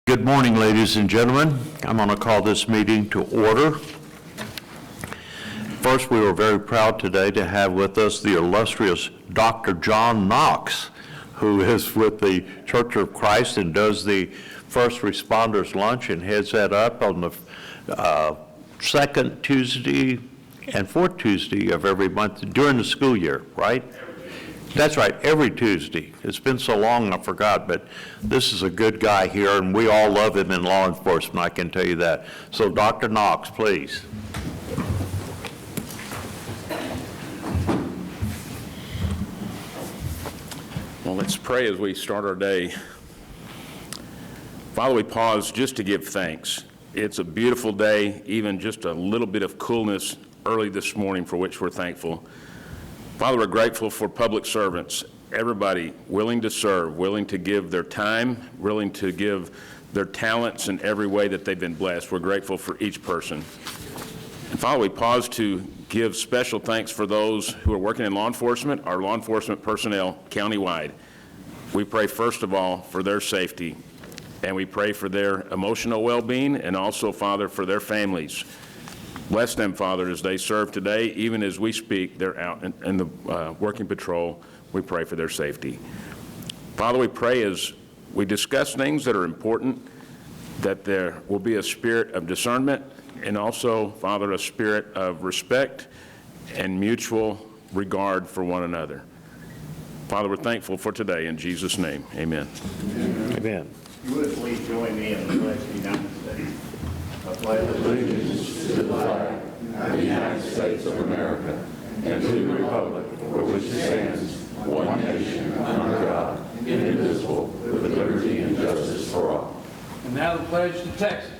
Good morning, ladies and gentlemen. I'm going to call this meeting to order. First, we were very proud today to have with us the illustrious Dr. John Knox, who is with the Church of Christ and does the First Responders Lunch and heads that up on the second Tuesday and fourth Tuesday of every month during the school year, right? That's right, every Tuesday. It's been so long I forgot, but this is a good guy here, and we all love him in law enforcement, I can tell you that. So Dr. Knox, please. Well, let's pray as we start our day. Father, we pause just to give thanks. It's a beautiful day, even just a little bit of coolness early this morning, for which we're thankful. Father, we're grateful for public servants, everybody willing to serve, willing to give their time, willing to give their talents in every way that they've been blessed. We're grateful for each person. And Father, we pause to give special thanks for those who are working in law enforcement, our law enforcement personnel countywide. We pray first of all for their safety, and we pray for their emotional well-being, and also, Father, for their families. Bless them, Father, as they serve today. Even as we speak, they're out in the working patrol. We pray for their safety. Father, we pray as we discuss things that are important, that there will be a spirit of discernment, and also, Father, a spirit of respect and mutual regard for one another. Father, we're thankful for today. In Jesus' name, amen. Amen. You would please join me in the pledge of the United States. I pledge allegiance to the flag of the United States of America and to the republic for which it stands, one nation, under God, indivisible, with liberty and justice for all. And now the pledge to Texas.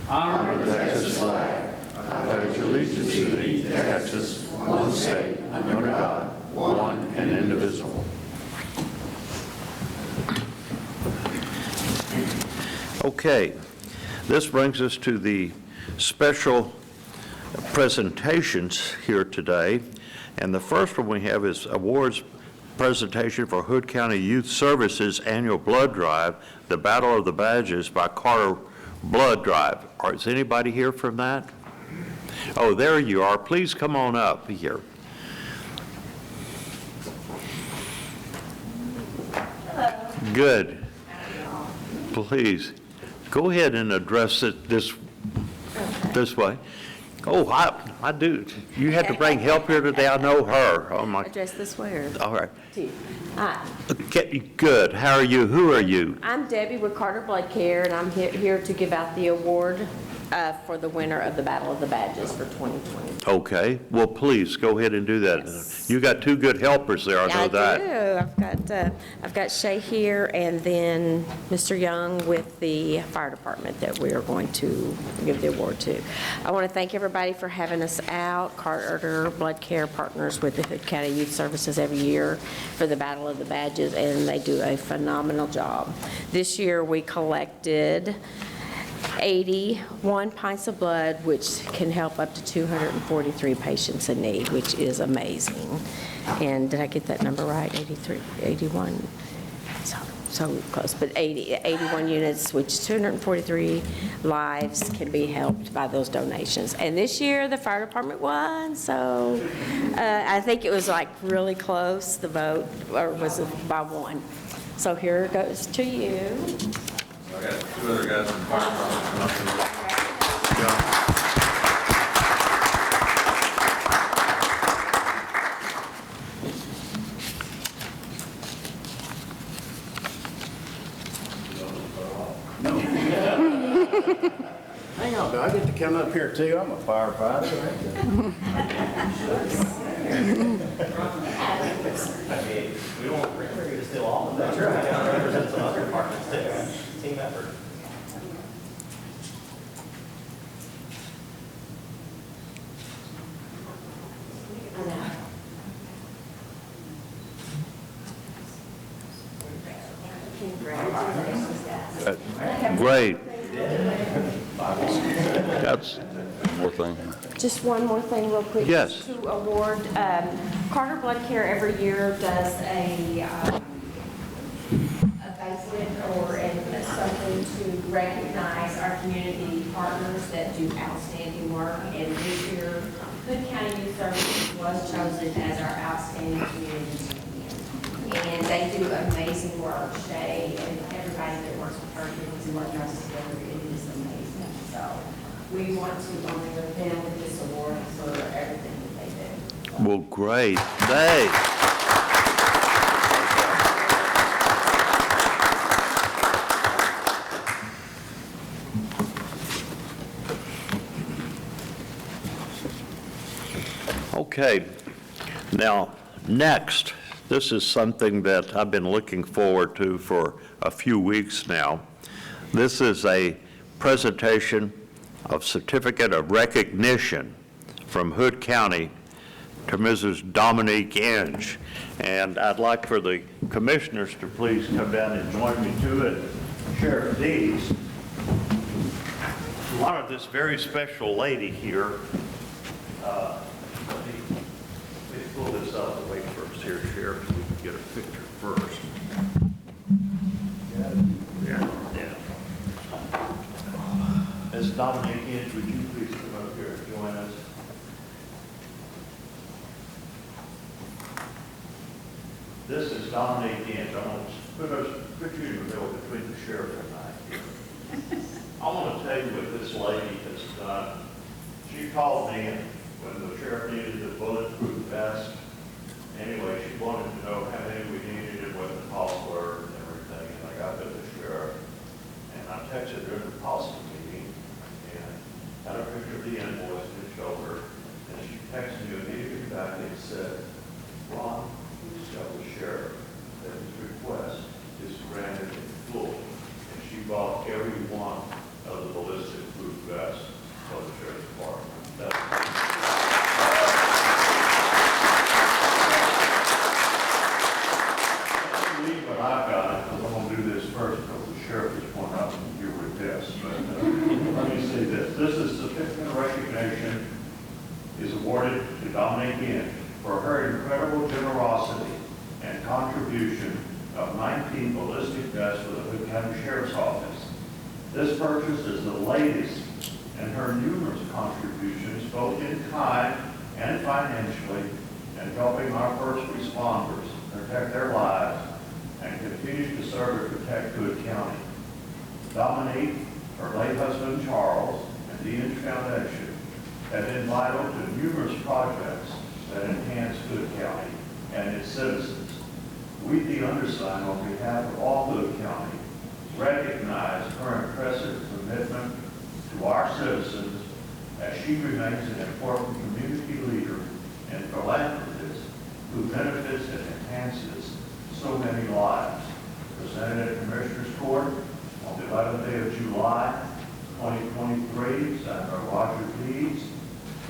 Honor the Texas flag. I pledge allegiance to thee, Texas, one state, under God, one and indivisible. Okay, this brings us to the special presentations here today. And the first one we have is awards presentation for Hood County Youth Services Annual Blood Drive, the Battle of the Badges by Carter Blood Drive. Is anybody here from that? Oh, there you are. Please come on up here. Hello. Good. Please, go ahead and address it this way. Oh, I do. You had to bring help here today. I know her. Oh, my. Address this way or? All right. Hi. Okay, good. How are you? Who are you? I'm Debbie with Carter Blood Care, and I'm here to give out the award for the winner of the Battle of the Badges for 2020. Okay. Well, please go ahead and do that. Yes. You got two good helpers there. I know that. I do. I've got Shay here, and then Mr. Young with the fire department that we are going to give the award to. I want to thank everybody for having us out. Carter Blood Care partners with the Hood County Youth Services every year for the Battle of the Badges, and they do a phenomenal job. This year we collected 81 pints of blood, which can help up to 243 patients in need, which is amazing. And did I get that number right? 83, 81, so close, but 81 units, which 243 lives can be helped by those donations. And this year, the fire department won, so I think it was like really close, the vote, or was it by one? So here it goes to you. I got two other guys from the fire department. Hang on, do I get to come up here too? I'm a firefighter. We don't require you to steal all of that. Sure. Represent some other departments too. Team effort. Great. That's More thing. Just one more thing real quick. Yes. To award, Carter Blood Care every year does a banquet or something to recognize our community partners that do outstanding work. And this year, Hood County Youth Services was chosen as our outstanding community champion. And they do amazing work. Shay and everybody that works with her communities and works together, it is amazing. So we want to honor them with this award for everything that they do. Well, great. Hey. Okay, now, next, this is something that I've been looking forward to for a few weeks now. This is a presentation of certificate of recognition from Hood County to Mrs. Dominique Inge. And I'd like for the commissioners to please come down and join me to it. Sheriff Dees, honor this very special lady here. Let me pull this out of the way first here, Sheriff, so we can get a picture first. Yeah. Ms. Dominique Inge, would you please come up here and join us? This is Dominique Inge. I'm going to put you in the middle between the sheriff and I here. I want to tell you what this lady has done. She called me when the sheriff needed the bulletproof vest. Anyway, she wanted to know how many we needed and what the costs were and everything. And I got to the sheriff, and I texted her in the policy meeting and had a picture of the invoice to show her. And she texted me immediately back and said, Ron, please tell the sheriff that his request is granted in full. And she bought every one of the ballistic proof vests for the sheriff's department. But I've got it, because I'm going to do this first, because the sheriff is going up here with this. But let me say this. This is certificate of recognition is awarded to Dominique Inge for her incredible generosity and contribution of 19 ballistic vests for the Hood County Sheriff's Office. This purchase is the latest in her numerous contributions, both in kind and financially, in helping our first responders protect their lives and continue to serve and protect Hood County. Dominique, her late husband Charles, and the Inge Foundation have been vital to numerous projects that enhance Hood County and its citizens. We, the undersigned, on behalf of all Hood County, recognize her impressive commitment to our citizens as she remains an important community leader and philanthropist who benefits and enhances so many lives. Presented at Commissioner's Court on the 11th day of July, 2023, Senator Roger Dees,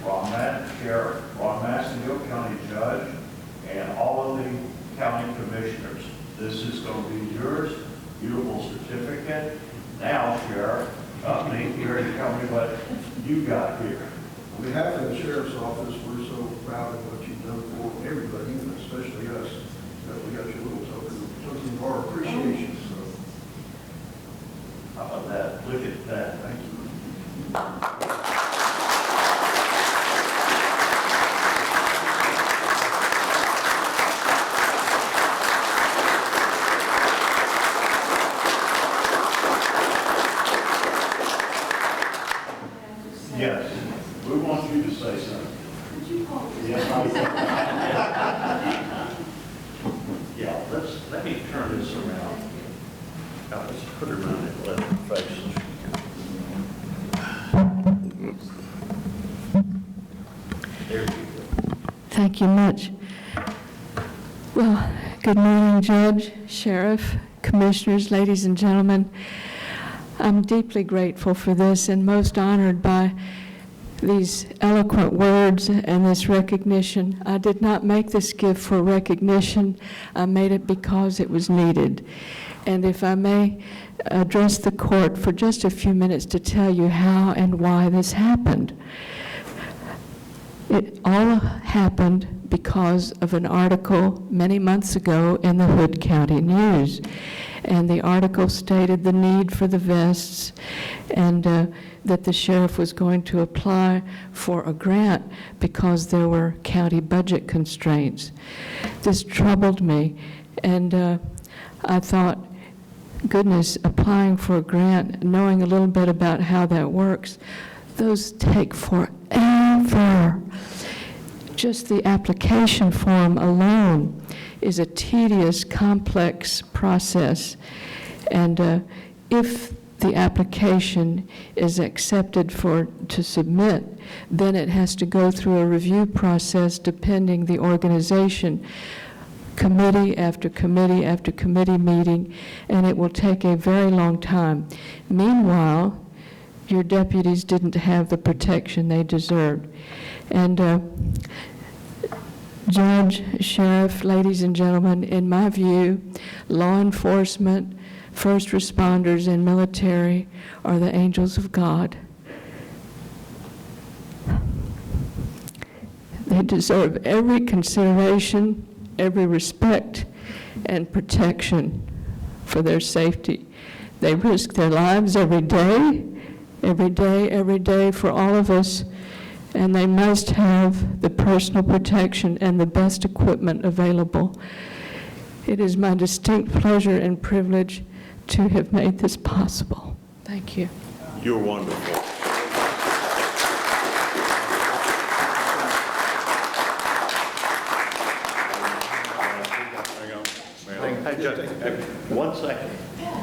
Ron Massengill, County Judge, and all of the county commissioners. This is going to be yours. Beautiful certificate. Now, Sheriff, Dominique, you're here to tell me what you got here. On behalf of the Sheriff's Office, we're so proud of what you've done for everybody, and especially us, that we got your little token of our appreciation. So, How about that? Look at that. Thank you. Yes, we want you to say something. Yes, yeah, let me turn this around. Now, let's put it around and let her face. There you go. Thank you much. Well, good morning, Judge, Sheriff, Commissioners, ladies and gentlemen. I'm deeply grateful for this and most honored by these eloquent words and this recognition. I did not make this gift for recognition. I made it because it was needed. And if I may address the court for just a few minutes to tell you how and why this happened. It all happened because of an article many months ago in the Hood County News. And the article stated the need for the vests, and that the sheriff was going to apply for a grant because there were county budget constraints. This troubled me, and I thought, goodness, applying for a grant, knowing a little bit about how that works, those take forever. Just the application form alone is a tedious, complex process. And if the application is accepted to submit, then it has to go through a review process depending the organization, committee after committee after committee meeting, and it will take a very long time. Meanwhile, your deputies didn't have the protection they deserved. And Judge, Sheriff, ladies and gentlemen, in my view, law enforcement, first responders, and military are the angels of God. They deserve every consideration, every respect, and protection for their safety. They risk their lives every day for all of us, and they must have the personal protection and the best equipment available. It is my distinct pleasure and privilege to have made this possible. Thank you. You're wonderful. Hey, Judge, 1 second.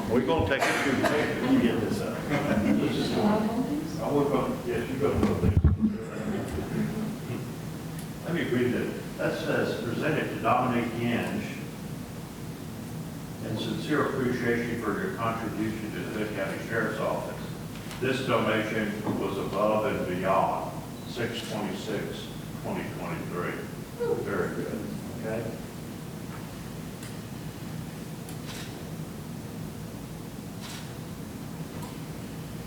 We're going to take a few minutes when you get this up. Yes, you go to the Let me read it. That says, presented to Dominique Yenge, in sincere appreciation for your contribution to the Hood County Sheriff's Office. This donation was above and beyond 6/26/2023. Very good. Okay?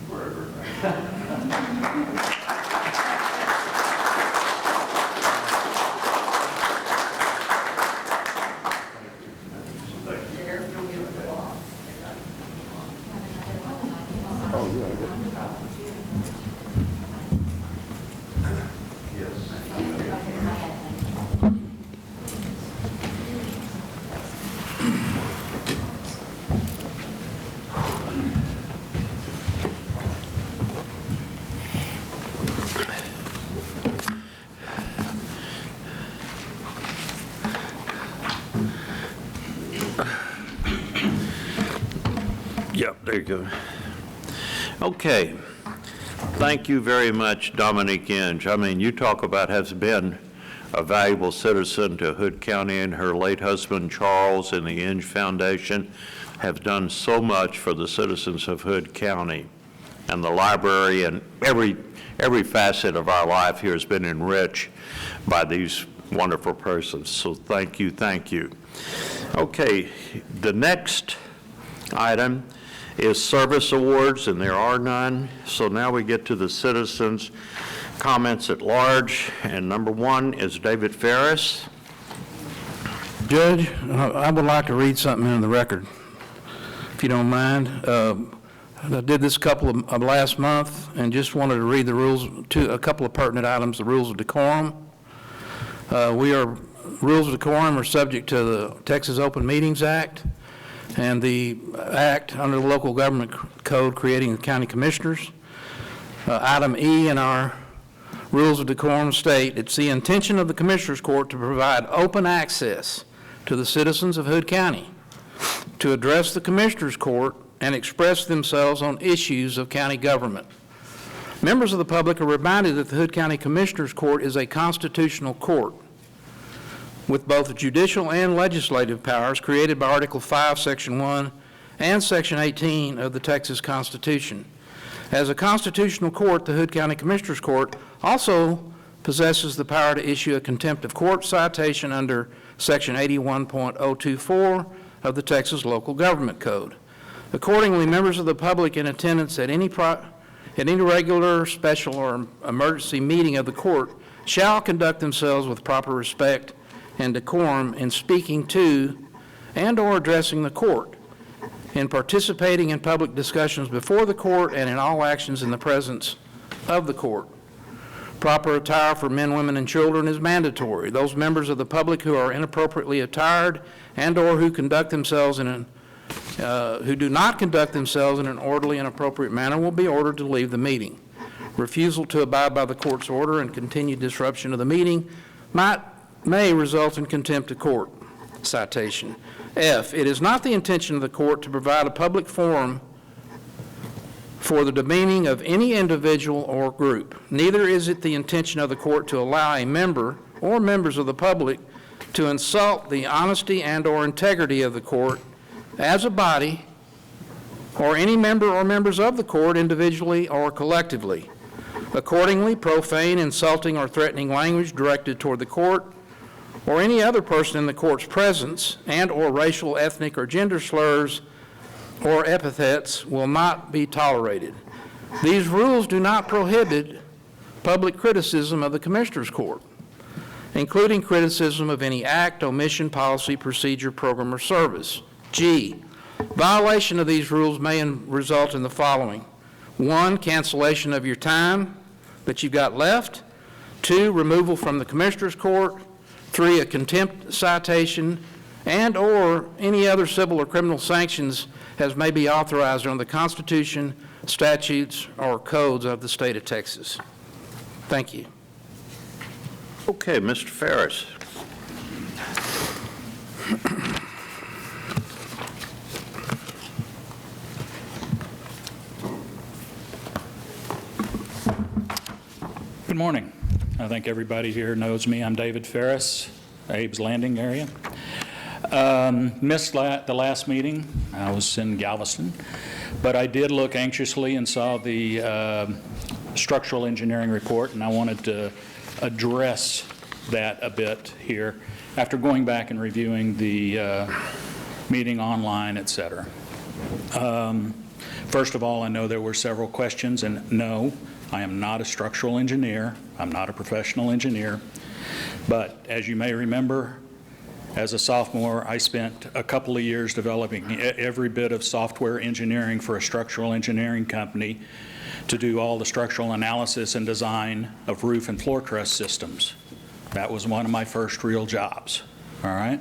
Wherever. Yep, there you go. Okay. Thank you very much, Dominique Yenge. I mean, you talk about has been a valuable citizen to Hood County, and her late husband, Charles, and the Yenge Foundation have done so much for the citizens of Hood County. And the library and every facet of our life here has been enriched by these wonderful persons. So thank you, thank you. Okay, the next item is service awards, and there are none. So now we get to the citizens' comments at large, and number one is David Ferris. Judge, I would like to read something into the record, if you don't mind. I did this couple of last month, and just wanted to read the rules, a couple of pertinent items, the rules of decorum. Rules of decorum are subject to the Texas Open Meetings Act, and the act under the local government code creating the county commissioners. Item E in our rules of decorum state, it's the intention of the Commissioners Court to provide open access to the citizens of Hood County to address the Commissioners Court and express themselves on issues of county government. Members of the public are reminded that the Hood County Commissioners Court is a constitutional court with both judicial and legislative powers created by Article 5, Section 1, and Section 18 of the Texas Constitution. As a constitutional court, the Hood County Commissioners Court also possesses the power to issue a contempt of court citation under Section 81.024 of the Texas Local Government Code. Accordingly, members of the public in attendance at any regular, special, or emergency meeting of the court shall conduct themselves with proper respect and decorum in speaking to and or addressing the court. in participating in public discussions before the court and in all actions in the presence of the court. Proper attire for men, women, and children is mandatory. Those members of the public who are inappropriately attired and/or who do not conduct themselves in an orderly and appropriate manner will be ordered to leave the meeting. Refusal to abide by the court's order and continued disruption of the meeting may result in contempt of court. Citation. F, it is not the intention of the court to provide a public forum for the demeaning of any individual or group. Neither is it the intention of the court to allow a member or members of the public to insult the honesty and/or integrity of the court as a body, or any member or members of the court individually or collectively. Accordingly, profane, insulting, or threatening language directed toward the court or any other person in the court's presence and/or racial, ethnic, or gender slurs or epithets will not be tolerated. These rules do not prohibit public criticism of the Commissioners Court, including criticism of any act, omission, policy, procedure, program, or service. G, violation of these rules may result in the following. 1, cancellation of your time that you've got left. 2, removal from the Commissioners Court. 3, a contempt citation and/or any other civil or criminal sanctions as may be authorized under the Constitution, statutes, or codes of the state of Texas. Thank you. Okay, Mr. Ferris. Good morning. I think everybody here knows me. I'm David Ferris, Abe's Landing area. Missed the last meeting. I was in Galveston, but I did look anxiously and saw the structural engineering report, and I wanted to address that a bit here after going back and reviewing the meeting online, et cetera. First of all, I know there were several questions, and no, I am not a structural engineer. I'm not a professional engineer. But as you may remember, as a sophomore, I spent a couple of years developing every bit of software engineering for a structural engineering company to do all the structural analysis and design of roof and floor truss systems. That was one of my first real jobs, all right?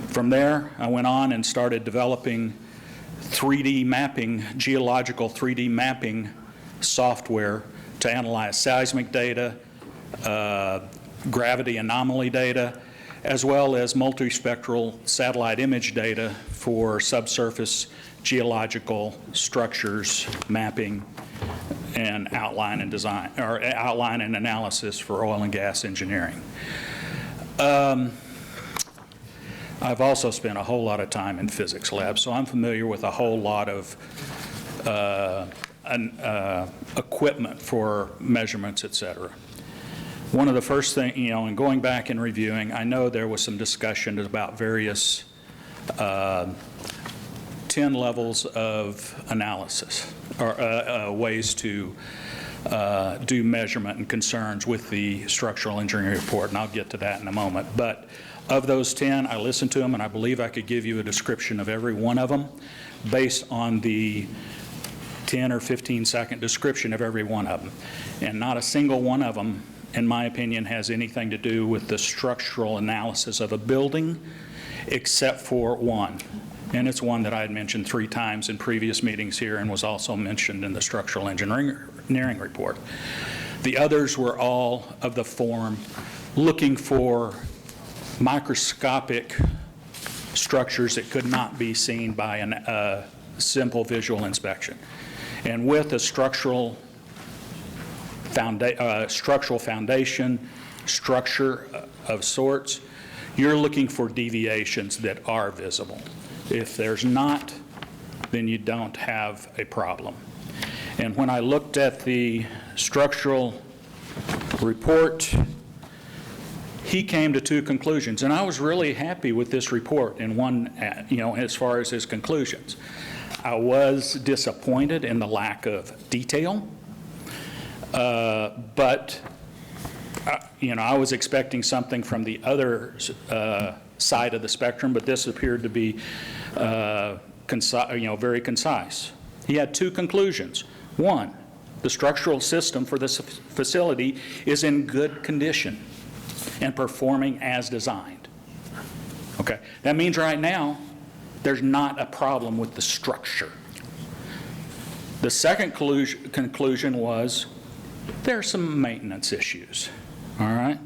From there, I went on and started developing 3D mapping, geological 3D mapping software to analyze seismic data, gravity anomaly data, as well as multispectral satellite image data for subsurface geological structures, mapping, and outline and design, or outline and analysis for oil and gas engineering. I've also spent a whole lot of time in physics labs, so I'm familiar with a whole lot of equipment for measurements, et cetera. One of the first things, in going back and reviewing, I know there was some discussion about various 10 levels of analysis, or ways to do measurement and concerns with the structural engineering report, and I'll get to that in a moment. But of those 10, I listened to them, and I believe I could give you a description of every one of them based on the 10 or 15 second description of every one of them. And not a single one of them, in my opinion, has anything to do with the structural analysis of a building, except for one. And it's one that I had mentioned 3 times in previous meetings here and was also mentioned in the structural engineering report. The others were all of the form looking for microscopic structures that could not be seen by a simple visual inspection. And with a structural foundation, structure of sorts, you're looking for deviations that are visible. If there's not, then you don't have a problem. And when I looked at the structural report, he came to 2 conclusions, and I was really happy with this report in one, as far as his conclusions. I was disappointed in the lack of detail, but I was expecting something from the other side of the spectrum, but this appeared to be very concise. He had two conclusions. One, the structural system for this facility is in good condition and performing as designed. Okay, that means right now there's not a problem with the structure. The second conclusion was there are some maintenance issues, all right?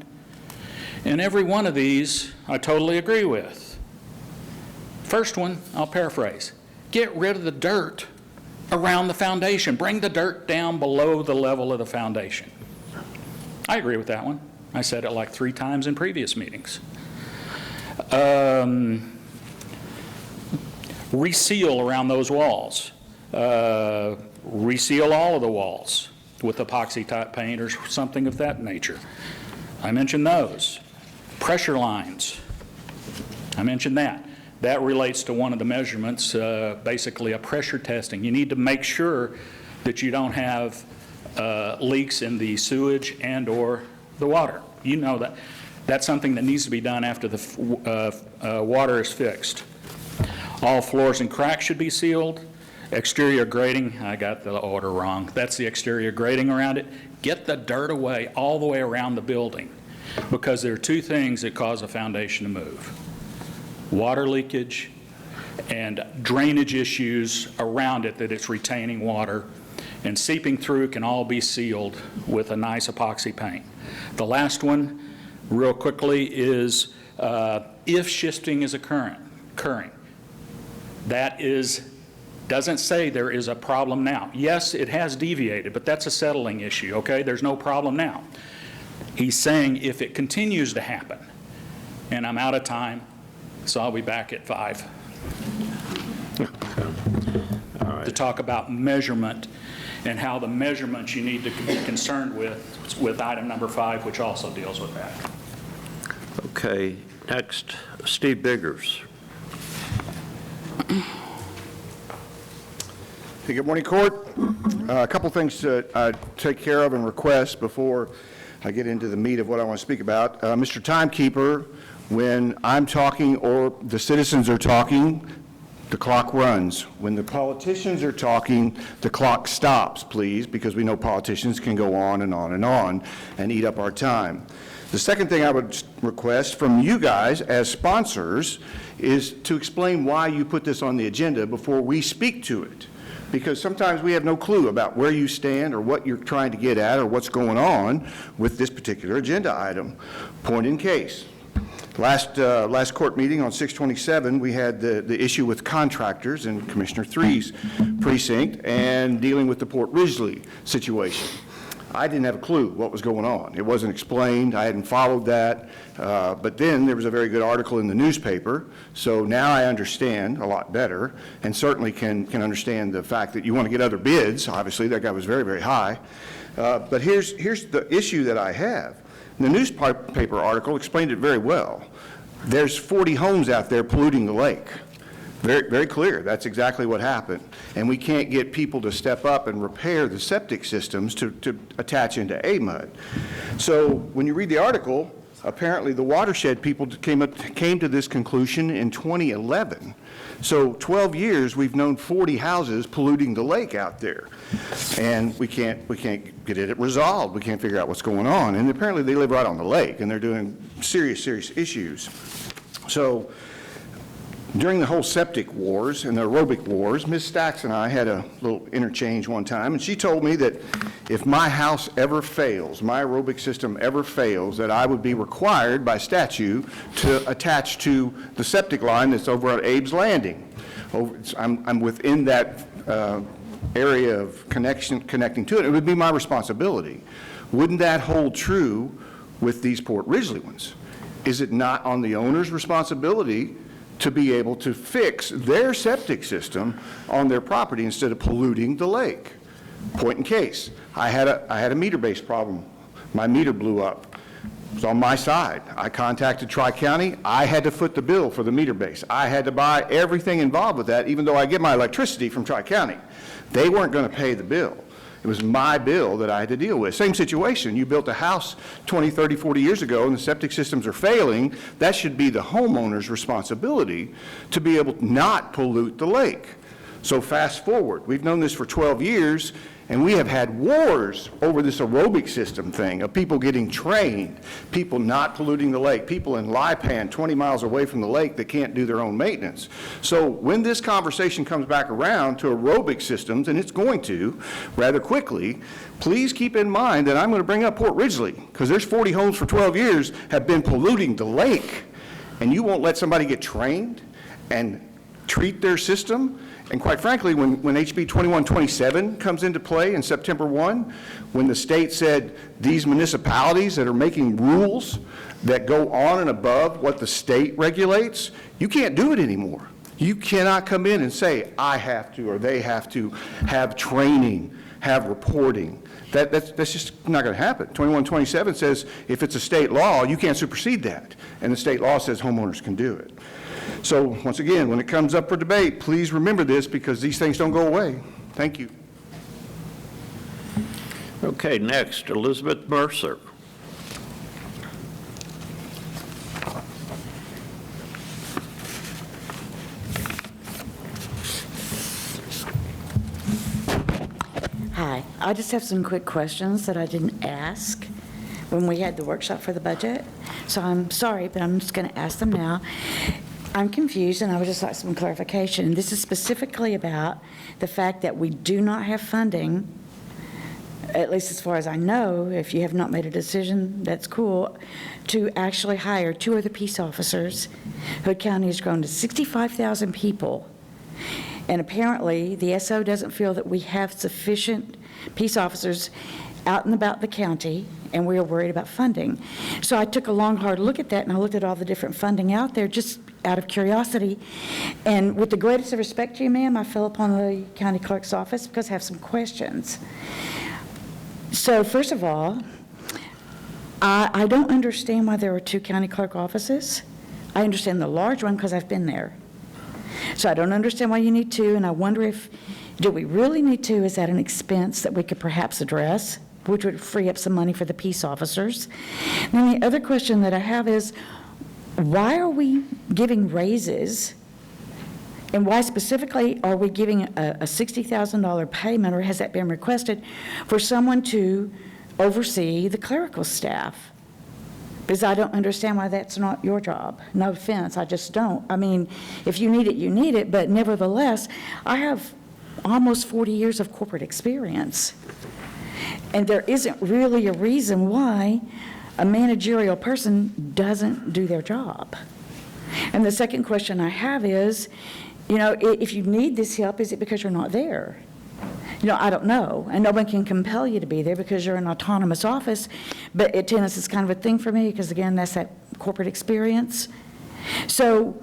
And every one of these I totally agree with. First one, I'll paraphrase. Get rid of the dirt around the foundation. Bring the dirt down below the level of the foundation. I agree with that one. I said it like 3 times in previous meetings. Reseal around those walls. Reseal all of the walls with epoxy type paint or something of that nature. I mentioned those. Pressure lines. I mentioned that. That relates to one of the measurements, basically a pressure testing. You need to make sure that you don't have leaks in the sewage and or the water. You know that. That's something that needs to be done after the water is fixed. All floors and cracks should be sealed. Exterior grading, I got the order wrong. That's the exterior grading around it. Get the dirt away all the way around the building, because there are 2 things that cause a foundation to move. Water leakage and drainage issues around it, that it's retaining water, and seeping through can all be sealed with a nice epoxy paint. The last one, real quickly, is if shifting is occurring. That doesn't say there is a problem now. Yes, it has deviated, but that's a settling issue, okay? There's no problem now. He's saying if it continues to happen, and I'm out of time, so I'll be back at 5 to talk about measurement and how the measurements you need to be concerned with item number 5, which also deals with that. Okay, next, Steve Biggers. Hey, good morning, Court. A couple things to take care of and request before I get into the meat of what I want to speak about. Mr. Timekeeper, when I'm talking or the citizens are talking, the clock runs. When the politicians are talking, the clock stops, please, because we know politicians can go on and on and on and eat up our time. The second thing I would request from you guys as sponsors is to explain why you put this on the agenda before we speak to it. Because sometimes we have no clue about where you stand or what you're trying to get at or what's going on with this particular agenda item. Point in case. Last court meeting on 6/27, we had the issue with contractors in Commissioner 3's precinct and dealing with the Port Ridgely situation. I didn't have a clue what was going on. It wasn't explained. I hadn't followed that. But then there was a very good article in the newspaper. So now I understand a lot better, and certainly can understand the fact that you want to get other bids. Obviously, that guy was very, very high. But here's the issue that I have. The newspaper article explained it very well. There's 40 homes out there polluting the lake. Very, very clear. That's exactly what happened. And we can't get people to step up and repair the septic systems to attach into AMUD. So when you read the article, apparently the watershed people came to this conclusion in 2011. So 12 years we've known 40 houses polluting the lake out there. And we can't get it resolved. We can't figure out what's going on. And apparently they live right on the lake and they're doing serious issues. So during the whole septic wars and the aerobic wars, Ms. Stacks and I had a little interchange one time, and she told me that if my house ever fails, my aerobic system ever fails, that I would be required by statute to attach to the septic line that's over at Abe's Landing. I'm within that area of connecting to it. It would be my responsibility. Wouldn't that hold true with these Port Ridgely ones? Is it not on the owner's responsibility to be able to fix their septic system on their property instead of polluting the lake? Point in case, I had a meter-based problem. My meter blew up. It was on my side. I contacted Tri-County. I had to foot the bill for the meter base. I had to buy everything involved with that, even though I get my electricity from Tri-County. They weren't going to pay the bill. It was my bill that I had to deal with. Same situation. You built a house 20, 30, 40 years ago and the septic systems are failing. That should be the homeowner's responsibility to be able to not pollute the lake. So fast forward. We've known this for 12 years, and we have had wars over this aerobic system thing of people getting trained, people not polluting the lake, people in Lipan 20 miles away from the lake that can't do their own maintenance. So when this conversation comes back around to aerobic systems, and it's going to rather quickly, please keep in mind that I'm going to bring up Port Ridgely, because there's 40 homes for 12 years have been polluting the lake, and you won't let somebody get trained and treat their system. And quite frankly, when HB 2127 comes into play in September 1, when the state said these municipalities that are making rules that go on and above what the state regulates, you can't do it anymore. You cannot come in and say, I have to, or they have to have training, have reporting. That's just not going to happen. 2127 says if it's a state law, you can't supersede that. And the state law says homeowners can do it. So once again, when it comes up for debate, please remember this, because these things don't go away. Thank you. Okay, next, Elizabeth Mercer. Hi, I just have some quick questions that I didn't ask when we had the workshop for the budget. So I'm sorry, but I'm just going to ask them now. I'm confused, and I would just like some clarification. This is specifically about the fact that we do not have funding, at least as far as I know. If you have not made a decision, that's cool, to actually hire 2 other peace officers. Hood County has grown to 65,000 people, and apparently the SO doesn't feel that we have sufficient peace officers out and about the county, and we are worried about funding. So I took a long, hard look at that, and I looked at all the different funding out there just out of curiosity. And with the greatest of respect to you, ma'am, I fell upon the county clerk's office because I have some questions. So first of all, I don't understand why there are 2 county clerk offices. I understand the large one because I've been there. So I don't understand why you need 2, and I wonder if, do we really need 2? Is that an expense that we could perhaps address, which would free up some money for the peace officers? And then the other question that I have is, why are we giving raises, and why specifically are we giving a $60,000 payment, or has that been requested, for someone to oversee the clerical staff? Because I don't understand why that's not your job. No offense, I just don't. I mean, if you need it, you need it, but nevertheless, I have almost 40 years of corporate experience. And there isn't really a reason why a managerial person doesn't do their job. And the second question I have is, you know, if you need this help, is it because you're not there? You know, I don't know. And no one can compel you to be there because you're an autonomous office. But attendance is kind of a thing for me because, again, that's that corporate experience. So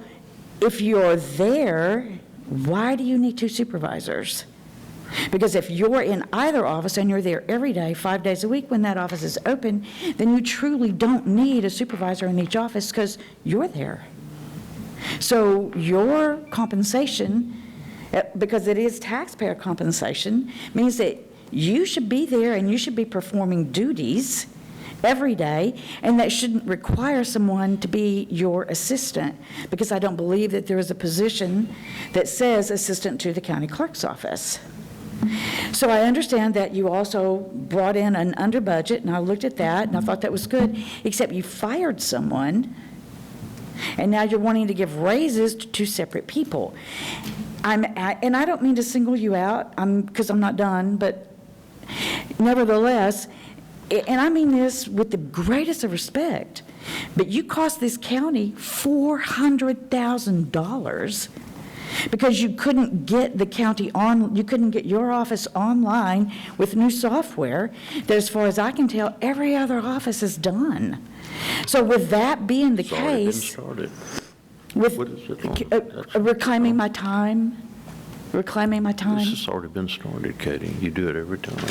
if you're there, why do you need 2 supervisors? Because if you're in either office and you're there every day, 5 days a week when that office is open, then you truly don't need a supervisor in each office because you're there. So your compensation, because it is taxpayer compensation, means that you should be there and you should be performing duties every day, and that shouldn't require someone to be your assistant, because I don't believe that there is a position that says assistant to the county clerk's office. So I understand that you also brought in an under budget, and I looked at that, and I thought that was good, except you fired someone, and now you're wanting to give raises to 2 separate people. And I don't mean to single you out, because I'm not done, but nevertheless, and I mean this with the greatest of respect, but you cost this county $400,000 because you couldn't get the county on, you couldn't get your office online with new software that, as far as I can tell, every other office has done. So with that being the case, with reclaiming my time, This has already been started, Katie. You do it every time.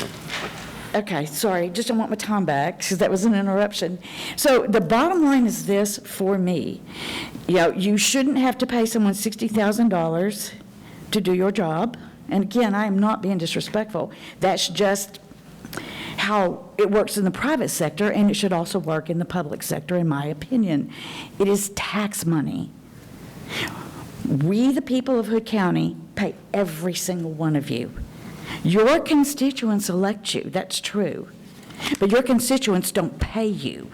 Okay, sorry, just don't want my time back because that was an interruption. So the bottom line is this for me. You know, you shouldn't have to pay someone $60,000 to do your job. And again, I am not being disrespectful. That's just how it works in the private sector, and it should also work in the public sector, in my opinion. It is tax money. We, the people of Hood County, pay every single one of you. Your constituents elect you, that's true. But your constituents don't pay you.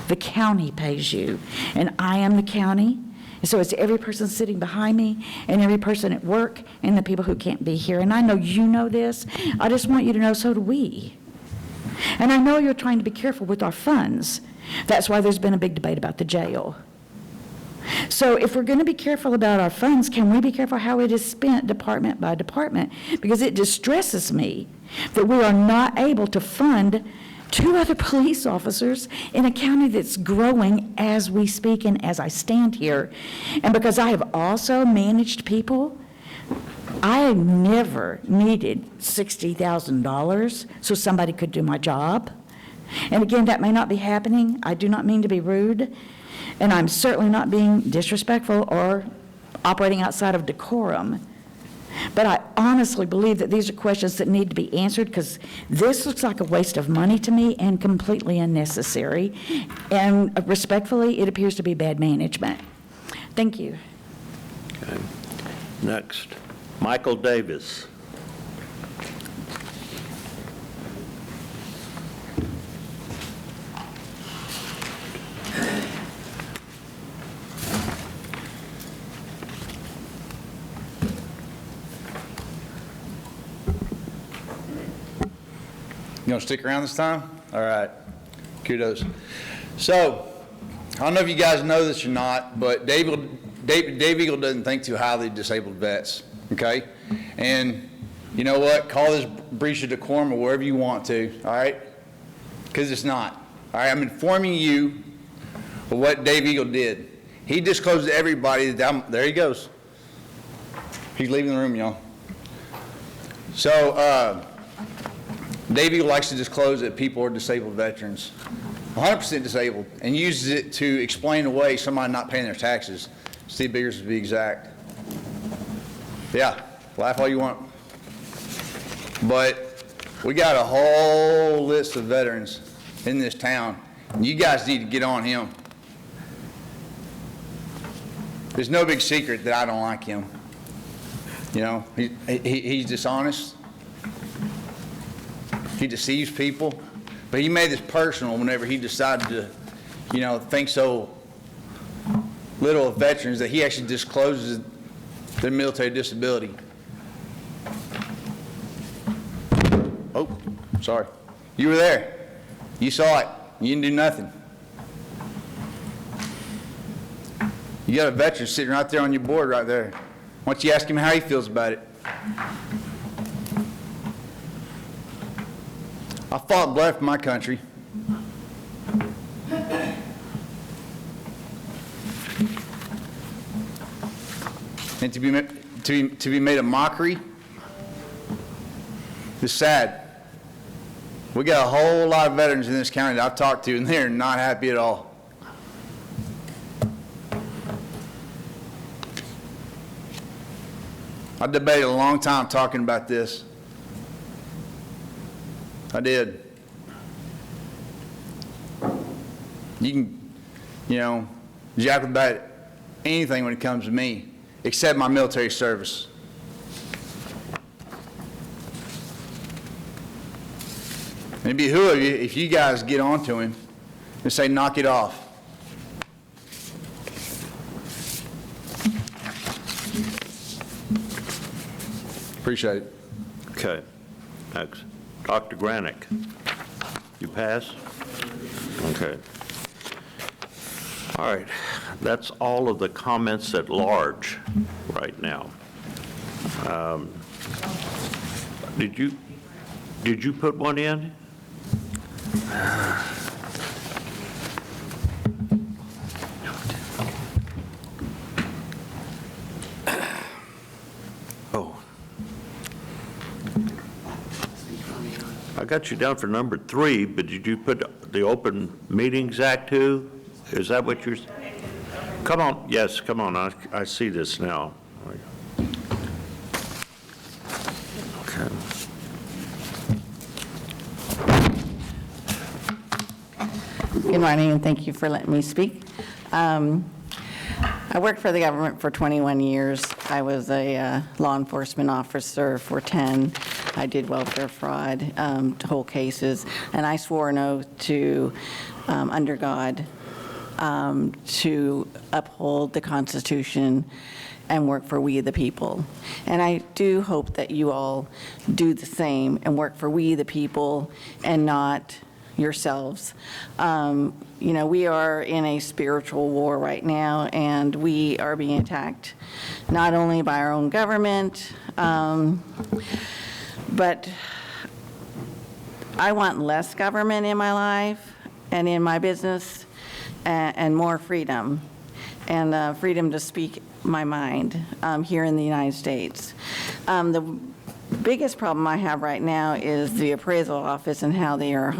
The county pays you. And I am the county. And so it's every person sitting behind me and every person at work and the people who can't be here. And I know you know this. I just want you to know so do we. And I know you're trying to be careful with our funds. That's why there's been a big debate about the jail. So if we're going to be careful about our funds, can we be careful how it is spent department by department? Because it distresses me that we are not able to fund 2 other police officers in a county that's growing as we speak and as I stand here. And because I have also managed people, I have never needed $60,000 so somebody could do my job. And again, that may not be happening. I do not mean to be rude. And I'm certainly not being disrespectful or operating outside of decorum. But I honestly believe that these are questions that need to be answered because this looks like a waste of money to me and completely unnecessary. And respectfully, it appears to be bad management. Thank you. Okay. Next, Michael Davis. You gonna stick around this time? All right, kudos. So, I don't know if you guys know this or not, but Dave Eagle doesn't think too highly of disabled vets, okay? And you know what? Call this breach of decorum or wherever you want to, all right? Because it's not. All right, I'm informing you of what Dave Eagle did. He disclosed to everybody that, there he goes. He's leaving the room, y'all. So, Dave Eagle likes to disclose that people are disabled veterans, 100% disabled, and uses it to explain away somebody not paying their taxes. Steve Biggers to be exact. Yeah, laugh all you want. But we got a whole list of veterans in this town, and you guys need to get on him. There's no big secret that I don't like him. You know, he's dishonest. He deceives people, but he made this personal whenever he decided to, you know, think so little of veterans that he actually discloses their military disability. Oh, sorry. You were there. You saw it. You didn't do nothing. You got a veteran sitting right there on your board right there. Why don't you ask him how he feels about it? I fought blood for my country. And to be made a mockery is sad. We got a whole lot of veterans in this county that I've talked to, and they're not happy at all. I debated a long time talking about this. I did. You can, you know, jack about anything when it comes to me, except my military service. It'd behoove you if you guys get onto him and say, knock it off. Appreciate it. Okay, next. Dr. Granick, you pass? Okay. All right, that's all of the comments at large right now. Did you put one in? Oh. I got you down for number 3, but did you put the Open Meetings Act too? Is that what you're, come on, yes, come on, I see this now. Good morning, and thank you for letting me speak. I worked for the government for 21 years. I was a law enforcement officer for 10. I did welfare fraud, whole cases, and I swore an oath to, under God, to uphold the Constitution and work for we the people. And I do hope that you all do the same and work for we the people and not yourselves. You know, we are in a spiritual war right now, and we are being attacked not only by our own government, but I want less government in my life and in my business, and more freedom, and freedom to speak my mind here in the United States. The biggest problem I have right now is the appraisal office and how they are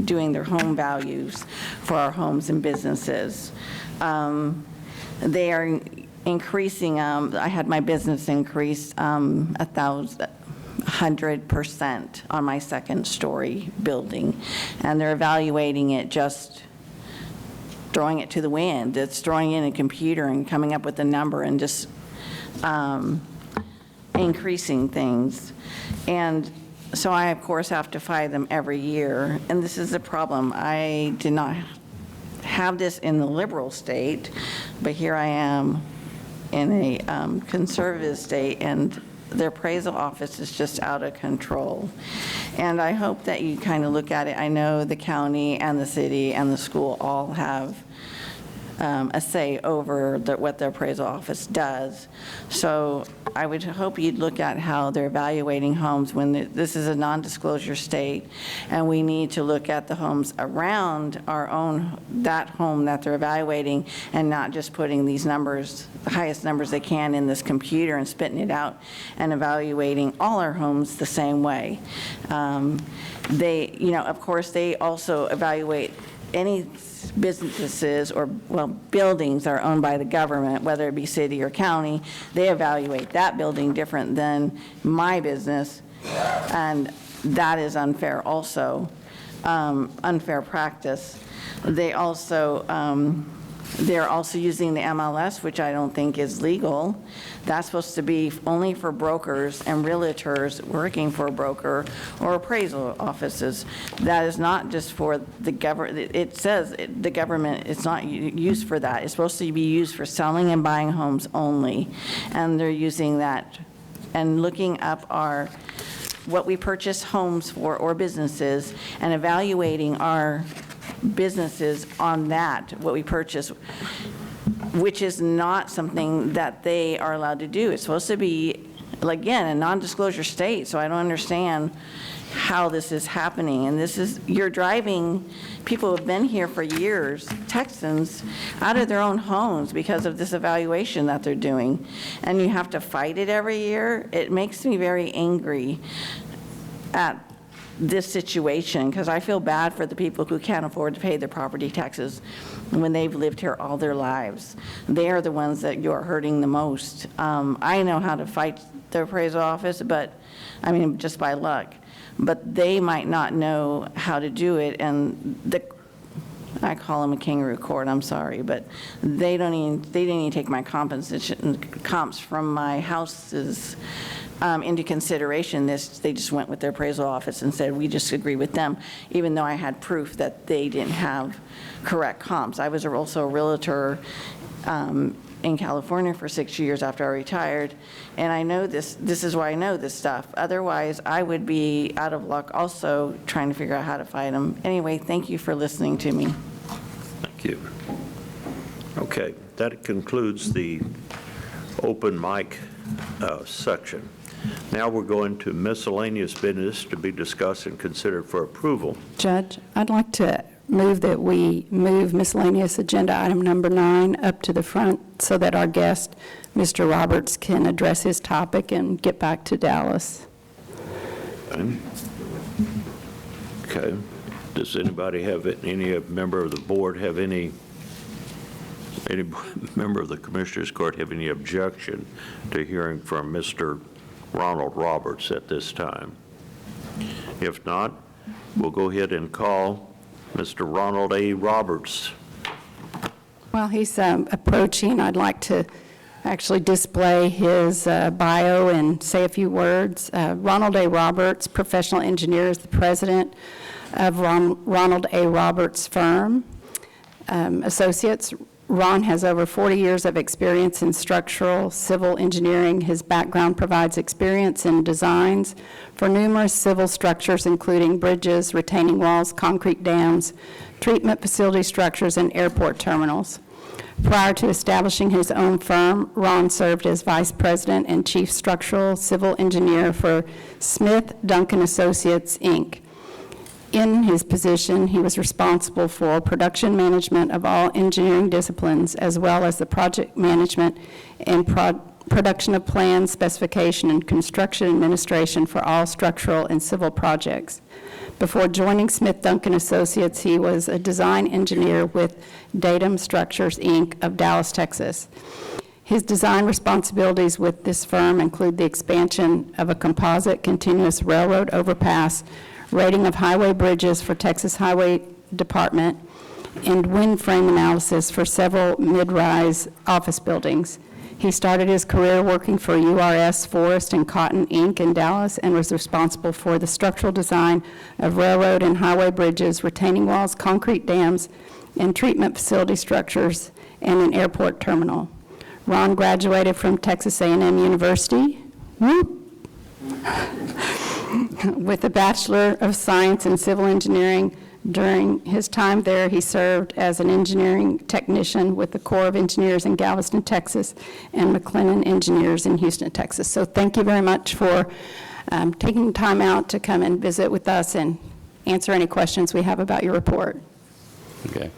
doing their home values for our homes and businesses. They are increasing, I had my business increase 100% on my second-story building, and they're evaluating it, just throwing it to the wind. It's throwing in a computer and coming up with a number and just increasing things. And so I, of course, have to fight them every year, and this is the problem. I did not have this in the liberal state, but here I am in a conservative state, and the appraisal office is just out of control. And I hope that you kind of look at it. I know the county and the city and the school all have a say over what the appraisal office does. So I would hope you'd look at how they're evaluating homes when this is a non-disclosure state, and we need to look at the homes around our own, that home that they're evaluating, and not just putting these numbers, the highest numbers they can in this computer and spitting it out and evaluating all our homes the same way. They, you know, of course, they also evaluate any businesses or, well, buildings are owned by the government, whether it be city or county. They evaluate that building different than my business, and that is unfair also, unfair practice. They also, they're also using the MLS, which I don't think is legal. That's supposed to be only for brokers and realtors working for a broker or appraisal offices. That is not just for the government. It says the government, it's not used for that. It's supposed to be used for selling and buying homes only. And they're using that and looking up what we purchase homes for or businesses and evaluating our businesses on that, what we purchase, which is not something that they are allowed to do. It's supposed to be, again, a non-disclosure state, so I don't understand how this is happening. And this is, you're driving people who have been here for years, Texans, out of their own homes because of this evaluation that they're doing. And you have to fight it every year. It makes me very angry at this situation, because I feel bad for the people who can't afford to pay their property taxes when they've lived here all their lives. They are the ones that you're hurting the most. I know how to fight the appraisal office, but I mean, just by luck. But they might not know how to do it, and I call them a kangaroo court, I'm sorry, but they didn't even take my comps from my houses into consideration. They just went with their appraisal office and said, we just agree with them, even though I had proof that they didn't have correct comps. I was also a realtor in California for 6 years after I retired, and I know this is why I know this stuff. Otherwise, I would be out of luck also trying to figure out how to fight them. Anyway, thank you for listening to me. Thank you. Okay, that concludes the open mic section. Now we're going to miscellaneous business to be discussed and considered for approval. Judge, I'd like to move that we move miscellaneous agenda item number 9 up to the front so that our guest, Mr. Roberts, can address his topic and get back to Dallas. Okay. Does anybody have, any member of the board have any member of the Commissioners Court have any objection to hearing from Mr. Ronald Roberts at this time? If not, we'll go ahead and call Mr. Ronald A. Roberts. While he's approaching, I'd like to actually display his bio and say a few words. Ronald A. Roberts, professional engineer, is the president of Ronald A. Roberts Firm Associates. Ron has over 40 years of experience in structural, civil engineering. His background provides experience in designs for numerous civil structures, including bridges, retaining walls, concrete dams, treatment facility structures, and airport terminals. Prior to establishing his own firm, Ron served as vice president and chief structural civil engineer for Smith Duncan Associates, Inc. In his position, he was responsible for production management of all engineering disciplines, as well as the project management and production of plans, specification, and construction administration for all structural and civil projects. Before joining Smith Duncan Associates, he was a design engineer with Datum Structures, Inc. of Dallas, Texas. His design responsibilities with this firm include the expansion of a composite continuous railroad overpass, rating of highway bridges for Texas Highway Department, and wind frame analysis for several mid-rise office buildings. He started his career working for URS Forest and Cotton, Inc. in Dallas, and was responsible for the structural design of railroad and highway bridges, retaining walls, concrete dams, and treatment facility structures, and an airport terminal. Ron graduated from Texas A&M University. With a Bachelor of Science in Civil Engineering. During his time there, he served as an engineering technician with the Corps of Engineers in Galveston, Texas, and McLennan Engineers in Houston, Texas. So thank you very much for taking time out to come and visit with us and answer any questions we have about your report. Okay.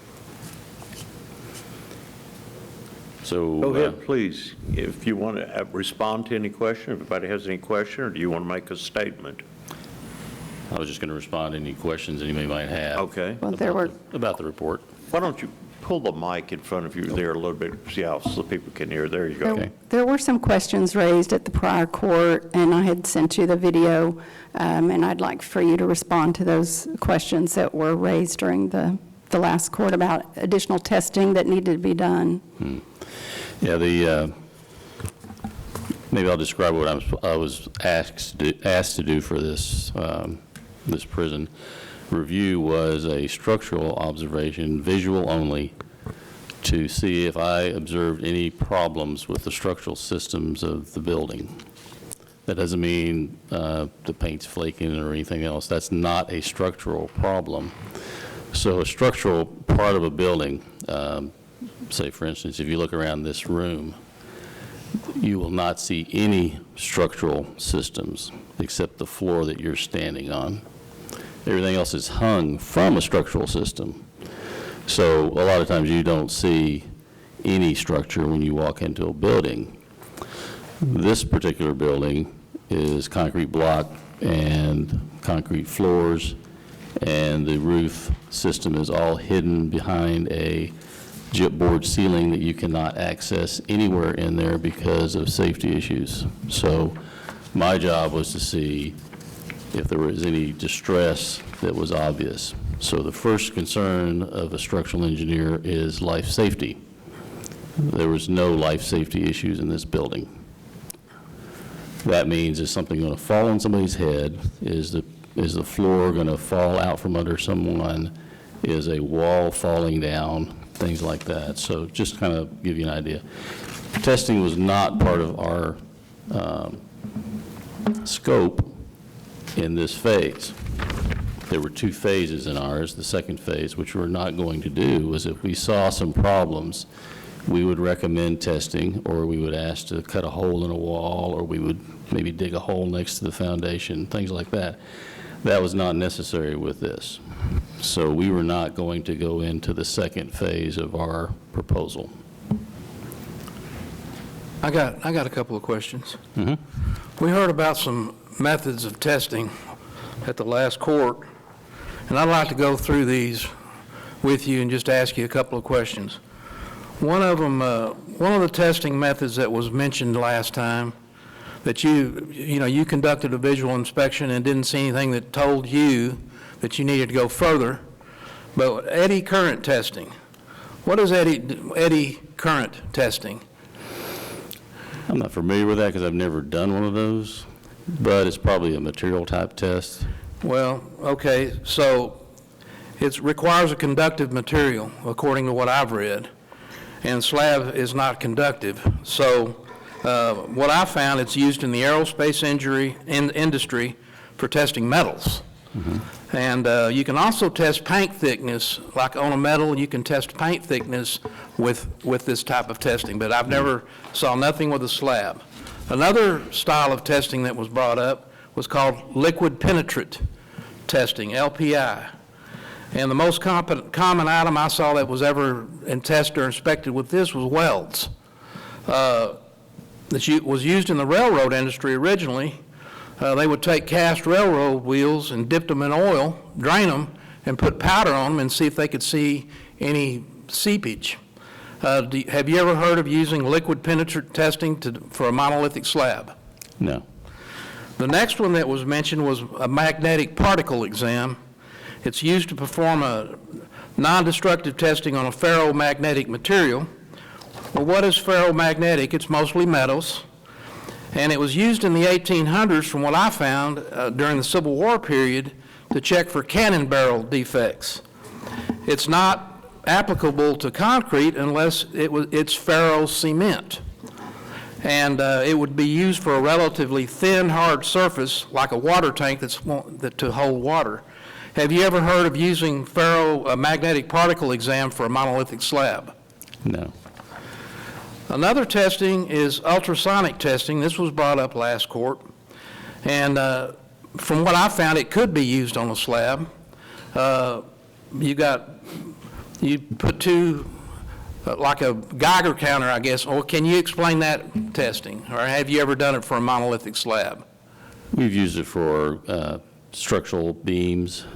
So Go ahead, please. If you want to respond to any question, if anybody has any question, or do you want to make a statement? I was just going to respond to any questions anybody might have. Okay. Well, there were About the report. Why don't you pull the mic in front of you there a little bit, so people can hear. There you go. There were some questions raised at the prior court, and I had sent you the video, and I'd like for you to respond to those questions that were raised during the last court about additional testing that needed to be done. Yeah, maybe I'll describe what I was asked to do for this this prison review. Was a structural observation, visual only, to see if I observed any problems with the structural systems of the building. That doesn't mean the paint's flaking or anything else. That's not a structural problem. So a structural part of a building, say for instance, if you look around this room, you will not see any structural systems except the floor that you're standing on. Everything else is hung from a structural system. So a lot of times you don't see any structure when you walk into a building. This particular building is concrete block and concrete floors, and the roof system is all hidden behind a gypboard ceiling that you cannot access anywhere in there because of safety issues. So my job was to see if there was any distress that was obvious. So the first concern of a structural engineer is life safety. There was no life safety issues in this building. That means, is something going to fall on somebody's head? Is the floor going to fall out from under someone? Is a wall falling down? Things like that. So just kind of give you an idea. Testing was not part of our scope in this phase. There were two phases in ours. The second phase, which we're not going to do, was if we saw some problems, we would recommend testing, or we would ask to cut a hole in a wall, or we would maybe dig a hole next to the foundation, things like that. That was not necessary with this. So we were not going to go into the second phase of our proposal. I got a couple of questions. We heard about some methods of testing at the last court, and I'd like to go through these with you and just ask you a couple of questions. One of them, one of the testing methods that was mentioned last time, that you conducted a visual inspection and didn't see anything that told you that you needed to go further, But eddy current testing, what is eddy current testing? I'm not familiar with that because I've never done one of those, but it's probably a material type test. Well, okay, so it requires a conductive material, according to what I've read, and slab is not conductive. So what I found, it's used in the aerospace industry for testing metals. And you can also test paint thickness, like on a metal, you can test paint thickness with this type of testing, but I've never saw nothing with a slab. Another style of testing that was brought up was called liquid penetrant testing, LPI. And the most common item I saw that was ever tested or inspected with this was welds. That was used in the railroad industry originally. They would take cast railroad wheels and dip them in oil, drain them, and put powder on them and see if they could see any seepage. Have you ever heard of using liquid penetrant testing for a monolithic slab? No. The next one that was mentioned was a magnetic particle exam. It's used to perform a non-destructive testing on a ferromagnetic material. Well, what is ferromagnetic? It's mostly metals. And it was used in the 1800s, from what I found, during the Civil War period, to check for cannon barrel defects. It's not applicable to concrete unless it's ferro cement. And it would be used for a relatively thin, hard surface, like a water tank to hold water. Have you ever heard of using ferromagnetic particle exam for a monolithic slab? No. Another testing is ultrasonic testing. This was brought up last court. And from what I found, it could be used on a slab. You put two, like a Geiger counter, I guess. Or can you explain that testing? Or have you ever done it for a monolithic slab? We've used it for structural beams,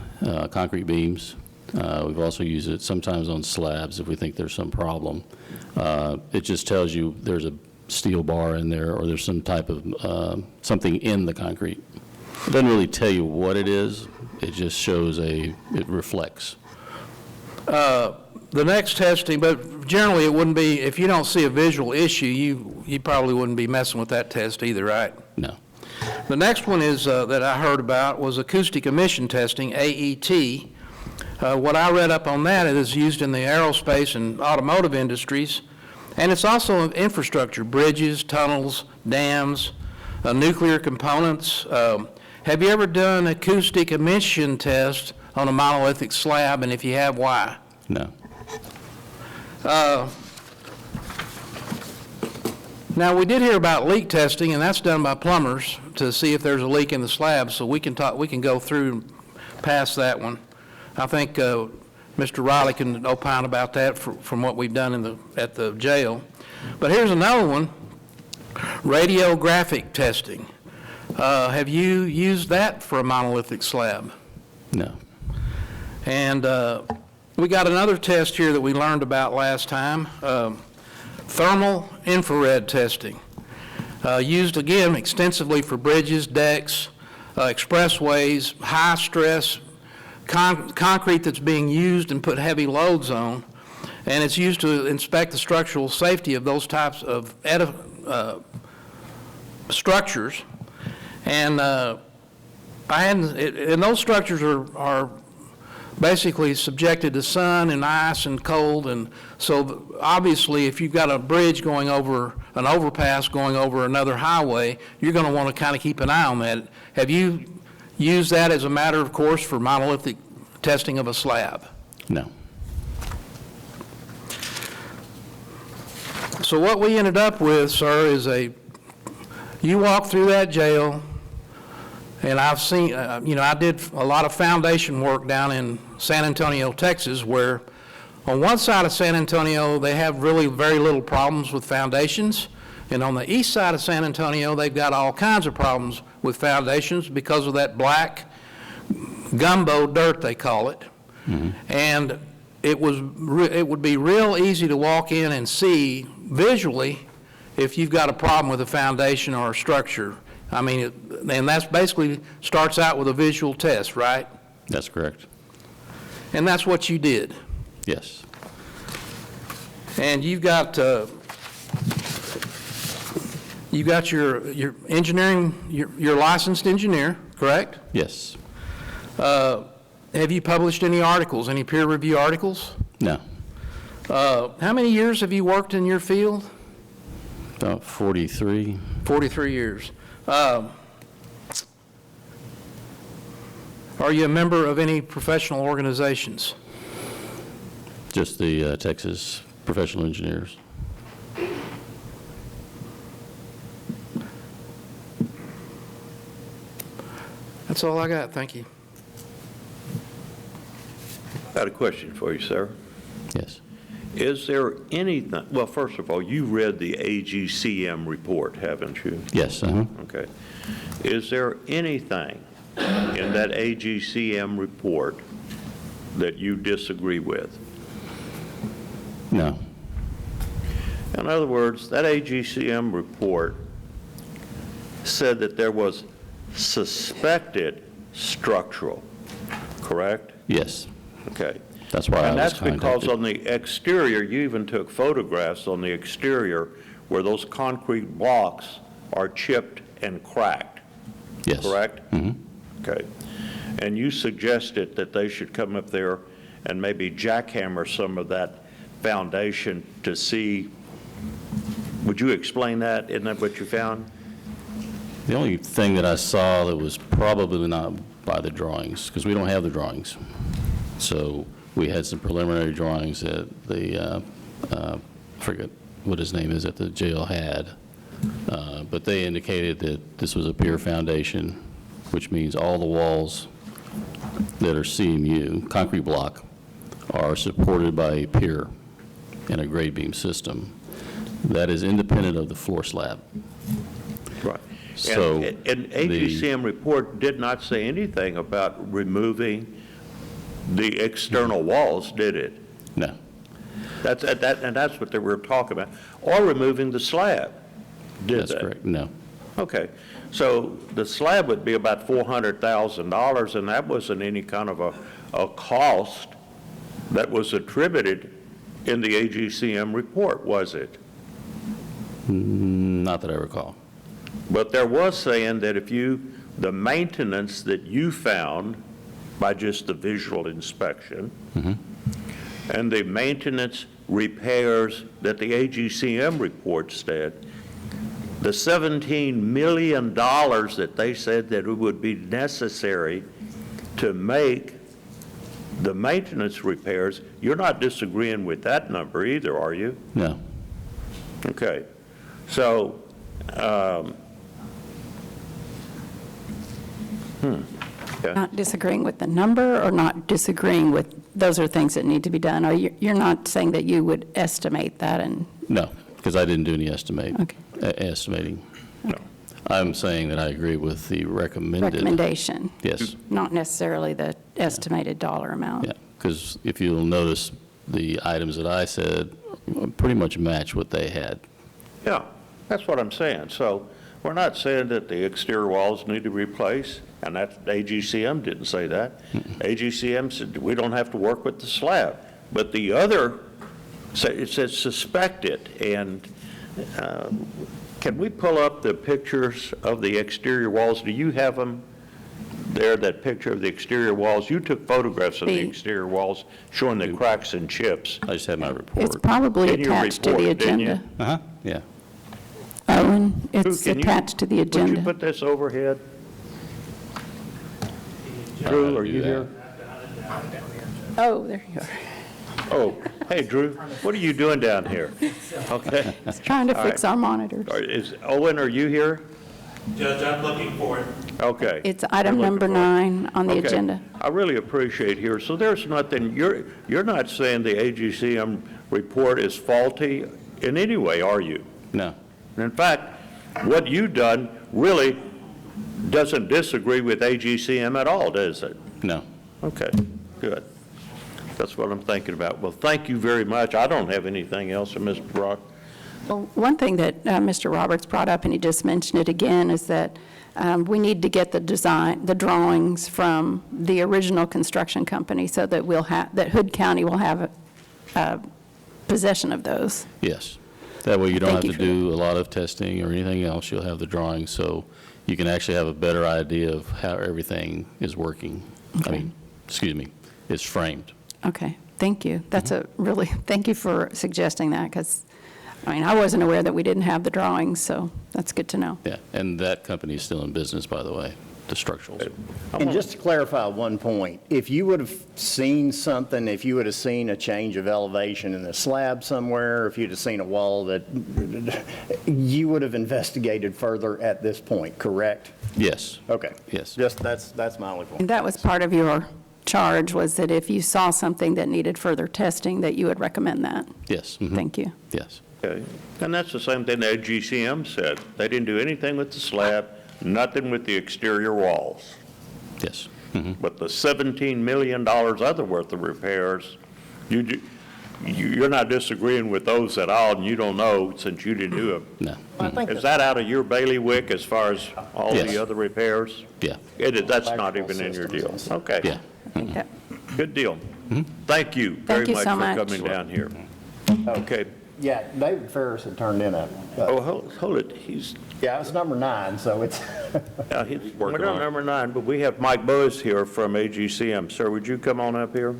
concrete beams. We've also used it sometimes on slabs if we think there's some problem. It just tells you there's a steel bar in there or there's some type of something in the concrete. It doesn't really tell you what it is. It just shows it reflects. The next testing, but generally it wouldn't be, if you don't see a visual issue, you probably wouldn't be messing with that test either, right? No. The next one is that I heard about was acoustic emission testing, AET. What I read up on that, it is used in the aerospace and automotive industries, and it's also infrastructure, bridges, tunnels, dams, nuclear components. Have you ever done acoustic emission test on a monolithic slab, and if you have, why? No. Now, we did hear about leak testing, and that's done by plumbers to see if there's a leak in the slab, so we can go through past that one. I think Mr. Riley can opine about that from what we've done at the jail. But here's another one, radiographic testing. Have you used that for a monolithic slab? No. And we got another test here that we learned about last time, thermal infrared testing. Used again extensively for bridges, decks, expressways, high stress, concrete that's being used and put heavy loads on, and it's used to inspect the structural safety of those types of structures. And those structures are basically subjected to sun and ice and cold, and so obviously if you've got a bridge going over, an overpass going over another highway, you're going to want to kind of keep an eye on that. Have you used that as a matter of course for monolithic testing of a slab? No. So what we ended up with, sir, is you walk through that jail, and I've seen, I did a lot of foundation work down in San Antonio, Texas, where on one side of San Antonio, they have really very little problems with foundations, and on the east side of San Antonio, they've got all kinds of problems with foundations because of that black gumbo dirt, they call it. Mm-hmm. And it would be real easy to walk in and see visually if you've got a problem with a foundation or a structure. I mean, and that's basically starts out with a visual test, right? That's correct. And that's what you did. Yes. And you've got your engineering, you're a licensed engineer, correct? Yes. Have you published any articles, any peer review articles? No. How many years have you worked in your field? About 43. 43 years. Are you a member of any professional organizations? Just the Texas Professional Engineers. That's all I got. Thank you. I got a question for you, sir. Yes. Is there anything, well, first of all, you read the AGCM report, haven't you? Yes. Okay. Is there anything in that AGCM report that you disagree with? No. In other words, that AGCM report said that there was suspected structural, correct? Yes. Okay. That's why I was And that's contacted. because on the exterior, you even took photographs on the exterior where those concrete blocks are chipped and cracked. Yes. Correct? Okay. And you suggested that they should come up there and maybe jackhammer some of that foundation to see. Would you explain that? Isn't that what you found? The only thing that I saw that was probably not by the drawings, because we don't have the drawings. So we had some preliminary drawings that the, I forget what his name is, at the jail had. But they indicated that this was a pier foundation, which means all the walls that are CMU, concrete block, are supported by a pier and a grade beam system that is independent of the floor slab. Right. So and AGCM report did not say anything about removing the external walls, did it? No. And that's what they were talking about. Or removing the slab, did That's they? correct. No. Okay. So the slab would be about $400,000, and that wasn't any kind of a cost that was attributed in the AGCM report, was it? Not that I recall. But there was saying that if the maintenance that you found by just the visual inspection, and the maintenance repairs that the AGCM report said, the $17 million that they said that it would be necessary to make the maintenance repairs, you're not disagreeing with that number either, are you? No. Okay. So, yeah. Not disagreeing with the number, or not disagreeing with, those are things that need to be done? Or you're not saying that you would estimate that and? No, because I didn't do any estimating. Okay. I'm saying that I agree with the Recommendation? Yes. Not necessarily the estimated dollar amount? Yeah, because if you'll notice, the items that I said pretty much match what they had. Yeah, that's what I'm saying. So we're not saying that the exterior walls need to replace, and that AGCM didn't say that. AGCM said we don't have to work with the slab. But the other, it says suspected, and can we pull up the pictures of the exterior walls? Do you have them there, that picture of the exterior walls? You took photographs of the exterior walls showing the cracks and chips. I just had my report. It's probably In your attached to the report, didn't you? agenda. Yeah. Owen, it's Can you- attached to the Would agenda. you put this overhead? Drew, are you here? Oh, there you are. Oh, hey, Drew, what are you doing down here? Okay. Trying to All fix right. our monitors. Owen, are you here? Judge, I'm looking for it. Okay. It's item You're number looking for it. 9 on the Okay. agenda. I really appreciate here. So there's nothing, you're not saying the AGCM report is faulty in any way, are you? No. In fact, what you've done really doesn't disagree with AGCM at all, does it? No. Okay, good. That's what I'm thinking about. Well, thank you very much. I don't have anything else, Mr. Brock. Well, one thing that Mr. Roberts brought up, and he just mentioned it again, is that we need to get the drawings from the original construction company so that that Hood County will have possession of those. Yes. That way you don't have Thank to you for do a lot of testing or anything else. You'll have the drawings, so you can actually have a better idea of how everything is working. I mean, excuse me, is framed. Okay, thank you. That's a really, thank you for suggesting that, because, I mean, I wasn't aware that we didn't have the drawings, so that's good to know. Yeah, and that company is still in business, by the way, the structurals. And just to clarify one point, if you would have seen something, if you would have seen a change of elevation in the slab somewhere, if you'd have seen a wall that, you would have investigated further at this point, correct? Yes. Okay. Yes. Just, that's my only point. And that was part of your charge, was that if you saw something that needed further testing, that you would recommend that. Yes. Mhm. Thank you. Yes. Okay. And that's the same thing that GCM said. They didn't do anything with the slab, nothing with the exterior walls. Yes. But the $17 million other worth of repairs, you're not disagreeing with those at all, and you don't know since you didn't do them. No. Is that out of your bailiwick as far as all Yes. the other repairs? Yeah. That's not even in your deal? Okay. Yeah. Okay. Good deal. Thank you very you much so for much. coming down here. Okay. Yeah, David Ferris had turned in a, Oh, hold it. yeah, it's number 9, so it's, We're on number 9, but we have Mike Bowes here from AGCM. Sir, would you come on up here?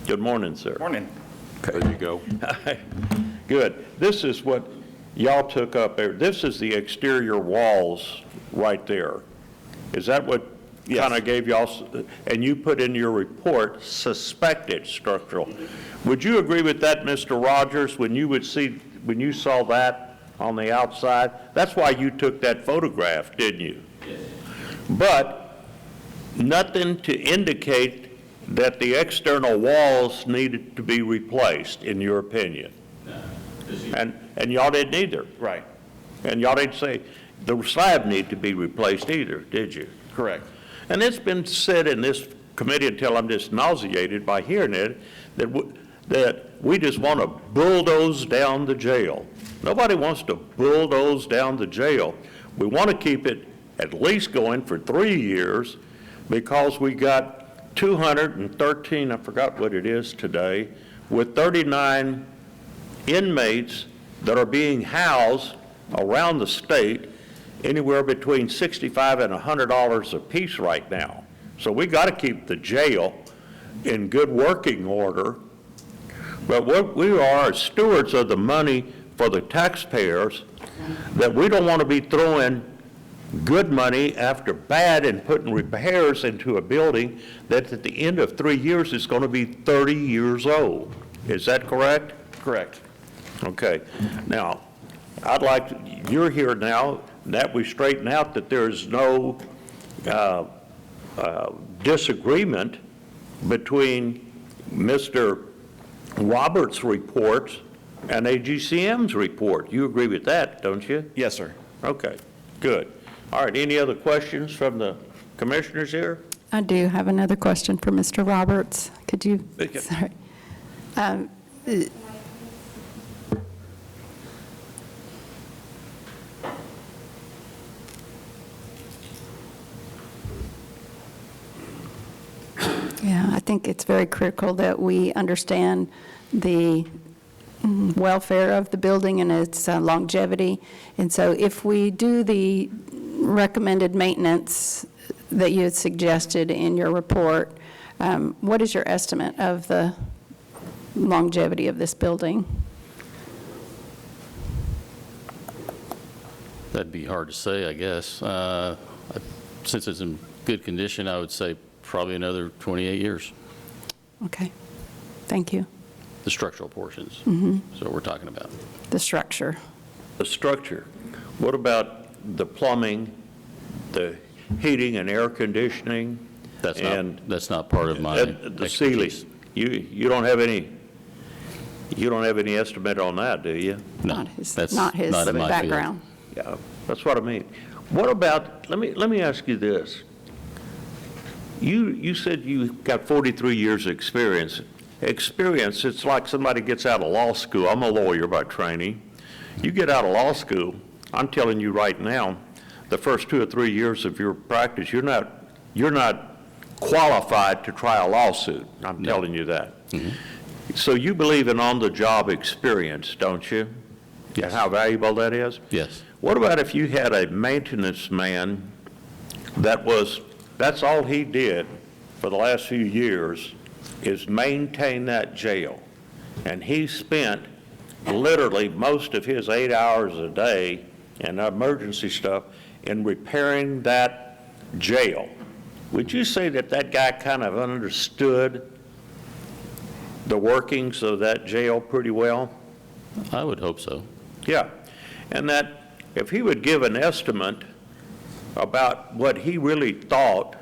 Good morning, sir. Morning. There you go. Good. This is what y'all took up there. This is the exterior walls right there. Is that what kind of gave y'all, and you put in your report, suspected structural? Would you agree with that, Mr. Rogers, when you saw that on the outside? That's why you took that photograph, didn't you? Yes. But nothing to indicate that the external walls needed to be replaced, in your opinion? No. And y'all didn't either? Right. And y'all didn't say the slab need to be replaced either, did you? Correct. And it's been said in this committee, until I'm just nauseated by hearing it, that we just want to bulldoze down the jail. Nobody wants to bulldoze down the jail. We want to keep it at least going for 3 years, because we got 213, I forgot what it is today, with 39 inmates that are being housed around the state, anywhere between $65 and $100 a piece right now. So we got to keep the jail in good working order. But what we are stewards of the money for the taxpayers, that we don't want to be throwing good money after bad and putting repairs into a building that at the end of 3 years is going to be 30 years old. Is that correct? Correct. Okay. Now, you're here now, that we straighten out that there is no disagreement between Mr. Roberts' report and AGCM's report. You agree with that, don't you? Yes, sir. Okay, good. All right, any other questions from the commissioners here? I do have another question for Mr. Roberts. Could you, Okay. sorry. Yeah, I think it's very critical that we understand the welfare of the building and its longevity. And so if we do the recommended maintenance that you had suggested in your report, what is your estimate of the longevity of this building? That'd be hard to say, I guess. Since it's in good condition, I would say probably another 28 years. Okay, thank you. The structural portions. So what we're talking about. The structure. The structure. What about the plumbing, the heating and air conditioning? That's not part of my the ceiling. You don't have any estimate on that, do you? No, that's not his background. Yeah, that's what I mean. What about, let me ask you this. You said you got 43 years of experience. experience, it's like somebody gets out of law school. I'm a lawyer by training. You get out of law school, I'm telling you right now, the first 2 or 3 years of your practice, you're not qualified to try a lawsuit. I'm telling you that. So you believe in on-the-job experience, don't you? Yes. And how valuable that is? Yes. What about if you had a maintenance man that's all he did for the last few years is maintain that jail, and he spent literally most of his 8 hours a day and emergency stuff in repairing that jail? Would you say that that guy kind of understood the workings of that jail pretty well? I would hope so. Yeah, and that if he would give an estimate about what he really thought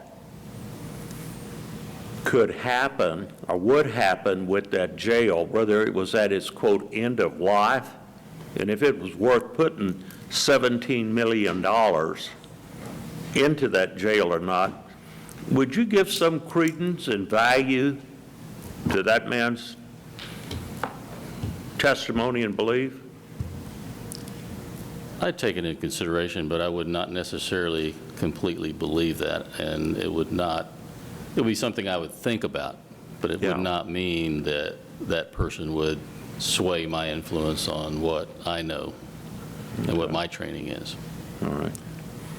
could happen or would happen with that jail, whether it was at its, quote, end of life, and if it was worth putting $17 million into that jail or not, would you give some credence and value to that man's testimony and belief? I'd take it into consideration, but I would not necessarily completely believe that, and it would be something I would think about, but it would not mean that that person would sway my influence on what I know and what my training is. All right.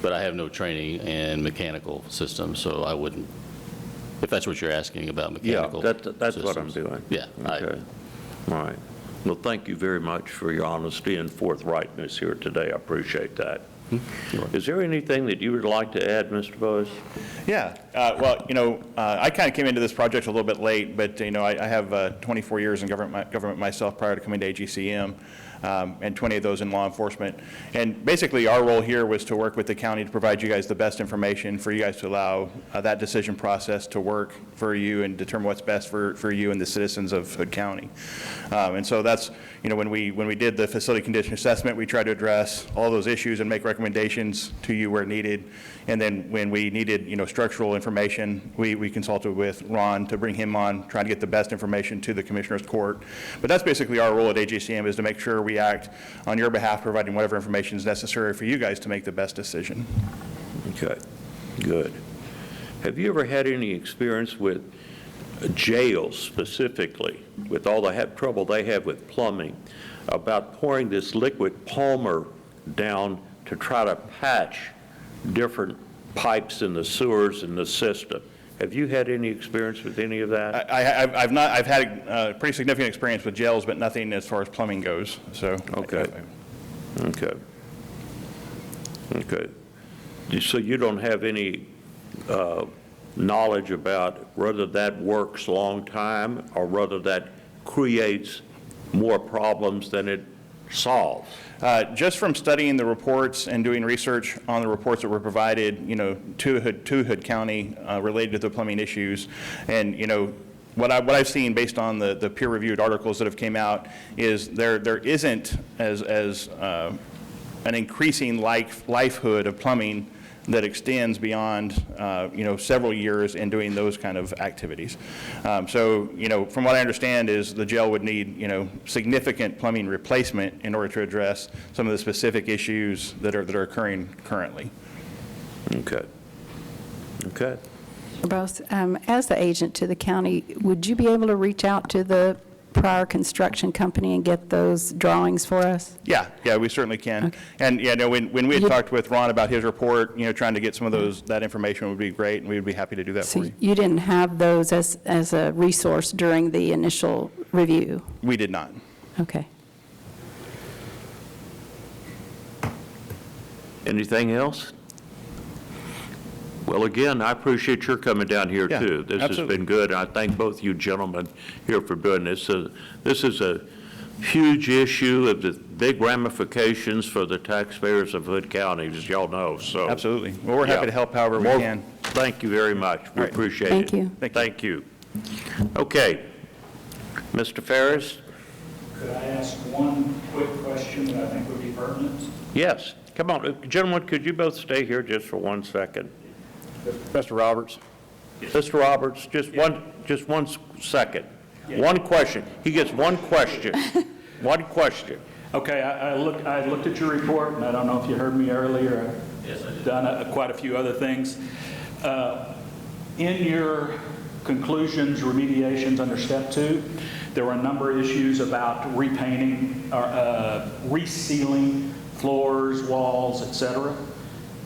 But I have no training in mechanical systems, so I wouldn't, if that's what you're asking about mechanical systems. That's what I'm systems. doing. Yeah. Okay. All right. Well, thank you very much for your honesty and forthrightness here today. I appreciate that. Is there anything that you would like to add, Mr. Boas? Yeah, well, I kind of came into this project a little bit late, but, I have 24 years in government myself prior to coming to AGCM, and 20 of those in law enforcement. And basically, our role here was to work with the county to provide you guys the best information for you guys to allow that decision process to work for you and determine what's best for you and the citizens of Hood County. And so that's, when we did the facility condition assessment, we tried to address all those issues and make recommendations to you where needed. And then when we needed, structural information, we consulted with Ron to bring him on, trying to get the best information to the Commissioner's Court. But that's basically our role at AGCM, is to make sure we act on your behalf, providing whatever information is necessary for you guys to make the best decision. Okay, good. Have you ever had any experience with jails specifically, with all the trouble they have with plumbing, about pouring this liquid Palmer down to try to patch different pipes in the sewers in the system? Have you had any experience with any of that? I've not. I've had a pretty significant experience with jails, but nothing as far as plumbing goes. So okay, okay, okay. So you don't have any knowledge about whether that works long time or whether that creates more problems than it solves? Just from studying the reports and doing research on the reports that were provided, to Hood County related to the plumbing issues, and what I've seen based on the peer-reviewed articles that have came out is there isn't as an increasing lifehood of plumbing that extends beyond several years in doing those kind of activities. So from what I understand is the jail would need significant plumbing replacement in order to address some of the specific issues that are occurring currently. Okay. Okay. Both, as the agent to the county, would you be able to reach out to the prior construction company and get those drawings for us? Yeah, we certainly can. Okay. And when we had talked with Ron about his report, trying to get some of that information would be great, and we would be happy to do that for you. You didn't have those as a resource during the initial review? We did not. Okay. Anything else? Well, again, I appreciate your coming down here, too. This absolutely. has been good. I thank both you gentlemen here for doing this. This is a huge issue of the big ramifications for the taxpayers of Hood County, as y'all know. So absolutely. Well, we're happy to help however we can. Thank you very much. We appreciate it. Thank you. Thank you. Okay. Mr. Ferris? Could I ask one quick question that I think would be pertinent? Yes. Come on. Gentlemen, could you both stay here just for 1 second? Mr. Roberts. Mr. Roberts, just one second. One question. He gets one question. One question. Okay, I looked at your report, and I don't know if you heard me earlier. I've done quite a few other things. In your conclusions, remediations under step 2, there were a number of issues about repainting, or resealing floors, walls, etc.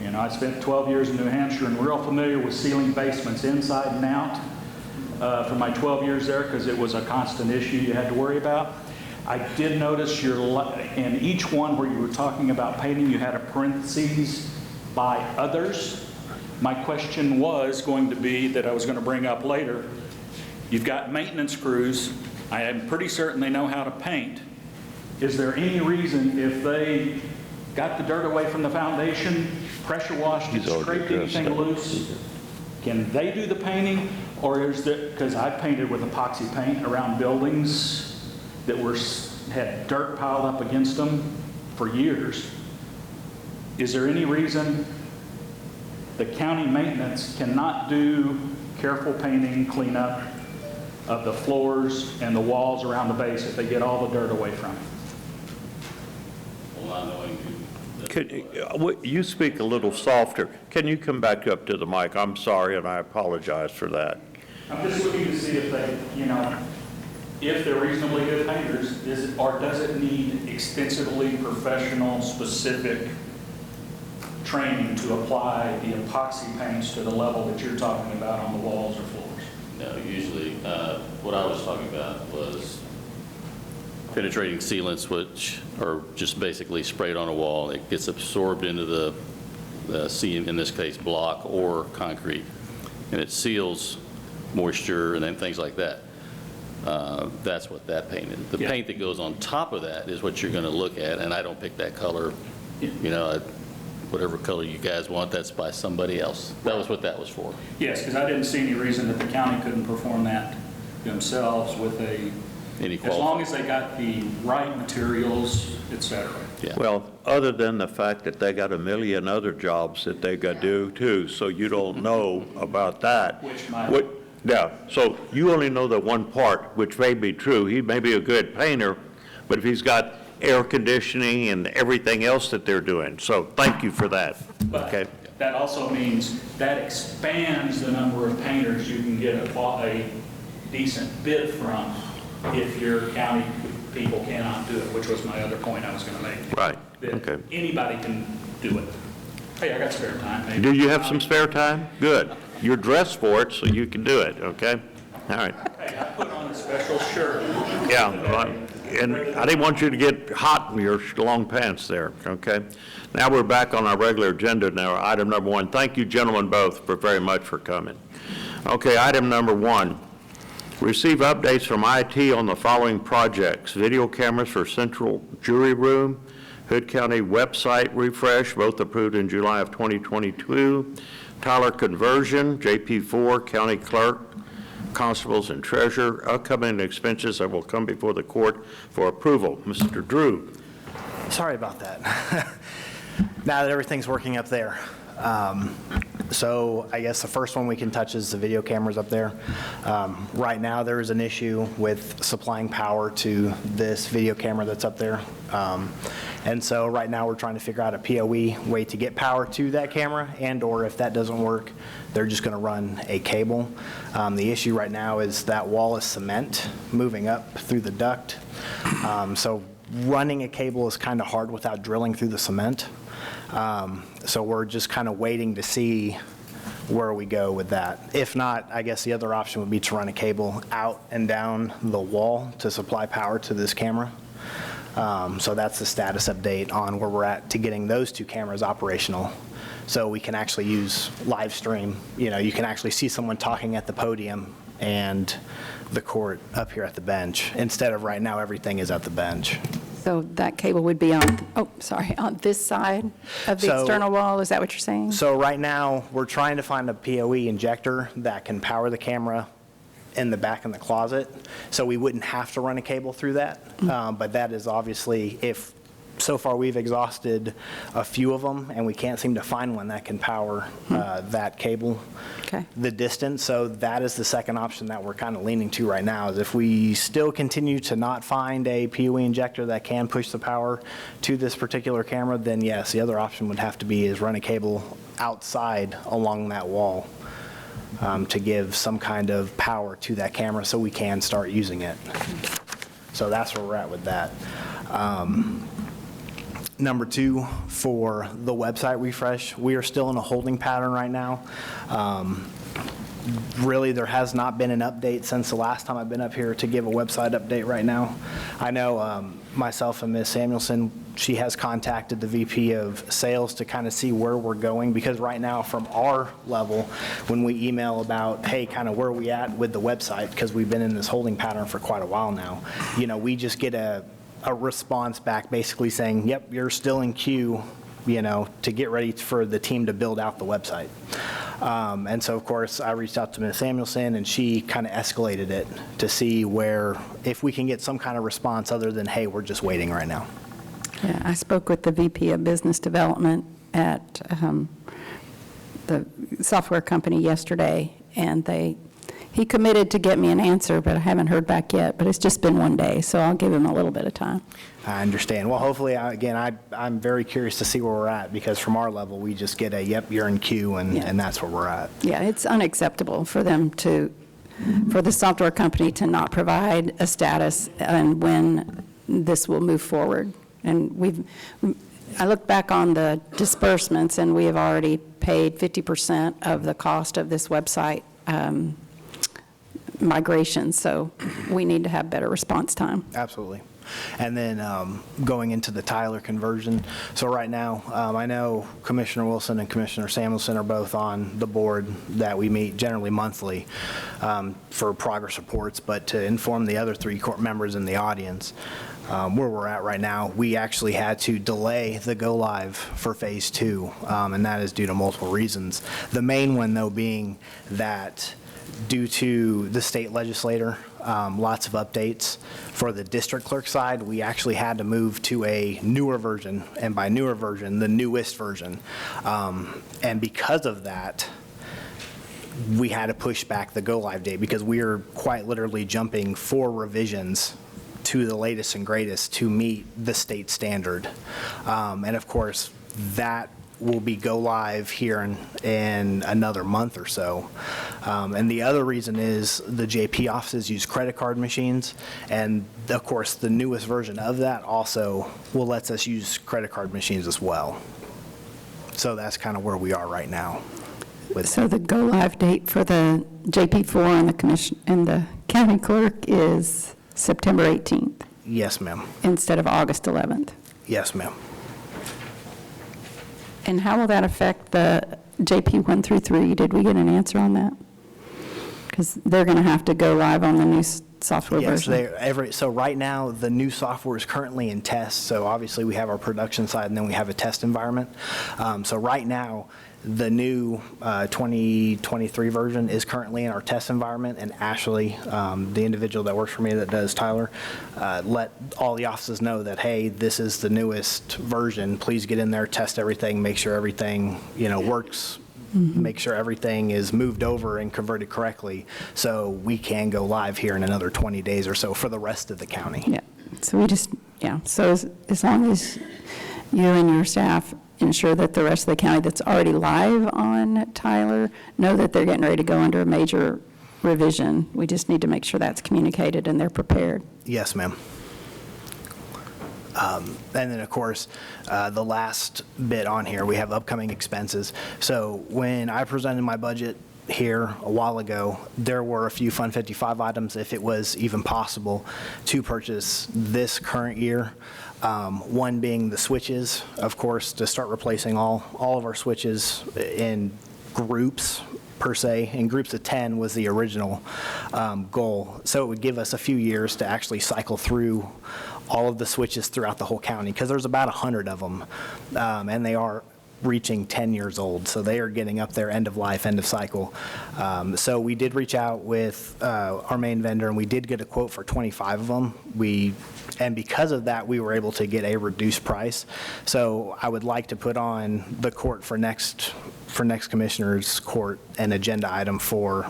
You know, I spent 12 years in New Hampshire and real familiar with sealing basements inside and out for my 12 years there, because it was a constant issue you had to worry about. I did notice in each one where you were talking about painting, you had a parentheses by others. My question was going to be, that I was going to bring up later, you've got maintenance crews. I am pretty certain they know how to paint. Is there any reason, if they got the dirt away from the foundation, pressure washed it, scraped anything loose, can they do the painting? Or is there, because I painted with epoxy paint around buildings that had dirt piled up against them for years, is there any reason the county maintenance cannot do careful painting, cleanup of the floors and the walls around the base if they get all the dirt away from it? Well, not knowing You speak a little softer. Can you come back up to the mic? I'm sorry, and I apologize for that. I'm just looking to see if they, you know, if they're reasonably good painters, or does it need extensively professional, specific training to apply the epoxy paints to the level that you're talking about on the walls or floors? No, usually, what I was talking about was penetrating sealants, which are just basically sprayed on a wall. It gets absorbed into the seam, in this case, block or concrete, and it seals moisture and then things like that. That's what that paint is. The paint that goes on top of that is what you're going to look at, and I don't pick that color. You know, whatever color you guys want, that's by somebody else. That was what that was for. Yes, because I didn't see any reason that the county couldn't perform that themselves with as long as they got the right materials, et cetera. Yeah. Well, other than the fact that they got a million other jobs that they got to do too, so you don't know about that. Yeah, so you only know the one part, which may be true. He may be a good painter, but if he's got air conditioning and everything else that they're doing. So thank you for that. But okay. That also means that expands the number of painters you can get a decent bid from if your county people cannot do it, which was my other point I was going to make. Right, That okay. anybody can do it. Hey, I got spare time. Maybe. Do you have some spare time? Good. You're dressed for it, so you can do it, okay? All right. Hey, I put on a special shirt. Yeah, and I didn't want you to get hot in your long pants there, okay? Now we're back on our regular agenda now, item number 1. Thank you, gentlemen, both, very much for coming. Okay, item number 1. Receive updates from IT on the following projects: video cameras for central jury room, Hood County website refresh, both approved in July of 2022, Tyler conversion, JP4, county clerk, constables, and treasurer, upcoming expenses that will come before the court for approval. Mr. Drew. Sorry about that. Now that everything's working up there. So I guess the first one we can touch is the video cameras up there. Right now there is an issue with supplying power to this video camera that's up there. And so right now we're trying to figure out a PoE way to get power to that camera, and or if that doesn't work, they're just going to run a cable. The issue right now is that wall is cement moving up through the duct. So running a cable is kind of hard without drilling through the cement. So we're just kind of waiting to see where we go with that. If not, I guess the other option would be to run a cable out and down the wall to supply power to this camera. So that's the status update on where we're at to getting those two cameras operational. So we can actually use live stream. You know, you can actually see someone talking at the podium and the court up here at the bench, instead of right now everything is at the bench. So that cable would be on, on this side of the external wall? Is that what you're saying? So right now, we're trying to find a PoE injector that can power the camera in the back in the closet, so we wouldn't have to run a cable through that. But that is obviously, if So far, we've exhausted a few of them, and we can't seem to find one that can power that cable the distance. So that is the second option that we're kind of leaning to right now, is if we still continue to not find a PoE injector that can push the power to this particular camera, then yes, the other option would have to be is run a cable outside along that wall to give some kind of power to that camera so we can start using it. So that's where we're at with that. Number two, for the website refresh, we are still in a holding pattern right now. Really, there has not been an update since the last time I've been up here to give a website update right now. I know myself and Ms. Samuelson, she has contacted the VP of Sales to kind of see where we're going, because right now from our level, when we email about, hey, kind of where are we at with the website, because we've been in this holding pattern for quite a while now, you know, we just get a response back basically saying, yep, you're still in queue, you know, to get ready for the team to build out the website. And so, of course, I reached out to Ms. Samuelson, and she kind of escalated it to see where, if we can get some kind of response other than, hey, we're just waiting right now. Yeah, I spoke with the VP of Business Development at the software company yesterday, and he committed to get me an answer, but I haven't heard back yet. But it's just been one day, so I'll give him a little bit of time. I understand. Well, hopefully, again, I'm very curious to see where we're at, because from our level, we just get a, yep, you're in queue, and that's where we're at. Yeah, it's unacceptable for them for the software company to not provide a status and when this will move forward. And I look back on the disbursements, and we have already paid 50% of the cost of this website migration, so we need to have better response time. Absolutely. And then going into the Tyler conversion, so right now, I know Commissioner Wilson and Commissioner Samuelson are both on the board that we meet generally monthly for progress reports, but to inform the other three court members in the audience, where we're at right now, we actually had to delay the go-live for Phase 2, and that is due to multiple reasons. The main one, though, being that due to the state legislator, lots of updates. For the district clerk side, we actually had to move to a newer version, and by newer version, the newest version. And because of that, we had to push back the go-live date, because we are quite literally jumping 4 revisions to the latest and greatest to meet the state standard. And of course, that will be go live here in another month or so. And the other reason is the JP offices use credit card machines, and of course the newest version of that also will let us use credit card machines as well. So that's kind of where we are right now. So the go live date for the JP4 and the commission and the county clerk is September 18th. Yes, ma'am. Instead of August 11th. Yes, ma'am. And how will that affect the JP 1 through 3? Did we get an answer on that? Because they're going to have to go live on the new software version. Yes, so right now, the new software is currently in test. So obviously, we have our production side, and then we have a test environment. So right now, the new 2023 version is currently in our test environment, and Ashley, the individual that works for me that does Tyler, let all the offices know that, hey, this is the newest version. Please get in there, test everything, make sure everything, works, make sure everything is moved over and converted correctly, so we can go live here in another 20 days or so for the rest of the county. Yeah, so so as long as you and your staff ensure that the rest of the county that's already live on Tyler know that they're getting ready to go under a major revision. We just need to make sure that's communicated and they're prepared. Yes, ma'am. And then, of course, the last bit on here, we have upcoming expenses. So when I presented my budget here a while ago, there were a few Fund 55 items, if it was even possible, to purchase this current year. One being the switches, of course, to start replacing all of our switches in groups, per se. In groups of 10 was the original goal. So it would give us a few years to actually cycle through all of the switches throughout the whole county, because there's about 100 of them, and they are reaching 10 years old, so they are getting up there end of life, end of cycle. So we did reach out with our main vendor, and we did get a quote for 25 of them. And because of that, we were able to get a reduced price. So I would like to put on the court for next Commissioner's Court an agenda item for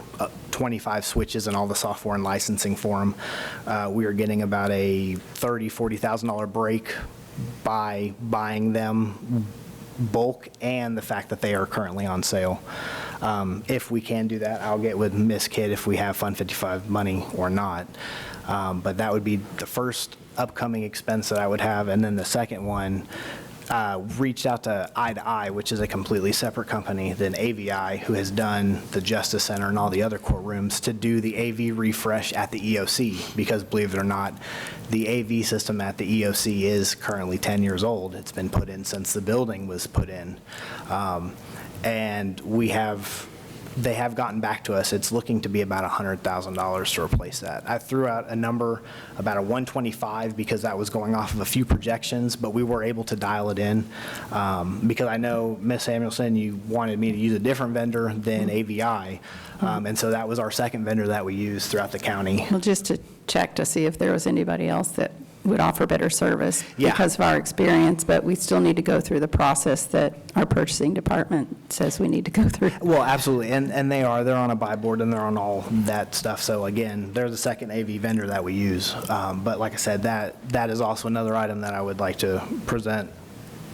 25 switches and all the software and licensing for them. We are getting about a $30,000, $40,000 break by buying them bulk and the fact that they are currently on sale. If we can do that, I'll get with Ms. Kidd if we have Fund 55 money or not. But that would be the first upcoming expense that I would have. And then the second one, reached out to Eye, which is a completely separate company than AVI, who has done the Justice Center and all the other courtrooms, to do the AV refresh at the EOC, because believe it or not, the AV system at the EOC is currently 10 years old. It's been put in since the building was put in. And they have gotten back to us. It's looking to be about $100,000 to replace that. I threw out a number, about a 125, because that was going off of a few projections, but we were able to dial it in. Because I know, Ms. Samuelson, you wanted me to use a different vendor than AVI, and so that was our second vendor that we used throughout the county. Well, just to check to see if there was anybody else that would offer better service because of our experience, but we still need to go through the process that our purchasing department says we need to go through. Well, absolutely, and they're on a buy board and they're on all that stuff. So again, they're the second AV vendor that we use. But like I said, that is also another item that I would like to present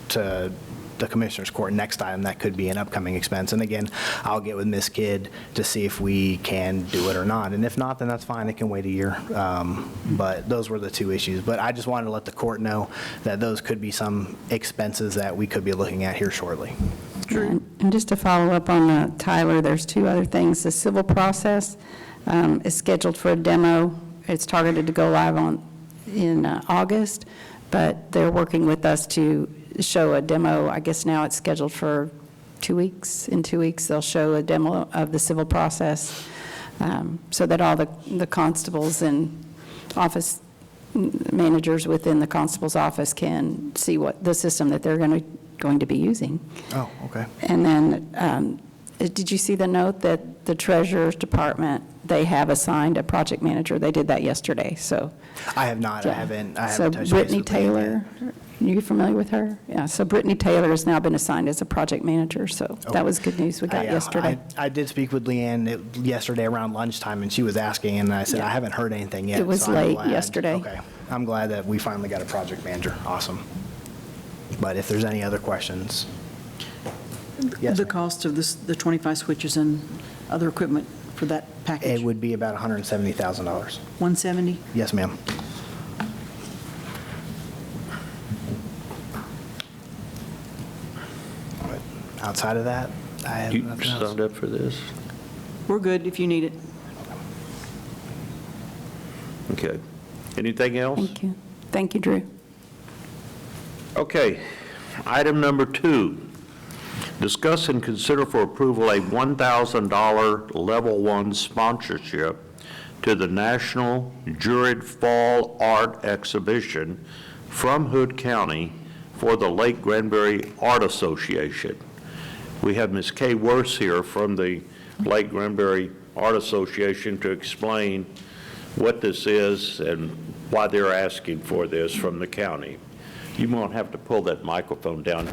to the Commissioner's Court next item. That could be an upcoming expense. And again, I'll get with Ms. Kidd to see if we can do it or not. And if not, then that's fine. It can wait a year. But those were the two issues. But I just wanted to let the court know that those could be some expenses that we could be looking at here shortly. And just to follow up on Tyler, there's two other things. The civil process is scheduled for a demo. It's targeted to go live in August, but they're working with us to show a demo. I guess now it's scheduled for 2 weeks. In 2 weeks, they'll show a demo of the civil process so that all the constables and office managers within the constable's office can see what the system that they're going to be using. Oh, okay. And then, did you see the note that the Treasurer's Department, they have assigned a project manager? They did that yesterday, so. I have not. Yeah. I haven't touched So base Brittany with them Taylor, are you familiar with her? Yeah, so Brittany Taylor has now been assigned as a project manager, so that was good news we got yesterday. I did speak with Leanne yesterday around lunchtime, and she was asking, and I said, I haven't heard anything yet. It was so I'm late glad. yesterday. Okay. I'm glad that we finally got a project manager. Awesome. But if there's any other questions. Yes, The ma'am. cost of the 25 switches and other equipment for that package? It would be about $170,000. 170? Yes, ma'am. But outside of that, I have You nothing else. signed up for this? We're good if you need it. Okay. Anything else? Thank you. Thank you, Drew. Okay. Item number 2, discuss and consider for approval a $1,000 Level 1 sponsorship to the National Juried Fall Art Exhibition from Hood County for the Lake Granbury Art Association. We have Ms. Kay Worse here from the Lake Granbury Art Association to explain what this is and why they're asking for this from the county. You won't have to pull that microphone down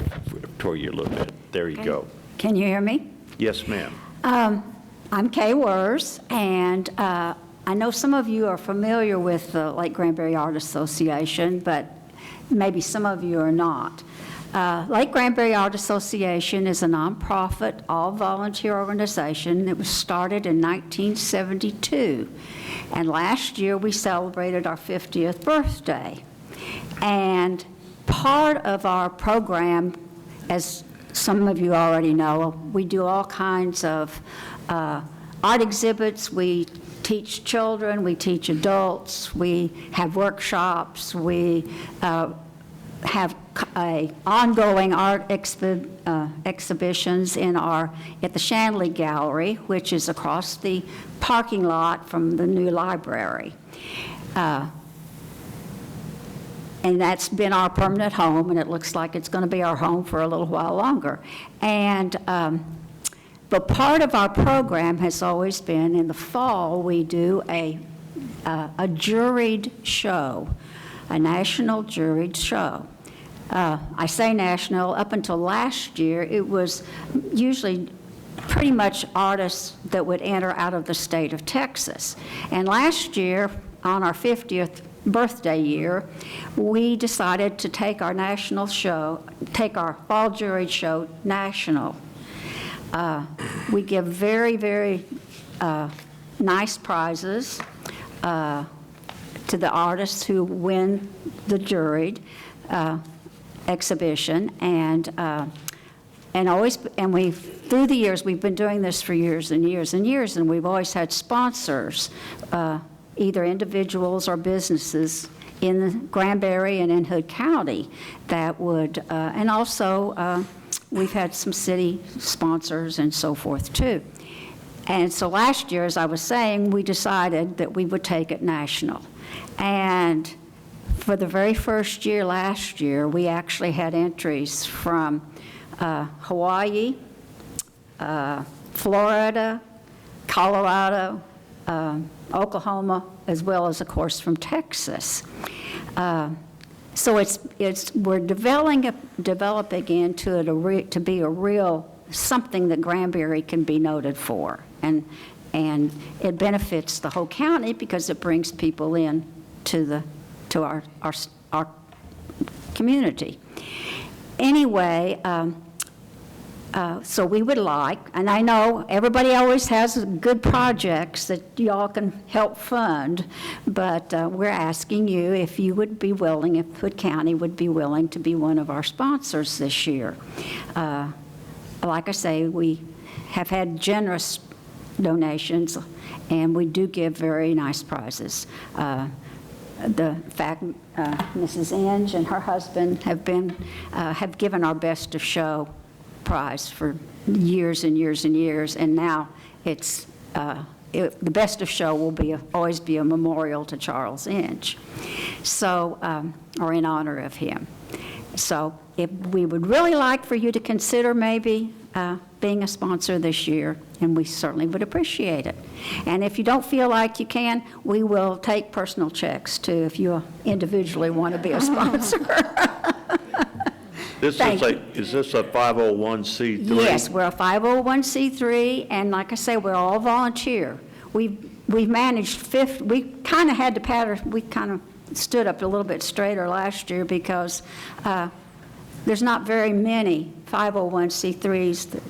toward you a little bit. There you go. Can you hear me? Yes, ma'am. I'm Kay Wers, and I know some of you are familiar with the Lake Granbury Art Association, but maybe some of you are not. Lake Granbury Art Association is a nonprofit, all-volunteer organization that was started in 1972. And last year, we celebrated our 50th birthday. And part of our program, as some of you already know, we do all kinds of art exhibits. We teach children, we teach adults, we have workshops, we have ongoing art exhibitions at the Shanley Gallery, which is across the parking lot from the new library. And that's been our permanent home, and it looks like it's going to be our home for a little while longer. And but part of our program has always been, in the fall, we do a juried show, a national juried show. I say national, up until last year, it was usually pretty much artists that would enter out of the state of Texas. And last year, on our 50th birthday year, we decided to take our national show, take our fall juried show national. We give very, very nice prizes to the artists who win the juried exhibition, and we, through the years, we've been doing this for years and years and years, and we've always had sponsors, either individuals or businesses in Granbury and in Hood County that would, and also we've had some city sponsors and so forth too. And so last year, as I was saying, we decided that we would take it national. And for the very first year last year, we actually had entries from Hawaii, Florida, Colorado, Oklahoma, as well as, of course, from Texas. So we're developing into it to be a real something that Granbury can be noted for, and it benefits the whole county because it brings people in to our community. Anyway, so we would like, and I know everybody always has good projects that y'all can help fund, but we're asking you if you would be willing, if Hood County would be willing to be one of our sponsors this year. Like I say, we have had generous donations, and we do give very nice prizes. The fact, Mrs. Inge and her husband have given our Best of Show prize for years and years and years, and now it's the Best of Show will always be a memorial to Charles Inge, so or in honor of him. So if we would really like for you to consider maybe being a sponsor this year, and we certainly would appreciate it. And if you don't feel like you can, we will take personal checks too if you individually want to be a sponsor. Is this a 501c3? Yes, we're a 501c3, and like I say, we're all volunteer. We've managed we kind of had to we kind of stood up a little bit straighter last year because there's not very many 501c3s that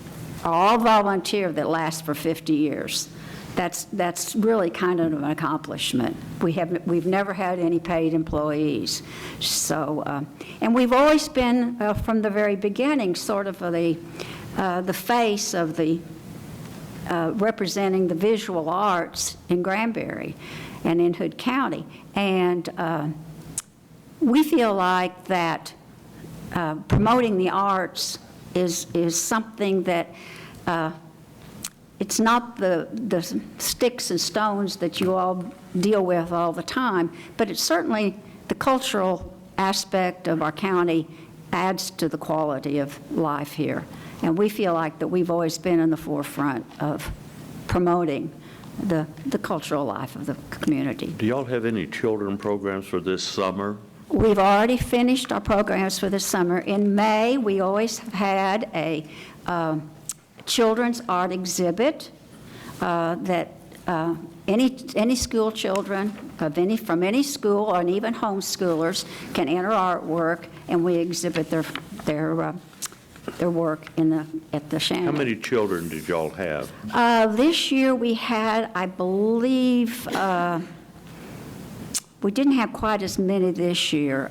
are all volunteer that last for 50 years. That's really kind of an accomplishment. We've never had any paid employees. So, and we've always been, from the very beginning, sort of the face of the representing the visual arts in Granbury and in Hood County. And we feel like that promoting the arts is something that it's not the sticks and stones that you all deal with all the time, but it's certainly the cultural aspect of our county adds to the quality of life here. And we feel like that we've always been in the forefront of promoting the cultural life of the community. Do y'all have any children programs for this summer? We've already finished our programs for the summer. In May, we always have had a children's art exhibit that any school children from any school, and even homeschoolers, can enter artwork, and we exhibit their work at the Shannon. How many children did y'all have? This year we had, I believe, we didn't have quite as many this year.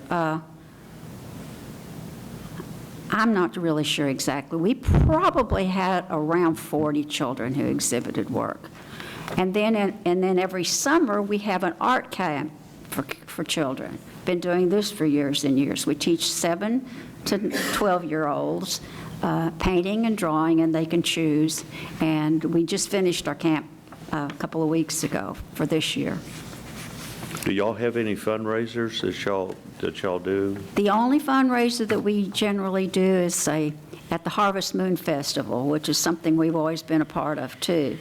I'm not really sure exactly. We probably had around 40 children who exhibited work. And then every summer we have an art camp for children. Been doing this for years and years. We teach 7 to 12-year-olds painting and drawing, and they can choose. And we just finished our camp a couple of weeks ago for this year. Do y'all have any fundraisers that y'all do? The only fundraiser that we generally do is, say, at the Harvest Moon Festival, which is something we've always been a part of, too.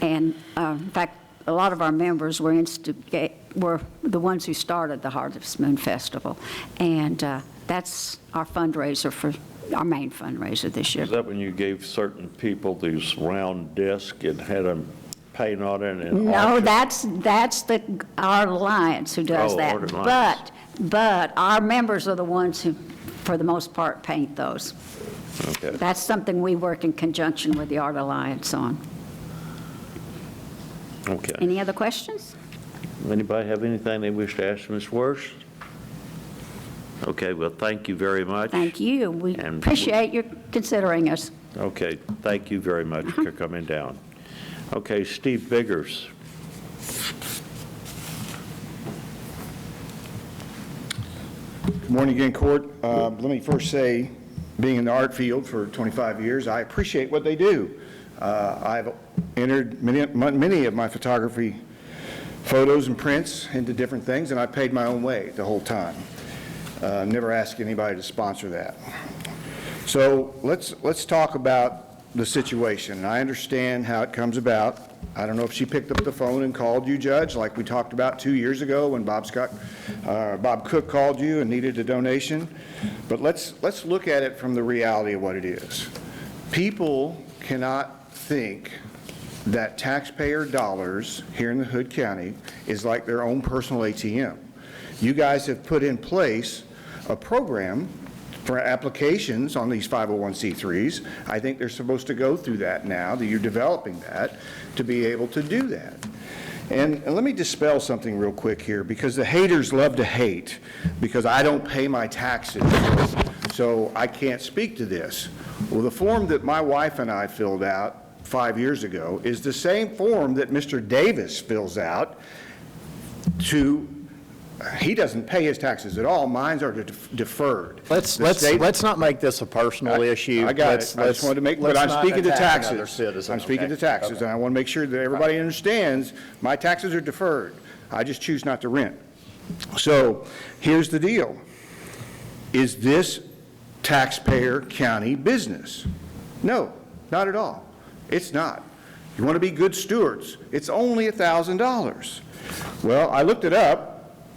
And in fact, a lot of our members were the ones who started the Harvest Moon Festival. And that's our fundraiser our main fundraiser this year. Is that when you gave certain people these round discs and had them paint on it? And No, that's our alliance who does that. Art Alliance. But our members are the ones who, for the most part, paint those. Okay. That's something we work in conjunction with the Art Alliance on. Okay. Any other questions? Anybody have anything they wish to ask Ms. Worth? Okay, well, thank you very much. Thank you. We And appreciate your considering us. Okay, thank you very much for coming down. Okay, Steve Biggers. Good morning again, Court. Let me first say, being in the art field for 25 years, I appreciate what they do. I've entered many of my photography photos and prints into different things, and I paid my own way the whole time. Never asked anybody to sponsor that. So let's talk about the situation. I understand how it comes about. I don't know if she picked up the phone and called you, Judge, like we talked about 2 years ago when Bob Cook called you and needed a donation. But let's look at it from the reality of what it is. People cannot think that taxpayer dollars here in the Hood County is like their own personal ATM. You guys have put in place a program for applications on these 501c3s. I think they're supposed to go through that now, that you're developing that, to be able to do that. And let me dispel something real quick here, because the haters love to hate, because I don't pay my taxes, so I can't speak to this. Well, the form that my wife and I filled out 5 years ago is the same form that Mr. Davis fills out he doesn't pay his taxes at all. Mine are deferred. Let's not make this a personal issue. I got it. I just wanted to make, but I'm speaking to taxes. I'm speaking to taxes, Okay. and I want to make sure that everybody understands my taxes are deferred. I just choose not to rent. So here's the deal. Is this taxpayer county business? No, not at all. It's not. You want to be good stewards. It's only $1,000. Well, I looked it up.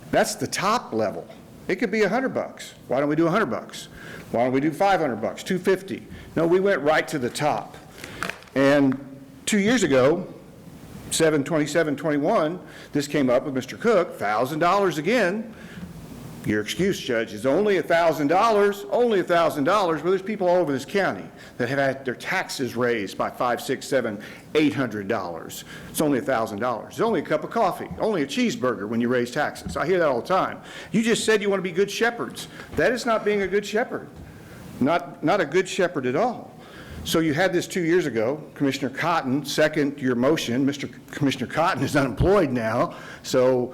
That's the top level. It could be $100. Why don't we do $100? Why don't we do $500, $250? No, we went right to the top. And 2 years ago, 7/27/21, this came up with Mr. Cook, $1,000 again. Your excuse, Judge, is only $1,000, only $1,000. Well, there's people all over this county that have had their taxes raised by $500, $600, $700, $800. It's only $1,000. It's only a cup of coffee, only a cheeseburger when you raise taxes. I hear that all the time. You just said you want to be good shepherds. That is not being a good shepherd. Not a good shepherd at all. So you had this 2 years ago. Commissioner Cotton seconded your motion. Commissioner Cotton is unemployed now, so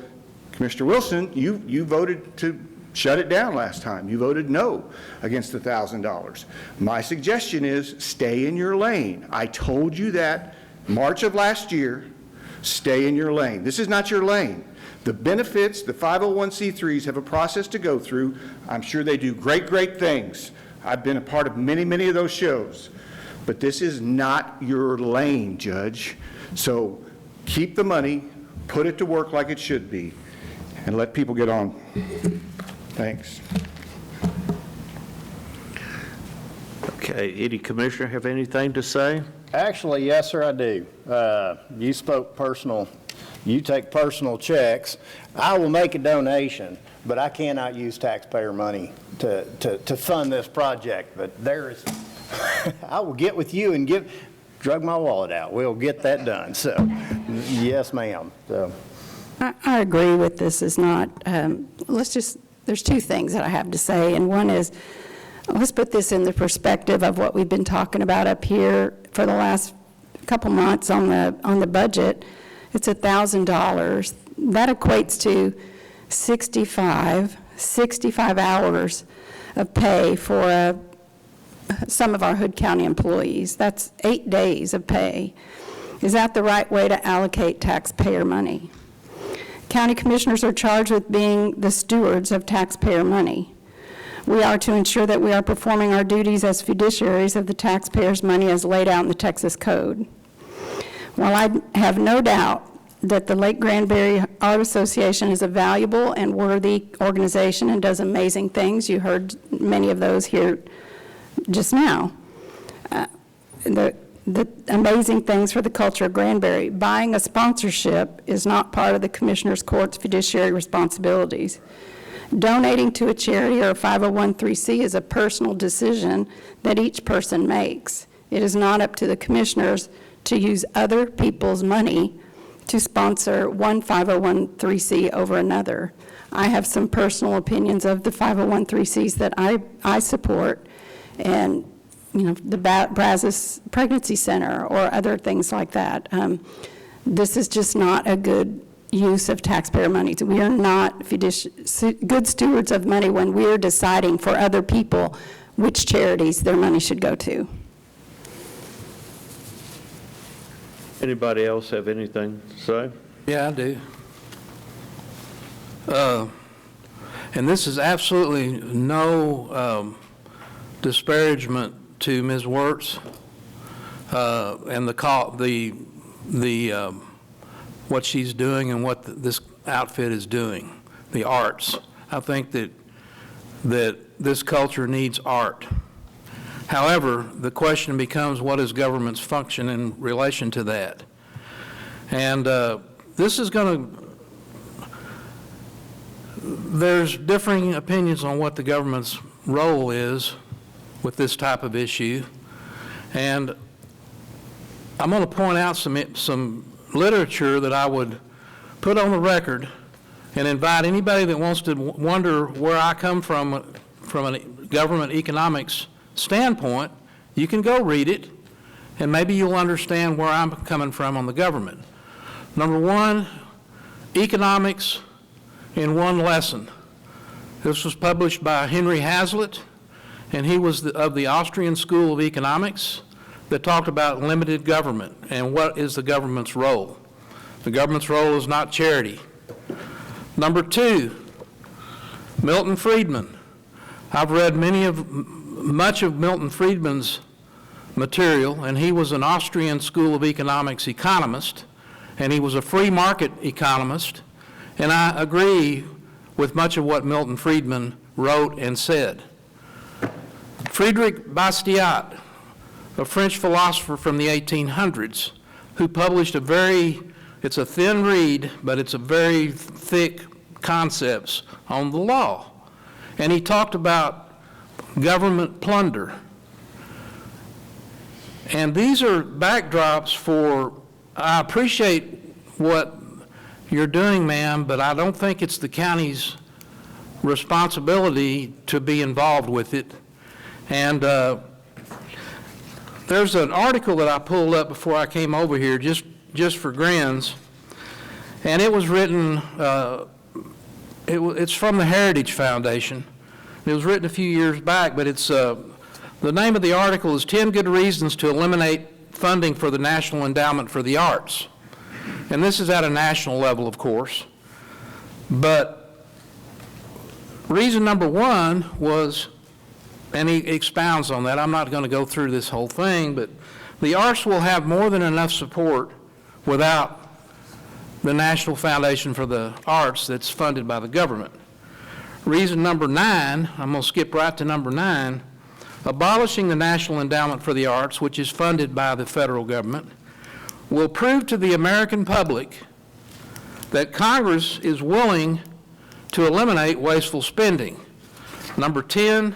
Commissioner Wilson, you voted to shut it down last time. You voted no against the $1,000. My suggestion is stay in your lane. I told you that March of last year, stay in your lane. This is not your lane. The benefits, the 501c3s have a process to go through. I'm sure they do great, great things. I've been a part of many, many of those shows. But this is not your lane, Judge. So keep the money, put it to work like it should be, and let people get on. Thanks. Okay, any commissioner have anything to say? Actually, yes, sir, I do. You spoke personal. You take personal checks. I will make a donation, but I cannot use taxpayer money to fund this project. But there is, I will get with you and drug my wallet out. We'll get that done. So, yes, ma'am. So. I agree with this is not, there's two things that I have to say, and one is, let's put this in the perspective of what we've been talking about up here for the last couple months on the budget. It's $1,000. That equates to 65 hours of pay for some of our Hood County employees. That's 8 days of pay. Is that the right way to allocate taxpayer money? County commissioners are charged with being the stewards of taxpayer money. We are to ensure that we are performing our duties as fiduciaries of the taxpayers' money as laid out in the Texas Code. While I have no doubt that the Lake Granbury Art Association is a valuable and worthy organization and does amazing things, you heard many of those here just now, the amazing things for the culture of Granbury, buying a sponsorship is not part of the Commissioners Court's fiduciary responsibilities. Donating to a charity or a 501(c) is a personal decision that each person makes. It is not up to the commissioners to use other people's money to sponsor one 501(c) over another. I have some personal opinions of the 501(c)s that I support, and the Brazos Pregnancy Center or other things like that. This is just not a good use of taxpayer money. We are not good stewards of money when we're deciding for other people which charities their money should go to. Anybody else have anything to say? Yeah, I do. And this is absolutely no disparagement to Ms. Wirtz and what she's doing and what this outfit is doing, the arts. I think that this culture needs art. However, the question becomes, what is government's function in relation to that? And this is going to, there's differing opinions on what the government's role is with this type of issue. And I'm going to point out some literature that I would put on the record and invite anybody that wants to wonder where I come from a government economics standpoint. You can go read it, and maybe you'll understand where I'm coming from on the government. Number one, economics in one lesson. This was published by Henry Hazlitt, and he was of the Austrian School of Economics that talked about limited government and what is the government's role. The government's role is not charity. Number two, Milton Friedman. I've read much of Milton Friedman's material, and he was an Austrian School of Economics economist, and he was a free market economist, and I agree with much of what Milton Friedman wrote and said. Friedrich Bastiat, a French philosopher from the 1800s, who published it's a thin read, but it's a very thick concepts on the law. And he talked about government plunder. And these are backdrops for, I appreciate what you're doing, ma'am, but I don't think it's the county's responsibility to be involved with it. And there's an article that I pulled up before I came over here just for grins, and it was written, it's from the Heritage Foundation. It was written a few years back, but it's the name of the article is 10 Good Reasons to Eliminate Funding for the National Endowment for the Arts. And this is at a national level, of course. But reason number one was, and he expounds on that, I'm not going to go through this whole thing, but the arts will have more than enough support without the National Foundation for the Arts that's funded by the government. Reason number 9, I'm going to skip right to number 9, abolishing the National Endowment for the Arts, which is funded by the federal government, will prove to the American public that Congress is willing to eliminate wasteful spending. Number 10,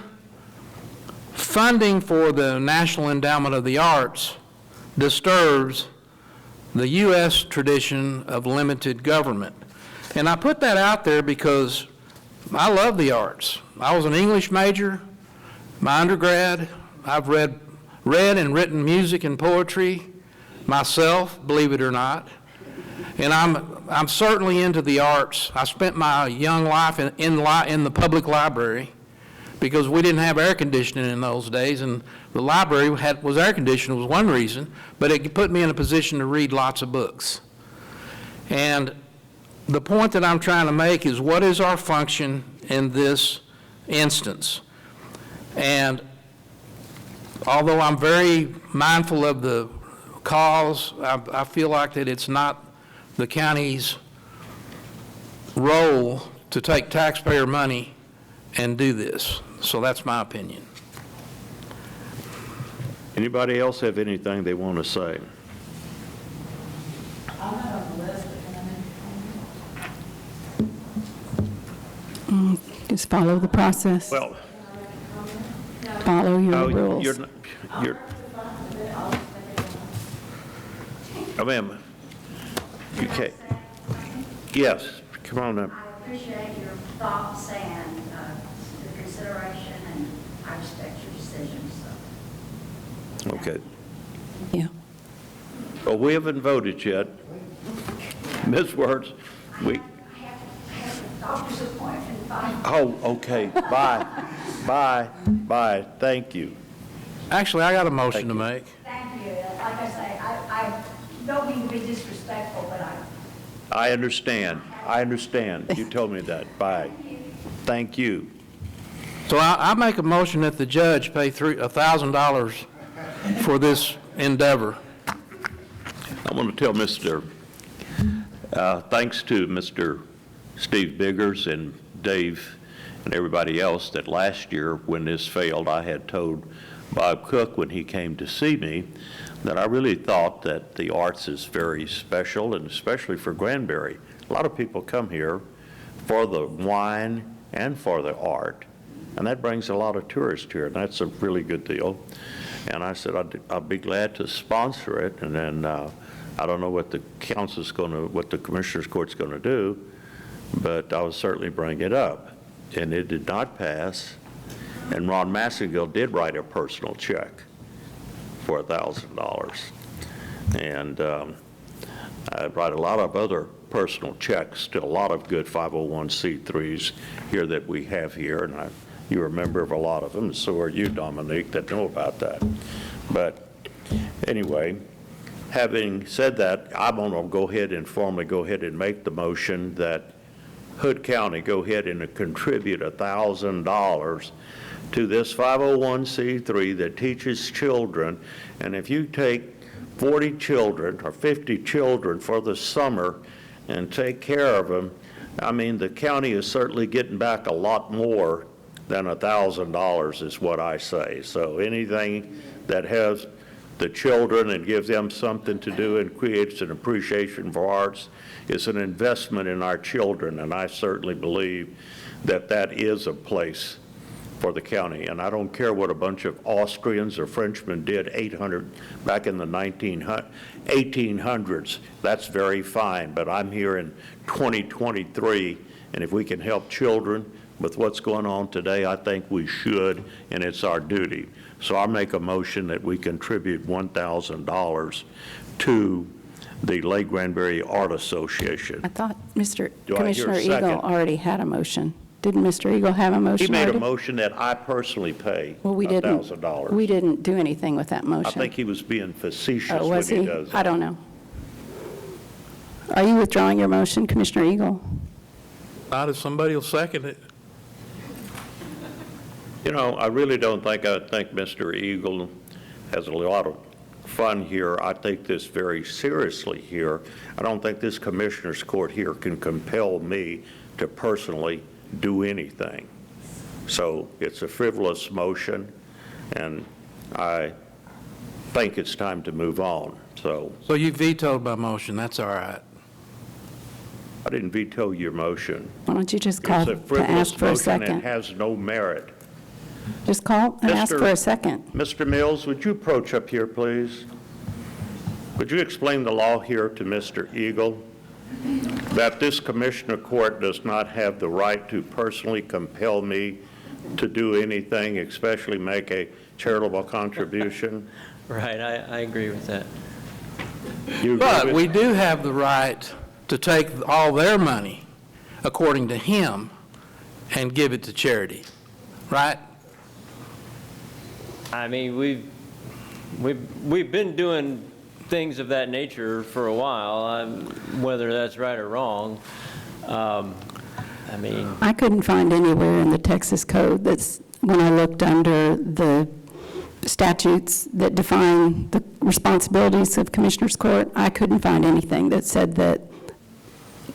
funding for the National Endowment of the Arts disturbs the U.S. tradition of limited government. And I put that out there because I love the arts. I was an English major, my undergrad. I've read and written music and poetry myself, believe it or not. And I'm certainly into the arts. I spent my young life in the public library because we didn't have air conditioning in those days, and the library was air conditioned was one reason, but it put me in a position to read lots of books. And the point that I'm trying to make is, what is our function in this instance? And although I'm very mindful of the cause, I feel like that it's not the county's role to take taxpayer money and do this. So that's my opinion. Anybody else have anything they want to say? Just follow the process. Well, Follow your oh, rules. you're, oh, ma'am, you can't, yes, come on up. I appreciate your thoughts and the consideration, and I respect your decisions. So. Okay. Yeah. Well, we haven't voted yet. Ms. Wertz, we, Doctor's appointment. Bye. oh, okay, bye, bye, bye, thank you. Actually, I got a motion to make. Thank you. Like I say, I don't mean to be disrespectful, but I understand, you told me that, bye. Thank you. So I make a motion that the judge pay $1,000 for this endeavor. I want to tell thanks to Mr. Steve Biggers and Dave and everybody else that last year when this failed, I had told Bob Cook when he came to see me that I really thought that the arts is very special, and especially for Granbury. A lot of people come here for the wine and for the art, and that brings a lot of tourists here, and that's a really good deal. And I said I'd be glad to sponsor it, and then I don't know what the council's going to, what the commissioner's court's going to do, but I will certainly bring it up. And it did not pass, and Ron Massengill did write a personal check for $1,000. And I write a lot of other personal checks to a lot of good 501c3s here that we have here, and you're a member of a lot of them, and so are you, Dominique, that know about that. But anyway, having said that, I'm going to go ahead and formally go ahead and make the motion that Hood County go ahead and contribute $1,000 to this 501c3 that teaches children. And if you take 40 children or 50 children for the summer and take care of them, I mean, the county is certainly getting back a lot more than $1,000 is what I say. So anything that has the children and gives them something to do and creates an appreciation for arts is an investment in our children, and I certainly believe that that is a place for the county. And I don't care what a bunch of Austrians or Frenchmen did back in the 1800s. That's very fine, but I'm here in 2023, and if we can help children with what's going on today, I think we should, and it's our duty. So I make a motion that we contribute $1,000 to the Lake Granbury Art Association. I thought Mr. Do I hear a Commissioner Eagle second? already had a motion. Didn't Mr. Eagle have a motion He made a already? motion that I personally pay Well, $1,000. we didn't do anything with that I motion. think he was being facetious Oh, when was he he? does I that. don't know. Are you withdrawing your motion, Commissioner Eagle? Not if somebody will second it. You know, I really don't think, I think Mr. Eagle has a lot of fun here. I take this very seriously here. I don't think this commissioner's court here can compel me to personally do anything. So it's a frivolous motion, and I think it's time to move on. So So you vetoed my motion, that's all right. I didn't veto your motion. Why don't you just call It's a to frivolous ask for a motion and second? has no merit. Just call and ask Mr. for a second. Mr. Mills, would you approach up here, please? Would you explain the law here to Mr. Eagle, that this commissioner court does not have the right to personally compel me to do anything, especially make a charitable contribution? Right, I agree with that. You agree But with- we do have the right to take all their money, according to him, and give it to charity, right? I mean, we've been doing things of that nature for a while, whether that's right or wrong. I mean, I couldn't find anywhere in the Texas code that's, when I looked under the statutes that define the responsibilities of Commissioners Court, I couldn't find anything that said that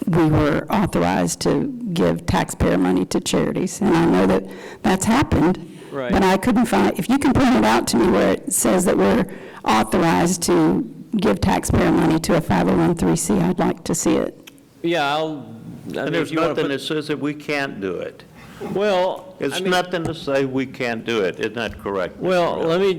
we were authorized to give taxpayer money to charities. And I know that that's happened. Right. But I couldn't find, if you can point it out to me where it says that we're authorized to give taxpayer money to a 501(c), I'd like to see it. yeah, And there's nothing that says that we can't do it. well, It's I mean, nothing to say we can't do it. Isn't that correct? Mr. well, Rowell? let me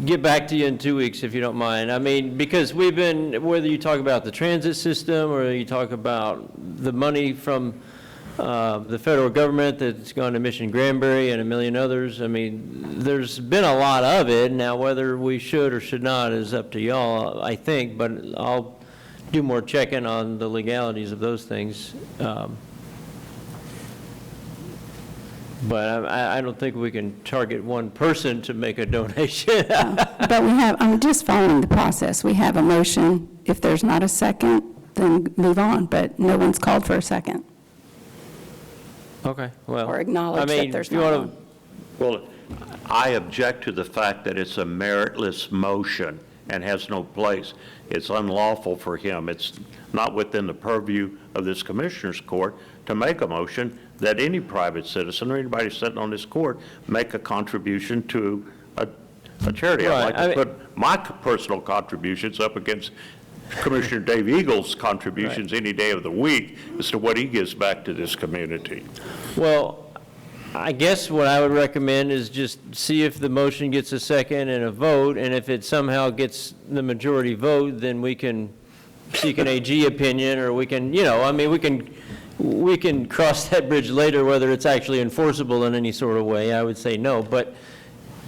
get back to you in 2 weeks if you don't mind. I mean, because we've been, whether you talk about the transit system or you talk about the money from the federal government that's gone to Mission Granbury and a million others, I mean, there's been a lot of it. Now, whether we should or should not is up to y'all, I think, but I'll do more checking on the legalities of those things. But I don't think we can target one person to make a donation. But we have, I'm just following the process. We have a motion. If there's not a second, then move on, but no one's called for a second. Okay, well. Or acknowledge I that mean, there's if you not wanna- one. Well, I object to the fact that it's a meritless motion and has no place. It's unlawful for him. It's not within the purview of this Commissioners Court to make a motion that any private citizen or anybody sitting on this court make a contribution to a charity. I'd Right, like I to mean- put my personal contributions up against Commissioner Dave Eagle's contributions any day of the week as to what he gives back to this community. Well, I guess what I would recommend is just see if the motion gets a second and a vote, and if it somehow gets the majority vote, then we can seek an AG opinion, or we can, I mean, we can cross that bridge later, whether it's actually enforceable in any sort of way. I would say no, but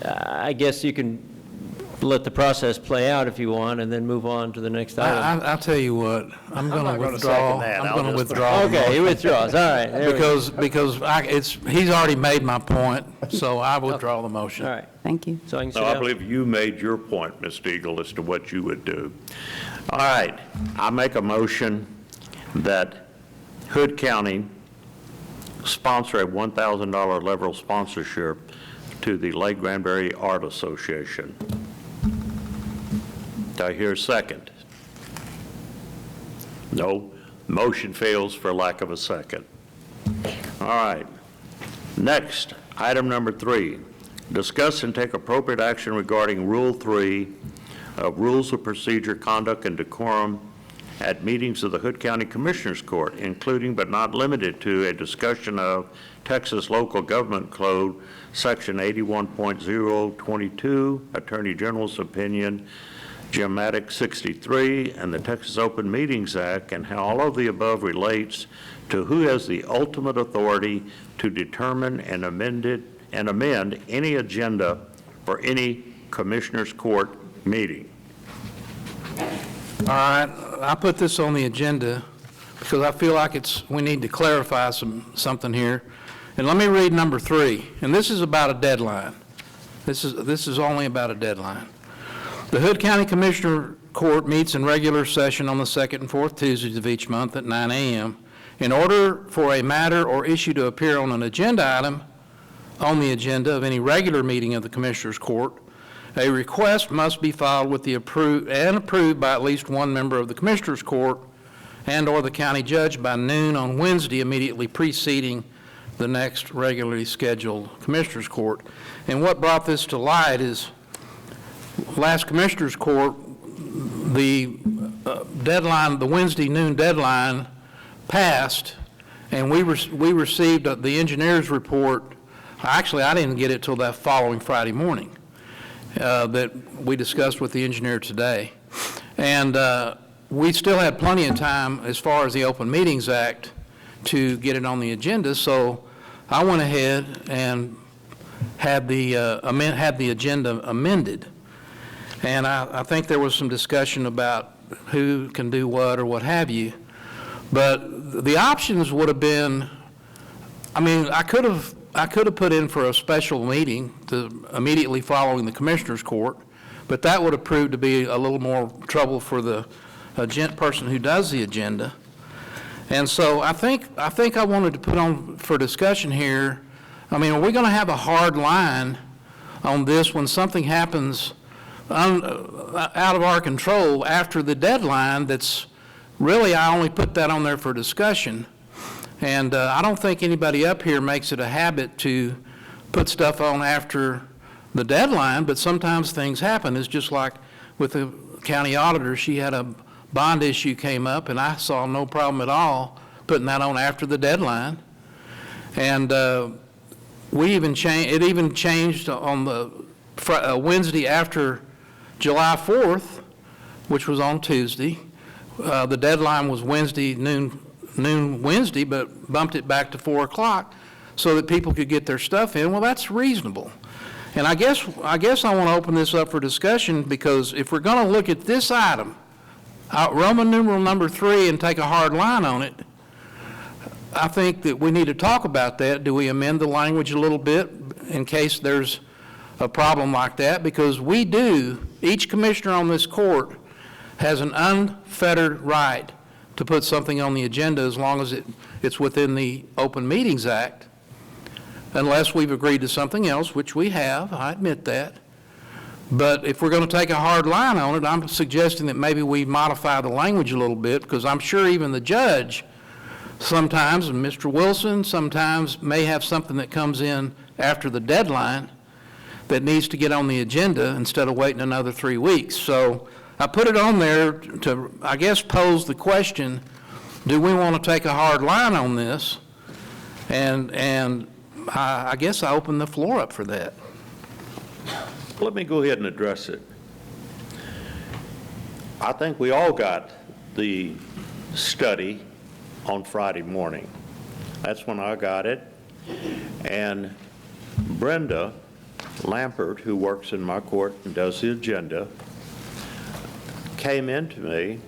I guess you can let the process play out if you want, and then move on to the next item. I'll tell you what, I'm going not to gonna withdraw. second that. I'm I'll going to just- withdraw. the Okay, he motion. withdraws, all right. there we go. Because he's already made my point, so I withdraw the motion. All right, Thank you. so I can sit No, I down. believe you made your point, Mr. Eagle, as to what you would do. All right, I make a motion that Hood County sponsor a $1,000 level sponsorship to the Lake Granbury Art Association. Do I hear a second? No, motion fails for lack of a second. All right. Next, item number 3, discuss and take appropriate action regarding Rule 3 of Rules of Procedure, Conduct, and Decorum at meetings of the Hood County Commissioners Court, including but not limited to a discussion of Texas Local Government Code, Section 81.022, Attorney General's opinion, Geomatic 63, and the Texas Open Meetings Act, and how all of the above relates to who has the ultimate authority to determine and amend any agenda for any Commissioners Court meeting. All right, I put this on the agenda because I feel like we need to clarify something here. And let me read number 3, and this is about a deadline. This is only about a deadline. The Hood County Commissioner Court meets in regular session on the second and fourth Tuesdays of each month at 9 a.m. In order for a matter or issue to appear on an agenda item on the agenda of any regular meeting of the Commissioners Court, a request must be filed with the approved by at least one member of the Commissioners Court and/or the county judge by noon on Wednesday immediately preceding the next regularly scheduled Commissioners Court. And what brought this to light is last Commissioners Court, the deadline, the Wednesday noon deadline passed, and we received the engineer's report. Actually, I didn't get it till that following Friday morning that we discussed with the engineer today. And we still had plenty of time as far as the Open Meetings Act to get it on the agenda, so I went ahead and had the agenda amended. And I think there was some discussion about who can do what or what have you. But the options would have been, I mean, I could have put in for a special meeting immediately following the Commissioners Court, but that would have proved to be a little more trouble for the person who does the agenda. And so I think I wanted to put on for discussion here, I mean, are we going to have a hard line on this when something happens out of our control after the deadline that's really, I only put that on there for discussion. And I don't think anybody up here makes it a habit to put stuff on after the deadline, but sometimes things happen. It's just like with the county auditor, she had a bond issue came up, and I saw no problem at all putting that on after the deadline. And it even changed on the Wednesday after July 4th, which was on Tuesday. The deadline was Wednesday, noon Wednesday, but bumped it back to 4 o'clock so that people could get their stuff in. Well, that's reasonable. And I guess I want to open this up for discussion, because if we're going to look at this item, Roman numeral number 3, and take a hard line on it, I think that we need to talk about that. Do we amend the language a little bit in case there's a problem like that? Because we do, each commissioner on this court has an unfettered right to put something on the agenda as long as it's within the Open Meetings Act, unless we've agreed to something else, which we have, I admit that. But if we're going to take a hard line on it, I'm suggesting that maybe we modify the language a little bit, because I'm sure even the judge sometimes, and Mr. Wilson sometimes, may have something that comes in after the deadline that needs to get on the agenda instead of waiting another 3 weeks. So I put it on there to, I guess, pose the question, do we want to take a hard line on this? And I guess I open the floor up for that. Let me go ahead and address it. I think we all got the study on Friday morning. That's when I got it. And Brenda Lampert, who works in my court and does the agenda, came into me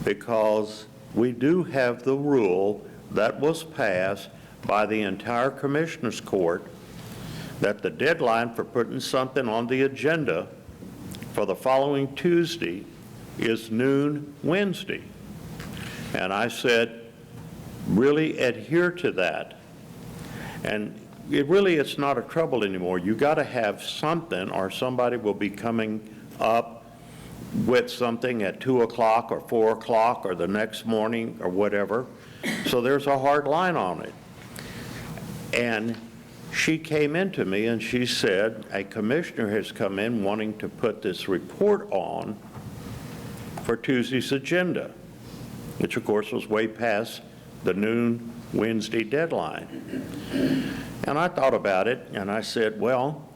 because we do have the rule that was passed by the entire Commissioners Court that the deadline for putting something on the agenda for the following Tuesday is noon Wednesday. And I said, really adhere to that. And it's not a trouble anymore. You got to have something, or somebody will be coming up with something at 2 o'clock or 4 o'clock or the next morning or whatever. So there's a hard line on it. And she came into me and she said, a commissioner has come in wanting to put this report on for Tuesday's agenda, which of course was way past the noon Wednesday deadline. And I thought about it and I said, well,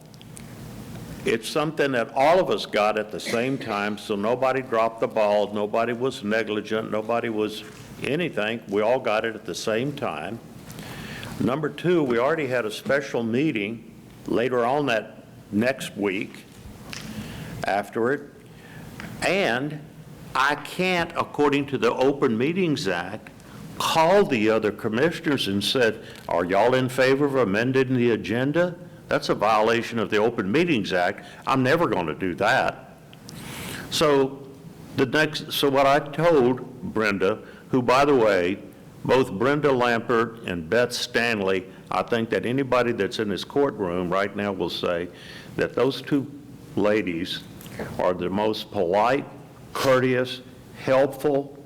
it's something that all of us got at the same time, so nobody dropped the ball, nobody was negligent, nobody was anything. We all got it at the same time. Number two, we already had a special meeting later on that next week after it, and I can't, according to the Open Meetings Act, call the other commissioners and said, are y'all in favor of amending the agenda? That's a violation of the Open Meetings Act. I'm never going to do that. So what I told Brenda, who, by the way, both Brenda Lampert and Beth Stanley, I think that anybody that's in this courtroom right now will say that those two ladies are the most polite, courteous, helpful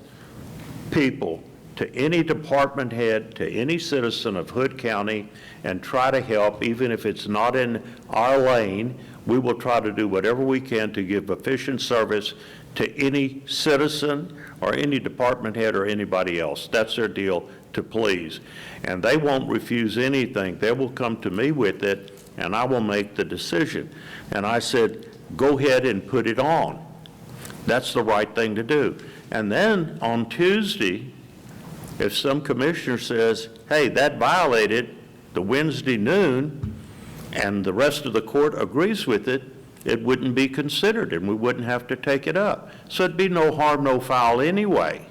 people to any department head, to any citizen of Hood County, and try to help, even if it's not in our lane. We will try to do whatever we can to give efficient service to any citizen or any department head or anybody else. That's their deal, to please. And they won't refuse anything. They will come to me with it, and I will make the decision. And I said, go ahead and put it on. That's the right thing to do. And then on Tuesday, if some commissioner says, hey, that violated the Wednesday noon, and the rest of the court agrees with it, it wouldn't be considered and we wouldn't have to take it up. So it'd be no harm, no foul anyway.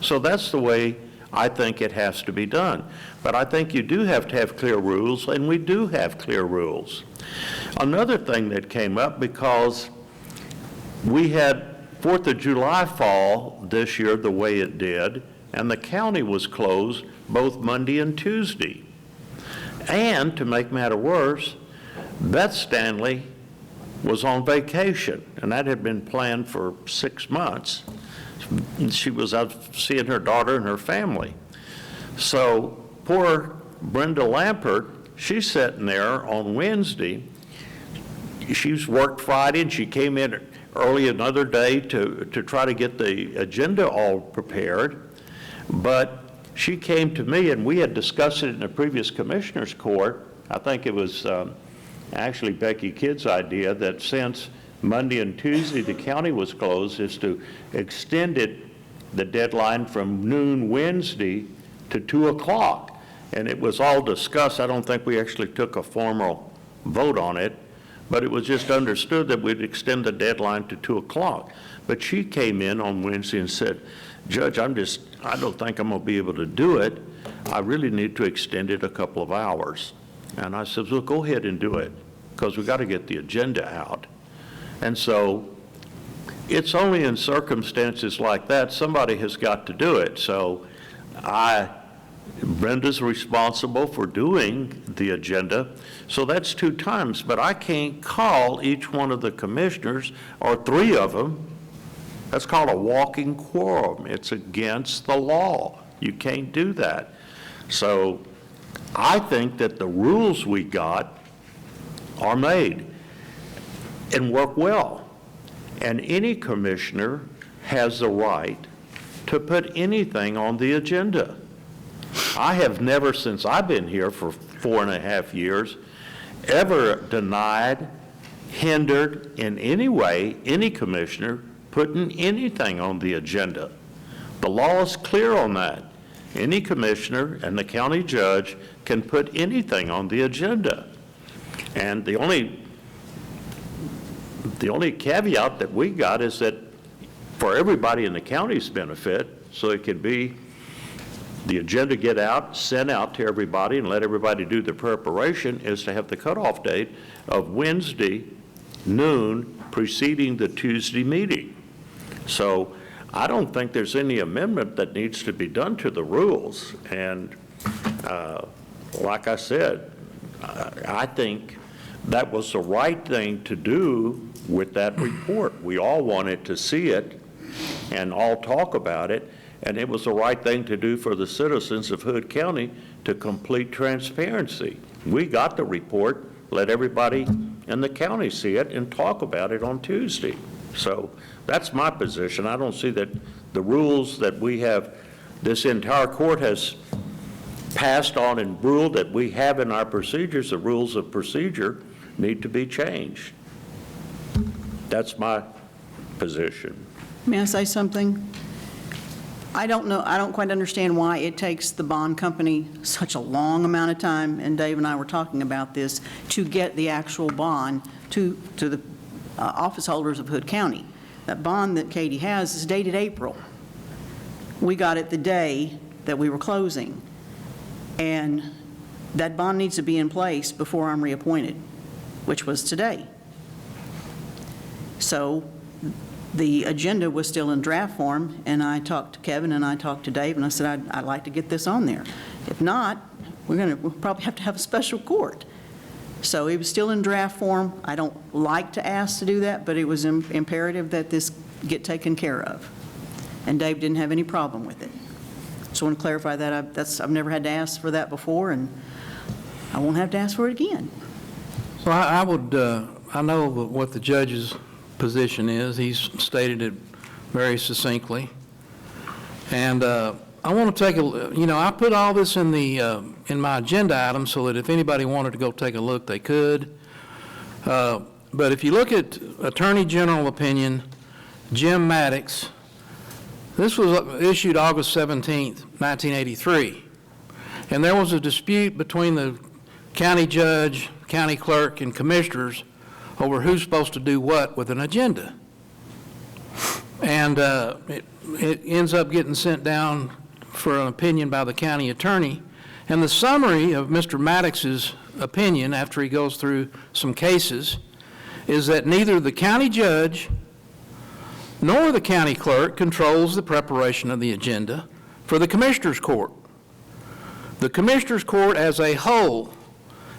So that's the way I think it has to be done. But I think you do have to have clear rules, and we do have clear rules. Another thing that came up, because we had 4th of July fall this year the way it did, and the county was closed both Monday and Tuesday. And to make matter worse, Beth Stanley was on vacation, and that had been planned for 6 months. She was out seeing her daughter and her family. So poor Brenda Lampert, she's sitting there on Wednesday. She's worked Friday, and she came in early another day to try to get the agenda all prepared. But she came to me, and we had discussed it in the previous commissioner's court. I think it was actually Becky Kidd's idea that since Monday and Tuesday the county was closed, is to extend the deadline from noon Wednesday to 2 o'clock. And it was all discussed. I don't think we actually took a formal vote on it, but it was just understood that we'd extend the deadline to 2 o'clock. But she came in on Wednesday and said, Judge, I don't think I'm going to be able to do it. I really need to extend it a couple of hours. And I said, well, go ahead and do it, because we got to get the agenda out. And so it's only in circumstances like that somebody has got to do it. So Brenda's responsible for doing the agenda, so that's 2 times. But I can't call each one of the commissioners, or 3 of them. That's called a walking quorum. It's against the law. You can't do that. So I think that the rules we got are made and work well. And any commissioner has the right to put anything on the agenda. I have never, since I've been here for 4.5 years, ever denied, hindered in any way any commissioner putting anything on the agenda. The law is clear on that. Any commissioner and the county judge can put anything on the agenda. And the only caveat that we got is that for everybody in the county's benefit, so it can be the agenda get out, sent out to everybody, and let everybody do the preparation, is to have the cutoff date of Wednesday noon preceding the Tuesday meeting. So I don't think there's any amendment that needs to be done to the rules. And like I said, I think that was the right thing to do with that report. We all wanted to see it and all talk about it, and it was the right thing to do for the citizens of Hood County to complete transparency. We got the report, let everybody in the county see it and talk about it on Tuesday. So that's my position. I don't see that the rules that we have, this entire court has passed on and ruled that we have in our procedures, the rules of procedure need to be changed. That's my position. May I say something? I don't know, I don't quite understand why it takes the bond company such a long amount of time, and Dave and I were talking about this, to get the actual bond to the office holders of Hood County. That bond that Katie has is dated April. We got it the day that we were closing. And that bond needs to be in place before I'm reappointed, which was today. So the agenda was still in draft form, and I talked to Kevin and I talked to Dave, and I said, I'd like to get this on there. If not, we'll probably have to have a special court. So it was still in draft form. I don't like to ask to do that, but it was imperative that this get taken care of. And Dave didn't have any problem with it. So I want to clarify that. I've never had to ask for that before, and I won't have to ask for it again. So I know what the judge's position is. He's stated it very succinctly. And I want to take I put all this in my agenda item so that if anybody wanted to go take a look, they could. But if you look at Attorney General opinion, Jim Maddox, this was issued August 17th, 1983. And there was a dispute between the county judge, county clerk, and commissioners over who's supposed to do what with an agenda. And it ends up getting sent down for an opinion by the county attorney. And the summary of Mr. Maddox's opinion, after he goes through some cases, is that neither the county judge nor the county clerk controls the preparation of the agenda for the Commissioners Court. The Commissioners Court as a whole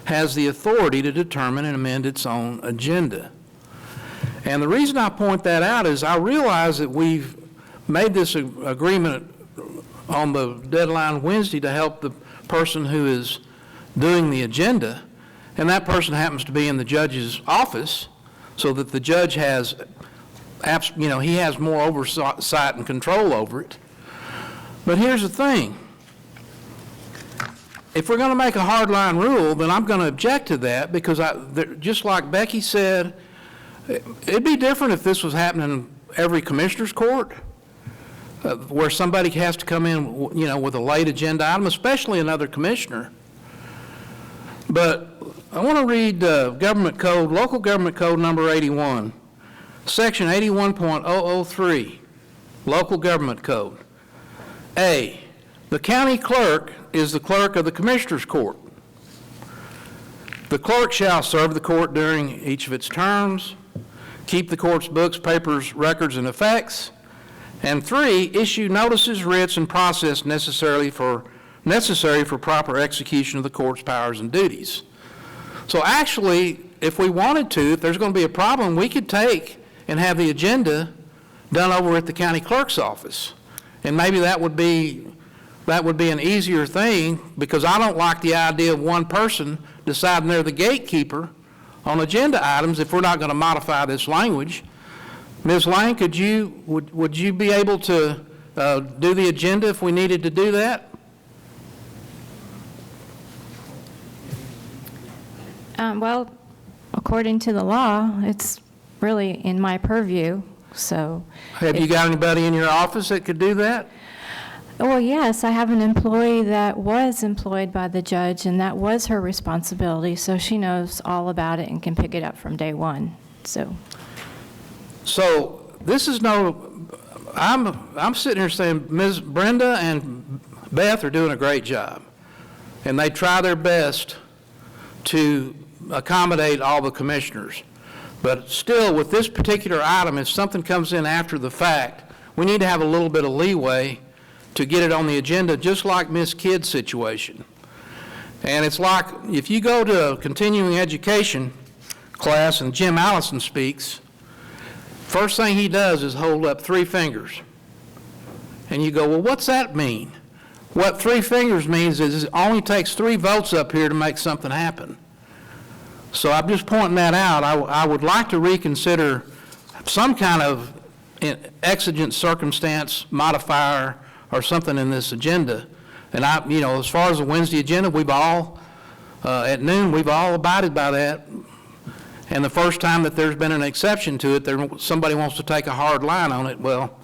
has the authority to determine and amend its own agenda. And the reason I point that out is I realize that we've made this agreement on the deadline Wednesday to help the person who is doing the agenda, and that person happens to be in the judge's office, so that the judge has, he has more oversight and control over it. But here's the thing. If we're going to make a hardline rule, then I'm going to object to that, because just like Becky said, it'd be different if this was happening in every commissioner's court, where somebody has to come in, with a late agenda item, especially another commissioner. But I want to read Government Code, Local Government Code number 81, Section 81.003, Local Government Code. A, the county clerk is the clerk of the Commissioners Court. The clerk shall serve the court during each of its terms, keep the court's books, papers, records, and effects, and 3, issue notices, writs, and process necessary for proper execution of the court's powers and duties. So actually, if we wanted to, if there's going to be a problem, we could take and have the agenda done over at the county clerk's office. And maybe that would be an easier thing, because I don't like the idea of one person deciding they're the gatekeeper on agenda items if we're not going to modify this language. Ms. Lang, would you be able to do the agenda if we needed to do that? Well, according to the law, it's really in my purview, so. Have you got anybody in your office that could do that? Well, yes, I have an employee that was employed by the judge, and that was her responsibility, so she knows all about it and can pick it up from day one, so. So this is I'm sitting here saying Ms. Brenda and Beth are doing a great job, and they try their best to accommodate all the commissioners. But still, with this particular item, if something comes in after the fact, we need to have a little bit of leeway to get it on the agenda, just like Ms. Kidd's situation. And it's like, if you go to a continuing education class and Jim Allison speaks, first thing he does is hold up 3 fingers. And you go, well, what's that mean? What 3 fingers means is it only takes 3 votes up here to make something happen. So I'm just pointing that out. I would like to reconsider some kind of exigent circumstance modifier or something in this agenda. And as far as the Wednesday agenda, we've all, at noon, we've all abided by that. And the first time that there's been an exception to it, somebody wants to take a hard line on it, well,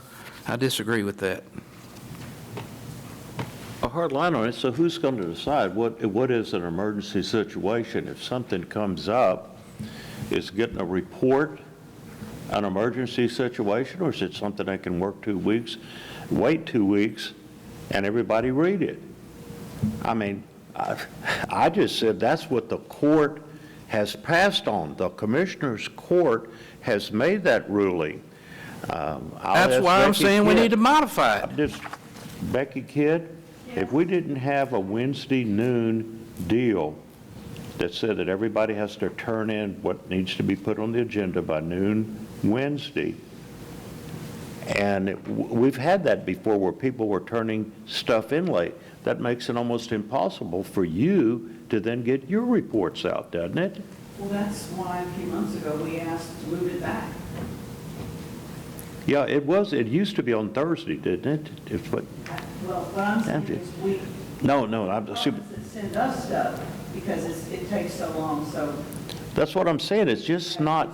I disagree with that. A hard line on it, so who's going to decide what is an emergency situation? If something comes up, is getting a report an emergency situation, or is it something that can work 2 weeks, wait 2 weeks, and everybody read it? I mean, I just said that's what the court has passed on. The Commissioner's Court has made that ruling. That's why I'm saying we need to modify it. Becky Kidd, if we didn't have a Wednesday noon deal that said that everybody has to turn in what needs to be put on the agenda by noon Wednesday, and we've had that before where people were turning stuff in late, that makes it almost impossible for you to then get your reports out, doesn't it? Well, that's why a few months ago we asked to move it back. Yeah, it used to be on Thursday, didn't it? Well, what I'm saying is we. No, I'm Send us stuff because it takes so long, so. That's what I'm saying. It's just not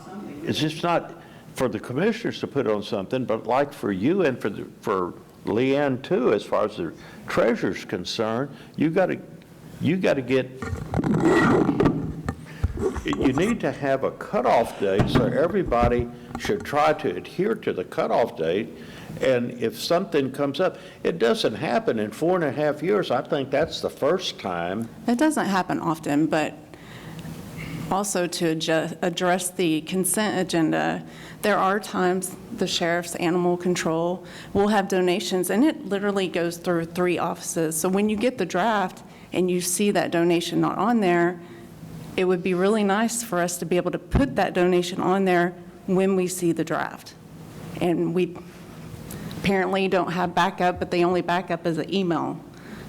for the commissioners to put on something, but like for you and for Leanne too, as far as the treasurer's concerned, you need to have a cutoff date, so everybody should try to adhere to the cutoff date. And if something comes up, it doesn't happen in 4.5 years. I think that's the first time. It doesn't happen often, but Also, to address the consent agenda, there are times the sheriff's animal control will have donations, and it literally goes through 3 offices. So when you get the draft and you see that donation not on there, it would be really nice for us to be able to put that donation on there when we see the draft. And we apparently don't have backup, but the only backup is an email.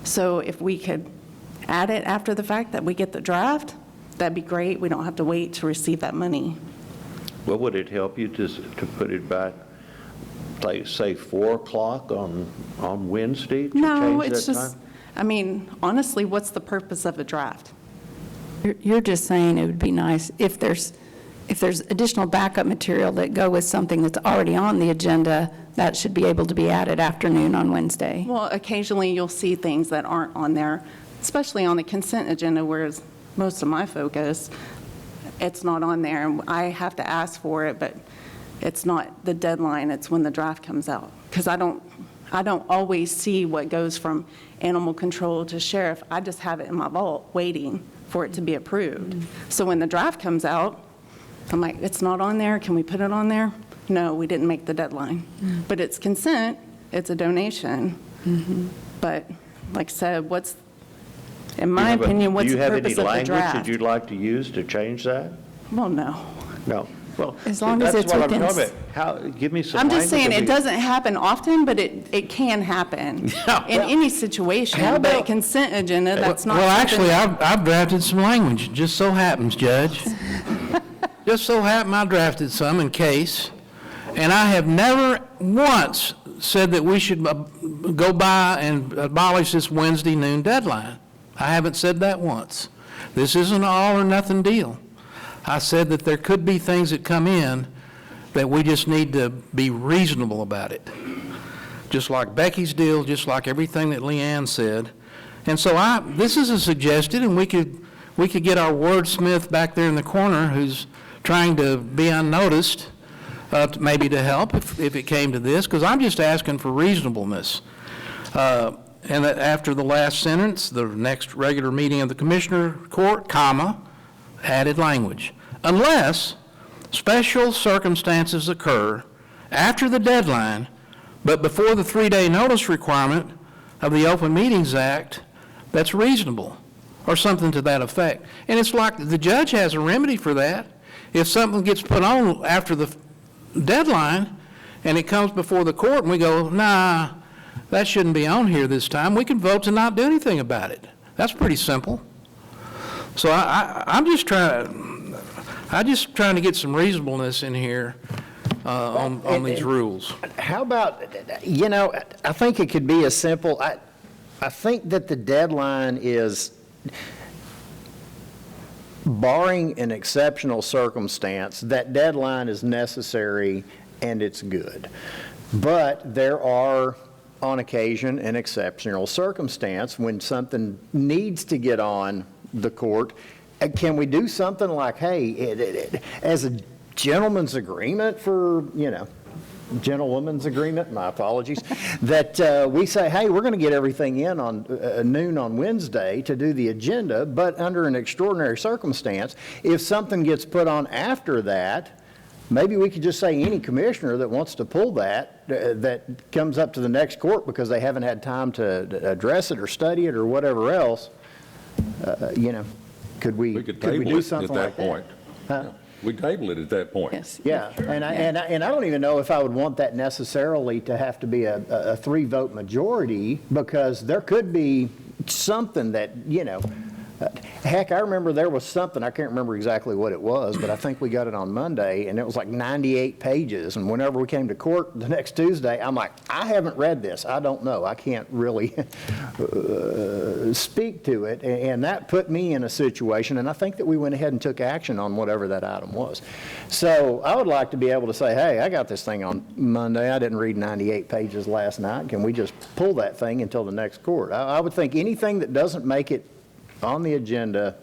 So if we could add it after the fact that we get the draft, that'd be great. We don't have to wait to receive that money. Well, would it help you to put it back, like, say, 4 o'clock on Wednesday? To No, change it's that just, time? I mean, honestly, what's the purpose of a draft? You're just saying it would be nice if there's additional backup material that go with something that's already on the agenda, that should be able to be added afternoon on Wednesday. Well, occasionally you'll see things that aren't on there, especially on the consent agenda, whereas most of my focus, it's not on there. And I have to ask for it, but it's not the deadline, it's when the draft comes out. Because I don't always see what goes from animal control to sheriff. I just have it in my vault waiting for it to be approved. So when the draft comes out, I'm like, it's not on there, can we put it on there? No, we didn't make the deadline. But it's consent, it's a donation. But like I said, in my opinion, what's the purpose of the Do you have any language draft? that you'd like to use to change that? Well, no. No. Well, As long as it's that's what within I'm talking about. Give me some I'm language. just saying, that it we- doesn't happen often, but it can happen in any situation. But a consent agenda, that's not Well, something- actually, I've drafted some language, just so happens, Judge. Just so happened I drafted some in case, and I have never once said that we should go by and abolish this Wednesday noon deadline. I haven't said that once. This isn't an all or nothing deal. I said that there could be things that come in that we just need to be reasonable about it. Just like Becky's deal, just like everything that Leanne said. And so this is a suggestion, and we could get our wordsmith back there in the corner who's trying to be unnoticed, maybe to help if it came to this, because I'm just asking for reasonableness. And that after the last sentence, the next regular meeting of the Commissioner Court, comma, added language. Unless special circumstances occur after the deadline, but before the 3-day notice requirement of the Open Meetings Act, that's reasonable, or something to that effect. And it's like the judge has a remedy for that. If something gets put on after the deadline, and it comes before the court, and we go, nah, that shouldn't be on here this time, we can vote to not do anything about it. That's pretty simple. So I'm just trying to get some reasonableness in here on these rules. How about, I think it could be as simple, I think that the deadline is, barring an exceptional circumstance, that deadline is necessary and it's good. But there are, on occasion, an exceptional circumstance when something needs to get on the court. Can we do something like, hey, as a gentleman's agreement for, gentlewoman's agreement, my apologies, that we say, hey, we're going to get everything in on noon on Wednesday to do the agenda, but under an extraordinary circumstance, if something gets put on after that, maybe we could just say any commissioner that wants to pull that comes up to the next court because they haven't had time to address it or study it or whatever else, could we do something like that? Huh? We table it at that point. Yes. Yeah, and I don't even know if I would want that necessarily to have to be a 3-vote majority, because there could be something that, heck, I remember there was something, I can't remember exactly what it was, but I think we got it on Monday, and it was like 98 pages, and whenever we came to court the next Tuesday, I'm like, I haven't read this, I don't know, I can't really speak to it, and that put me in a situation, and I think that we went ahead and took action on whatever that item was. So I would like to be able to say, hey, I got this thing on Monday, I didn't read 98 pages last night, can we just pull that thing until the next court? I would think anything that doesn't make it on the agenda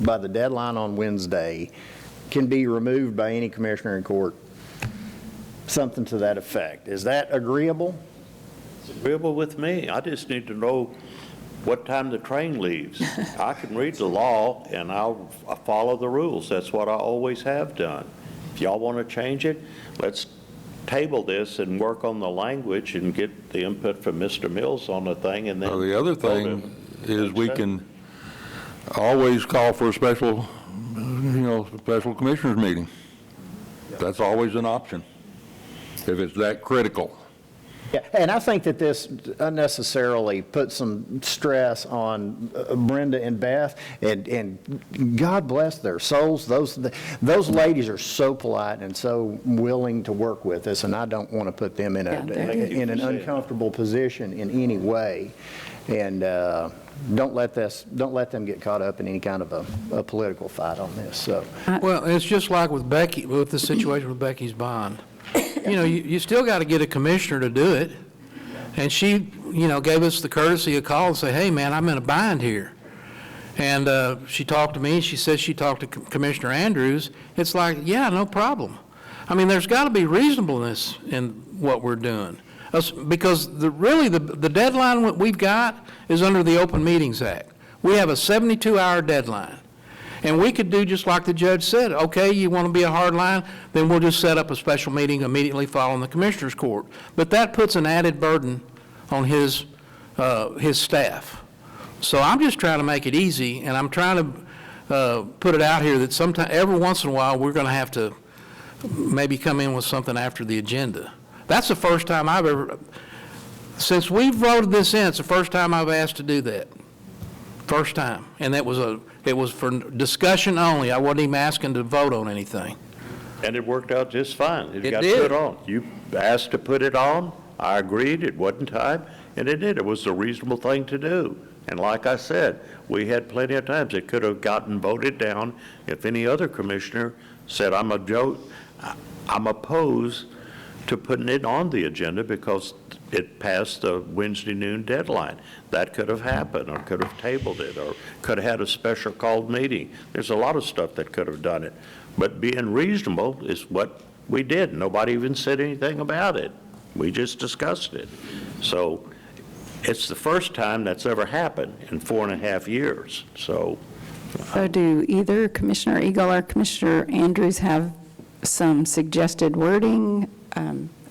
by the deadline on Wednesday can be removed by any commissioner in court, something to that effect. Is that agreeable? It's agreeable with me. I just need to know what time the train leaves. I can read the law, and I'll follow the rules. That's what I always have done. If y'all want to change it, let's table this and work on the language and get the input from Mr. Mills on the thing, and then... Well, the other thing is we can always call for a special, special commissioners meeting. That's always an option, if it's that critical. Yeah, and I think that this unnecessarily puts some stress on Brenda and Beth, and God bless their souls. Those ladies are so polite and so willing to work with us, and I don't want to put them in an uncomfortable position in any way. And don't let them get caught up in any kind of a political fight on this. So, well, it's just like with Becky, with the situation with Becky's bond. You still got to get a commissioner to do it. And she, gave us the courtesy of call and say, hey, man, I'm in a bind here. And she talked to me, and she said she talked to Commissioner Andrews. It's like, yeah, no problem. I mean, there's got to be reasonableness in what we're doing. Because the deadline we've got is under the Open Meetings Act. We have a 72-hour deadline. And we could do just like the judge said, okay, you want to be a hard line, then we'll just set up a special meeting immediately following the Commissioner's Court. But that puts an added burden on his staff. So I'm just trying to make it easy, and I'm trying to put it out here that every once in a while, we're going to have to maybe come in with something after the agenda. That's the first time I've ever, since we've voted this in, it's the first time I've asked to do that. First time. And it was for discussion only. I wasn't even asking to vote on anything. And it worked out just fine. It got did. put on. You asked to put it on. I agreed. It wasn't time, and it did. It was the reasonable thing to do. And like I said, we had plenty of times it could have gotten voted down if any other commissioner said, I'm opposed to putting it on the agenda because it passed the Wednesday noon deadline. That could have happened, or could have tabled it, or could have had a special called meeting. There's a lot of stuff that could have done it. But being reasonable is what we did. Nobody even said anything about it. We just discussed it. So it's the first time that's ever happened in 4.5 years. So do either Commissioner Eagle or Commissioner Andrews have some suggested wording?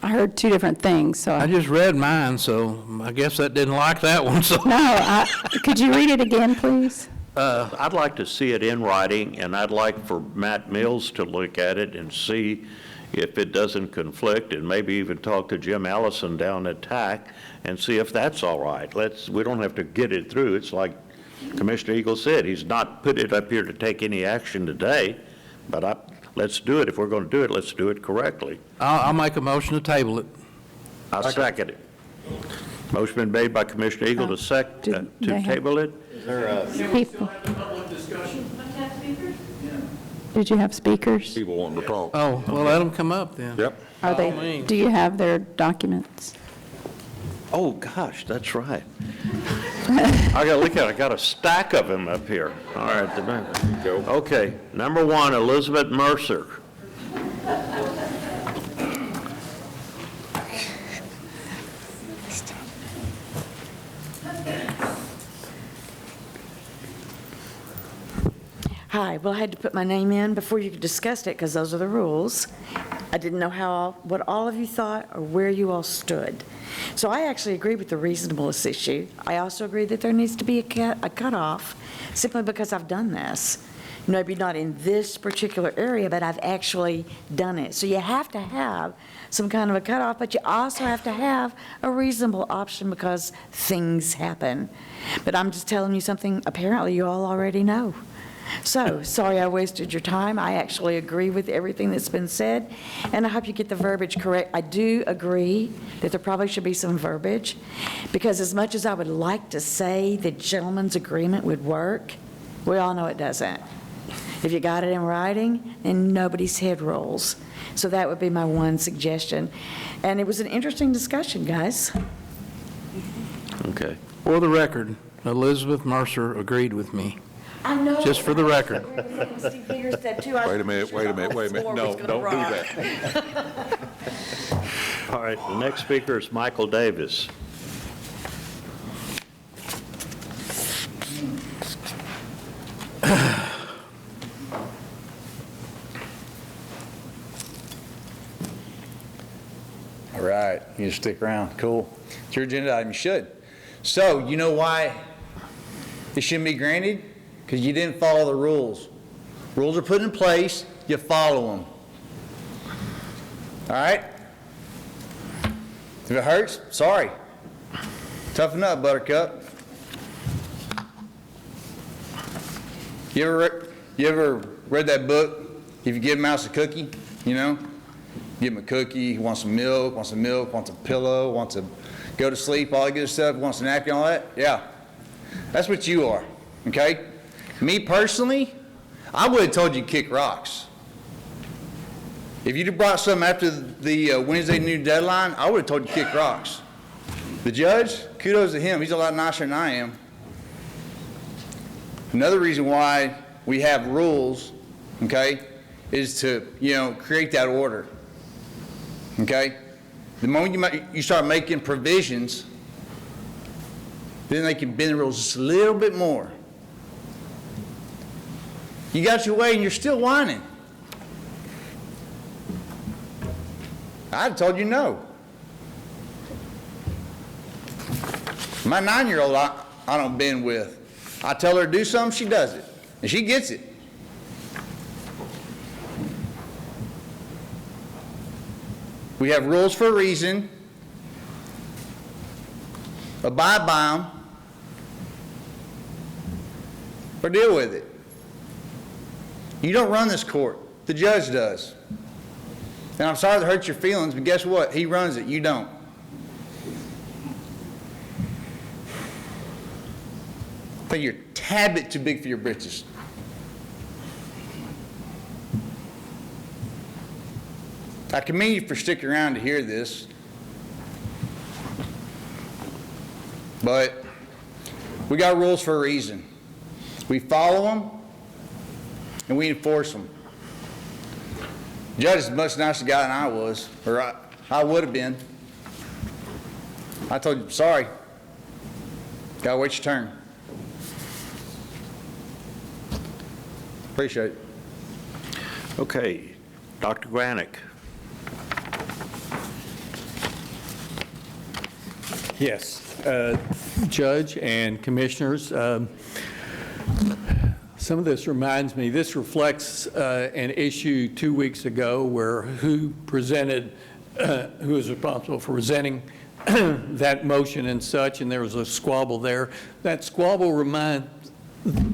I heard two different things, so. I just read mine, so I guess that didn't like that one, so. No, could you read it again, please? I'd like to see it in writing, and I'd like for Matt Mills to look at it and see if it doesn't conflict, and maybe even talk to Jim Allison down at TAC and see if that's all right. We don't have to get it through. It's like Commissioner Eagle said, he's not put it up here to take any action today, but let's do it. If we're going to do it, let's do it correctly. I'll make a motion to table it. I'll second it. Motion been made by Commissioner Eagle to table it. Is there a People. Did you have speakers? People wanting to talk. Oh, well, let them come up then. Yep. Are By all they? means. Do you have their documents? Oh, gosh, that's right. I got to look at it. I got a stack of them up here. All right. Go. Okay. Number 1, Elizabeth Mercer. Hi, well, I had to put my name in before you discussed it, because those are the rules. I didn't know what all of you thought or where you all stood. So I actually agree with the reasonableness issue. I also agree that there needs to be a cutoff, simply because I've done this. Maybe not in this particular area, but I've actually done it. So you have to have some kind of a cutoff, but you also have to have a reasonable option because things happen. But I'm just telling you something apparently you all already know. So, sorry I wasted your time. I actually agree with everything that's been said, and I hope you get the verbiage correct. I do agree that there probably should be some verbiage, because as much as I would like to say the gentleman's agreement would work, we all know it doesn't. If you got it in writing, then nobody's head rolls. So that would be my one suggestion. And it was an interesting discussion, guys. Okay. For the record, Elizabeth Mercer agreed with me. I know. Just for the record. Wait a minute. No, don't do that. All right, the next speaker is Michael Davis. All right, you just stick around, cool. It's your agenda item, you should. So, you know why it shouldn't be granted? Because you didn't follow the rules. Rules are put in place, you follow them. All right? If it hurts, sorry. Toughen up, Buttercup. You ever read that book? If you give a mouse a cookie, you know? Give him a cookie, he wants some milk, wants a pillow, wants to go to sleep, all that good stuff, wants a napkin, all that. Yeah. That's what you are, okay? Me personally, I would have told you to kick rocks. If you'd have brought something after the Wednesday noon deadline, I would have told you to kick rocks. The judge, kudos to him. He's a lot nicer than I am. Another reason why we have rules, okay, is to, create that order, okay? The moment you start making provisions, then they can bend the rules just a little bit more. You got your way and you're still whining. I'd have told you no. My 9-year-old, I don't bend with. I tell her to do something, she does it. And she gets it. We have rules for a reason. Abide by them. Or deal with it. You don't run this court. The judge does. And I'm sorry to hurt your feelings, but guess what? He runs it. You don't. I think you're a tad bit too big for your britches. I commend you for sticking around to hear this. But we got rules for a reason. We follow them and we enforce them. Judge is a much nicer guy than I was, or I would have been. I told you, sorry. Gotta wait your turn. Appreciate it. Okay, Dr. Granick. Yes, Judge and Commissioners, some of this reminds me, this reflects an issue 2 weeks ago where who was responsible for presenting that motion and such, and there was a squabble there. That squabble reminds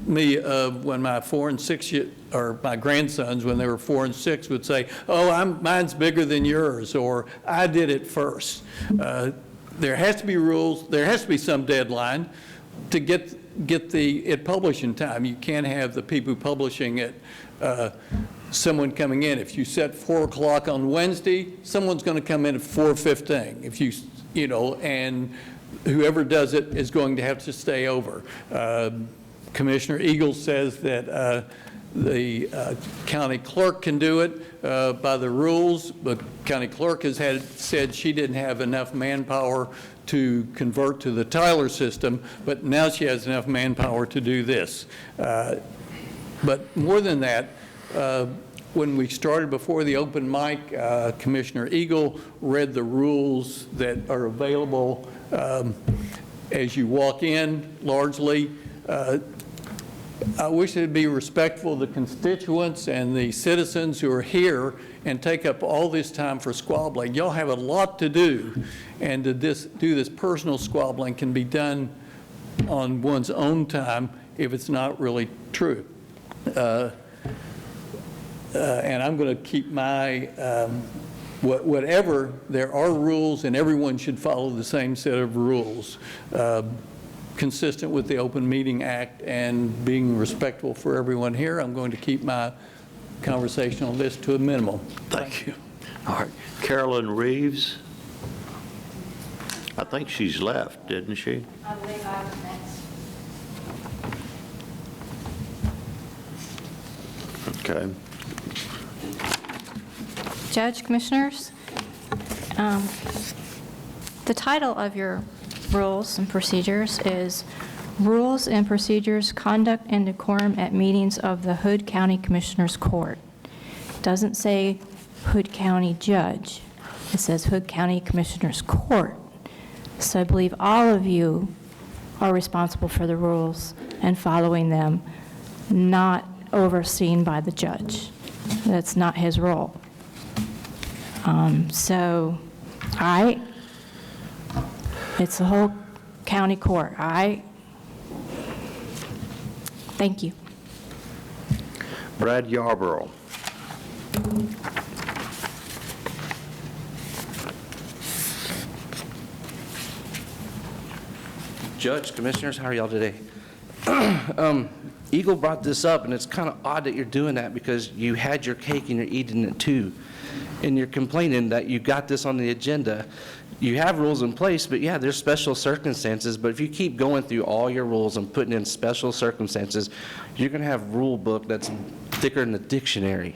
me of when my 4 and 6 or my grandsons, when they were 4 and 6, would say, "Oh, mine's bigger than yours," or "I did it first." There has to be rules. There has to be some deadline to get it published in time. You can't have the people publishing it, someone coming in. If you set 4 o'clock on Wednesday, someone's going to come in at 4:15. If and whoever does it is going to have to stay over. Commissioner Eagles says that the county clerk can do it by the rules, but county clerk has said she didn't have enough manpower to convert to the Tyler system, but now she has enough manpower to do this. But more than that, when we started before the open mic, Commissioner Eagle read the rules that are available as you walk in, largely. I wish they'd be respectful of the constituents and the citizens who are here and take up all this time for squabbling. Y'all have a lot to do, and to do this personal squabbling can be done on one's own time if it's not really true. And I'm going to keep my, whatever, there are rules and everyone should follow the same set of rules. Consistent with the Open Meeting Act and being respectful for everyone here, I'm going to keep my conversational list to a minimum. Thank you. All right, Carolyn Reeves. I think she's left, didn't she? I believe I was next. Okay. Judge, Commissioners, the title of your rules and procedures is Rules and Procedures, Conduct and Decorum at Meetings of the Hood County Commissioners Court. It doesn't say Hood County Judge. It says Hood County Commissioners Court. So I believe all of you are responsible for the rules and following them, not overseen by the judge. That's not his role. So it's the whole county court. Thank you. Brad Yarborough. Judge, Commissioners, how are y'all today? Eagle brought this up, and it's kind of odd that you're doing that because you had your cake and you're eating it too. And you're complaining that you got this on the agenda. You have rules in place, but yeah, there's special circumstances. But if you keep going through all your rules and putting in special circumstances, you're going to have a rule book that's thicker than a dictionary.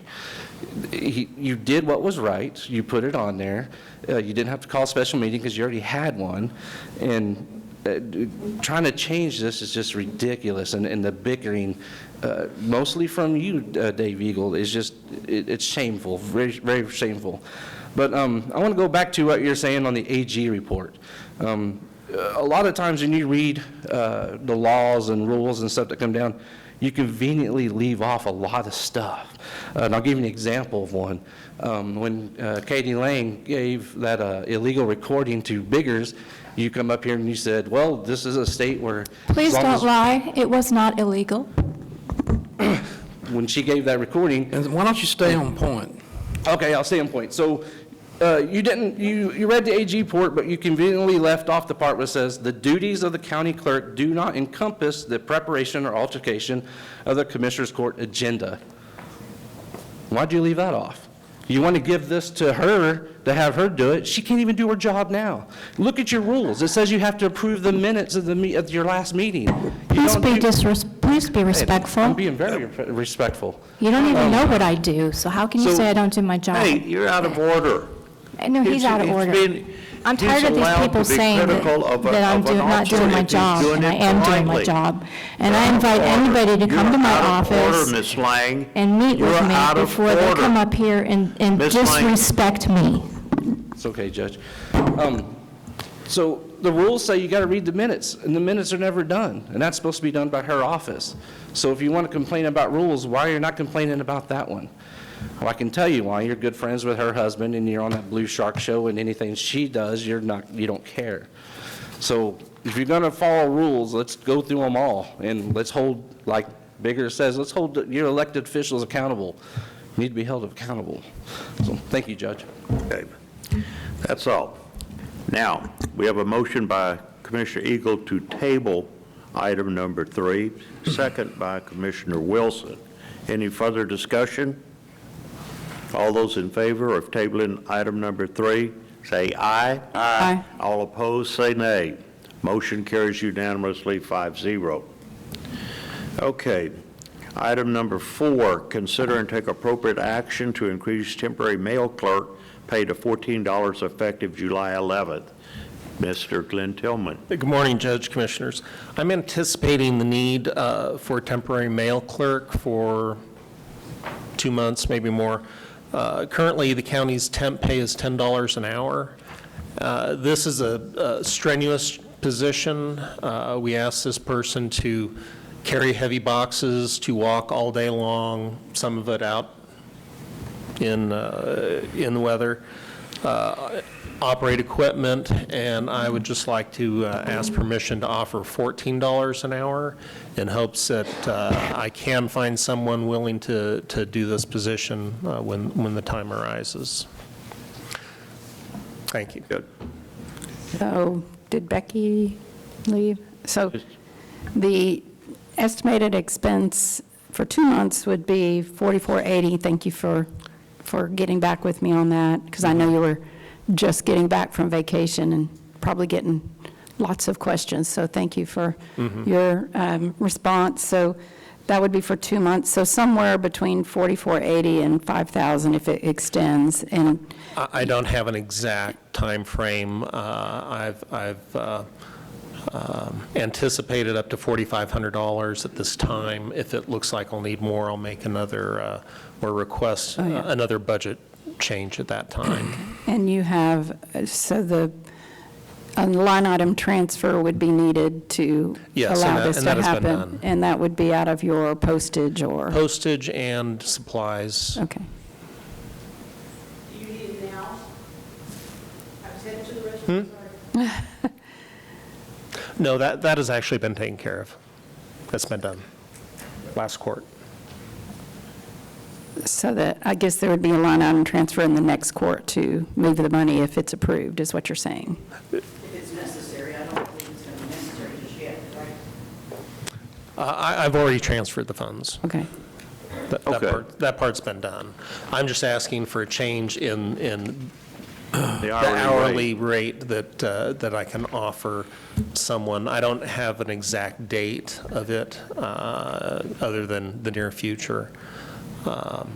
You did what was right. You put it on there. You didn't have to call a special meeting because you already had one. And trying to change this is just ridiculous, and the bickering, mostly from you, Dave Eagle, is just, it's shameful, very, very shameful. But I want to go back to what you're saying on the AG report. A lot of times when you read the laws and rules and stuff that come down, you conveniently leave off a lot of stuff. And I'll give you an example of one. When Katie Lang gave that illegal recording to Biggers, you come up here and you said, well, this is a state where... Please don't lie. It was not illegal. When she gave that recording... And why don't you stay on point? Okay, I'll stay on point. So you read the AG report, but you conveniently left off the part where it says, the duties of the county clerk do not encompass the preparation or altercation of the Commissioner's Court agenda. Why'd you leave that off? You want to give this to her to have her do it. She can't even do her job now. Look at your rules. It says you have to approve the minutes of your last meeting. Please be respectful. I'm being very respectful. You don't even know what I do, so how can you say I don't do my job? Hey, you're out of order. No, he's out of order. I'm tired of these people saying that I'm not doing my job, and I am doing my job. And I invite anybody to come to my office and meet with me before they come up here and disrespect me. It's okay, Judge. So the rules say you got to read the minutes, and the minutes are never done, and that's supposed to be done by her office. So if you want to complain about rules, why are you not complaining about that one? Well, I can tell you why. You're good friends with her husband, and you're on that Blue Shark show, and anything she does, you don't care. So if you're going to follow rules, let's go through them all, and let's hold, like Bigger says, let's hold your elected officials accountable. You need to be held accountable. So thank you, Judge. Okay. That's all. Now, we have a motion by Commissioner Eagle to table item number 3, second by Commissioner Wilson. Any further discussion? All those in favor of tabling item number 3, say aye. Aye. All opposed, say nay. Motion carries unanimously 5-0. Okay. Item number 4, consider and take appropriate action to increase temporary mail clerk pay to $14 effective July 11th. Mr. Glenn Tillman. Good morning, Judge, Commissioners. I'm anticipating the need for a temporary mail clerk for 2 months, maybe more. Currently, the county's temp pay is $10 an hour. This is a strenuous position. We ask this person to carry heavy boxes, to walk all day long, some of it out in the weather, operate equipment, and I would just like to ask permission to offer $14 an hour in hopes that I can find someone willing to do this position when the time arises. Thank you. Good. So did Becky leave? So the estimated expense for 2 months would be $44.80. Thank you for getting back with me on that, because I know you were just getting back from vacation and probably getting lots of questions. So thank you for your response. So that would be for 2 months. So somewhere between $44.80 and $5,000 if it extends. And I don't have an exact time frame. I've anticipated up to $4,500 at this time. If it looks like I'll need more, I'll make another or request another budget change at that time. And you have, so a line item transfer would be needed to Yes, allow this and to that has been happen? done. And that would be out of your postage or? Postage and supplies. Okay. Do you need it now? I've sent it to the register. No, that has actually been taken care of. That's been done last court. So that, I guess there would be a line item transfer in the next court to move the money if it's approved, is what you're saying? If it's necessary, I don't think it's going to be necessary just yet, right? I've already transferred the funds. Okay. That part's been done. I'm just asking for a change in The hourly rate that I can offer someone. I don't have an exact date of it, other than the near future. But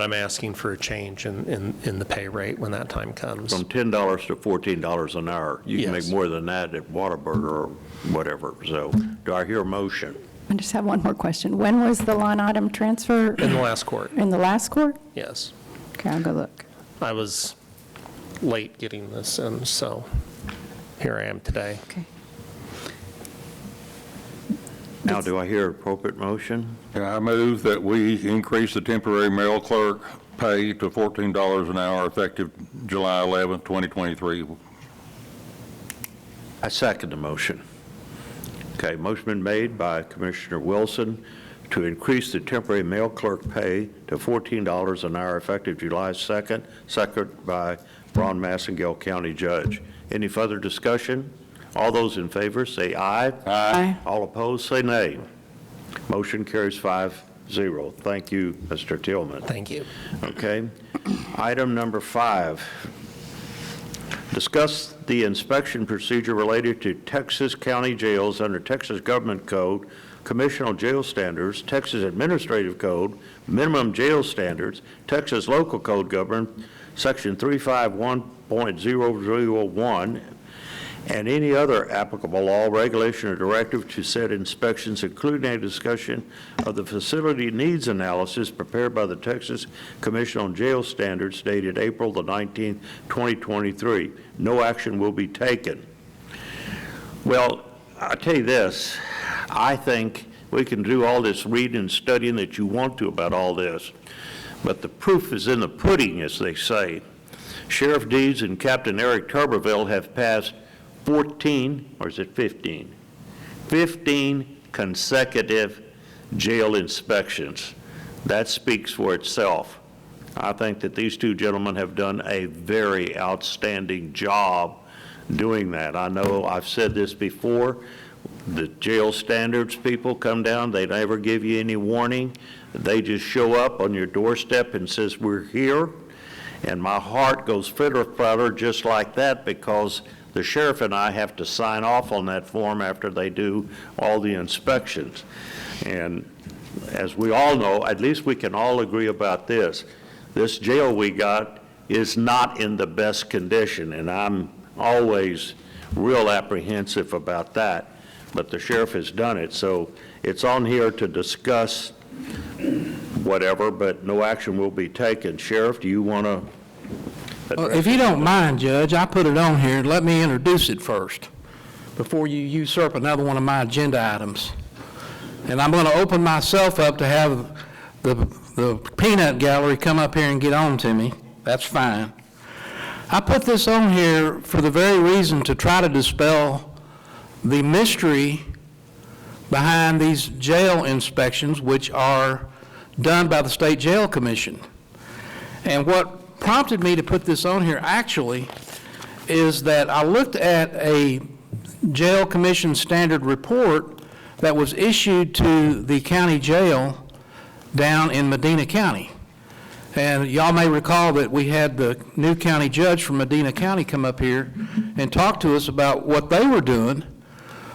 I'm asking for a change in the pay rate when that time comes. From $10 to $14 an hour. You can make Yes. more than that at Whataburger or whatever. So do I hear a motion? I just have one more question. When was the line item transfer? In the last court. In the last court? Yes. Okay, I'll go look. I was late getting this, and so here I am today. Okay. Now, do I hear appropriate motion? I move that we increase the temporary mail clerk pay to $14 an hour effective July 11, 2023. I second the motion. Okay, motion been made by Commissioner Wilson to increase the temporary mail clerk pay to $14 an hour effective July 2nd, second by Ron Massengale, County Judge. Any further discussion? All those in favor say aye. Aye. All opposed say nay. Motion carries 5-0. Thank you, Mr. Tillman. Thank you. Okay. Item number 5. Discuss the inspection procedure related to Texas county jails under Texas Government Code, Commissional Jail Standards, Texas Administrative Code, Minimum Jail Standards, Texas Local Code Government, Section 351.001, and any other applicable law, regulation, or directive to set inspections, including a discussion of the facility needs analysis prepared by the Texas Commission on Jail Standards dated April the 19th, 2023. No action will be taken. Well, I'll tell you this. I think we can do all this reading and studying that you want to about all this, but the proof is in the pudding, as they say. Sheriff Deeds and Captain Eric Tuberville have passed 14, or is it 15? 15 consecutive jail inspections. That speaks for itself. I think that these two gentlemen have done a very outstanding job doing that. I know I've said this before. The jail standards people come down, they never give you any warning. They just show up on your doorstep and says, we're here. And my heart goes fitter-fatter just like that, because the sheriff and I have to sign off on that form after they do all the inspections. And as we all know, at least we can all agree about this. This jail we got is not in the best condition, and I'm always real apprehensive about that. But the sheriff has done it, so it's on here to discuss whatever, but no action will be taken. Sheriff, do you want to? If you don't mind, Judge, I put it on here. Let me introduce it first before you usurp another one of my agenda items. And I'm going to open myself up to have the peanut gallery come up here and get on to me. That's fine. I put this on here for the very reason to try to dispel the mystery behind these jail inspections, which are done by the State Jail Commission. And what prompted me to put this on here actually is that I looked at a jail commission standard report that was issued to the county jail down in Medina County. And y'all may recall that we had the new county judge from Medina County come up here and talk to us about what they were doing.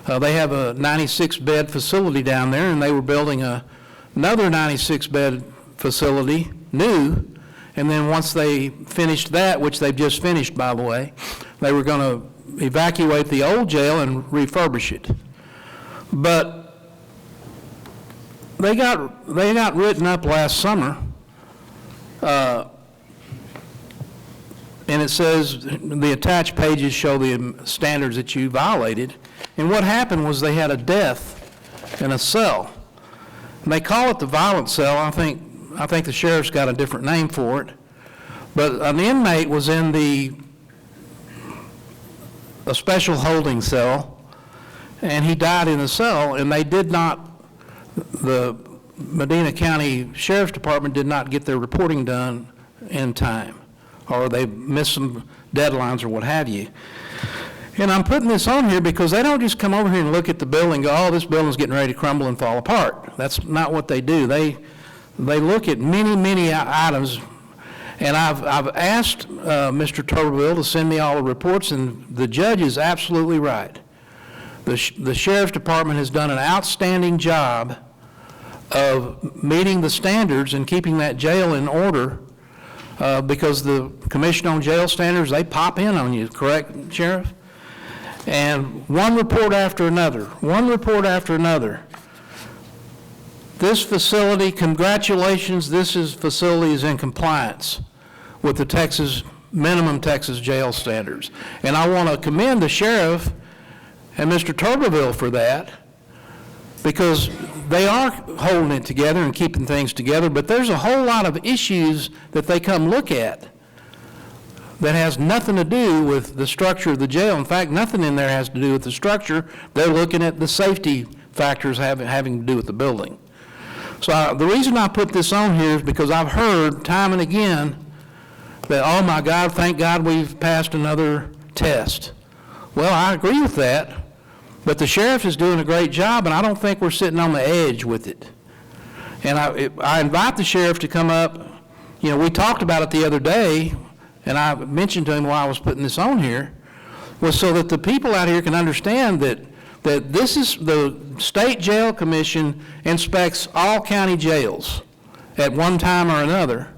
They have a 96-bed facility down there, and they were building another 96-bed facility, new. And then once they finished that, which they've just finished, by the way, they were going to evacuate the old jail and refurbish it. But they got written up last summer and it says, the attached pages show the standards that you violated. And what happened was they had a death in a cell. And they call it the violent cell. I think the sheriff's got a different name for it. But an inmate was in a special holding cell, and he died in the cell, and they did not, the Medina County Sheriff's Department did not get their reporting done in time, or they missed some deadlines or what have you. And I'm putting this on here because they don't just come over here and look at the building and go, oh, this building's getting ready to crumble and fall apart. That's not what they do. They look at many, many items. And I've asked Mr. Tuberville to send me all the reports, and the judge is absolutely right. The Sheriff's Department has done an outstanding job of meeting the standards and keeping that jail in order because the Commission on Jail Standards, they pop in on you, correct, Sheriff? And one report after another, one report after another. This facility, congratulations, facility is in compliance with the minimum Texas jail standards. And I want to commend the sheriff and Mr. Tuberville for that, because they are holding it together and keeping things together, but there's a whole lot of issues that they come look at that has nothing to do with the structure of the jail. In fact, nothing in there has to do with the structure. They're looking at the safety factors having to do with the building. So the reason I put this on here is because I've heard time and again that, oh my God, thank God we've passed another test. Well, I agree with that, but the sheriff is doing a great job, and I don't think we're sitting on the edge with it. And I invite the sheriff to come up. You know, we talked about it the other day, and I mentioned to him while I was putting this on here, was so that the people out here can understand that this is the State Jail Commission inspects all county jails at one time or another,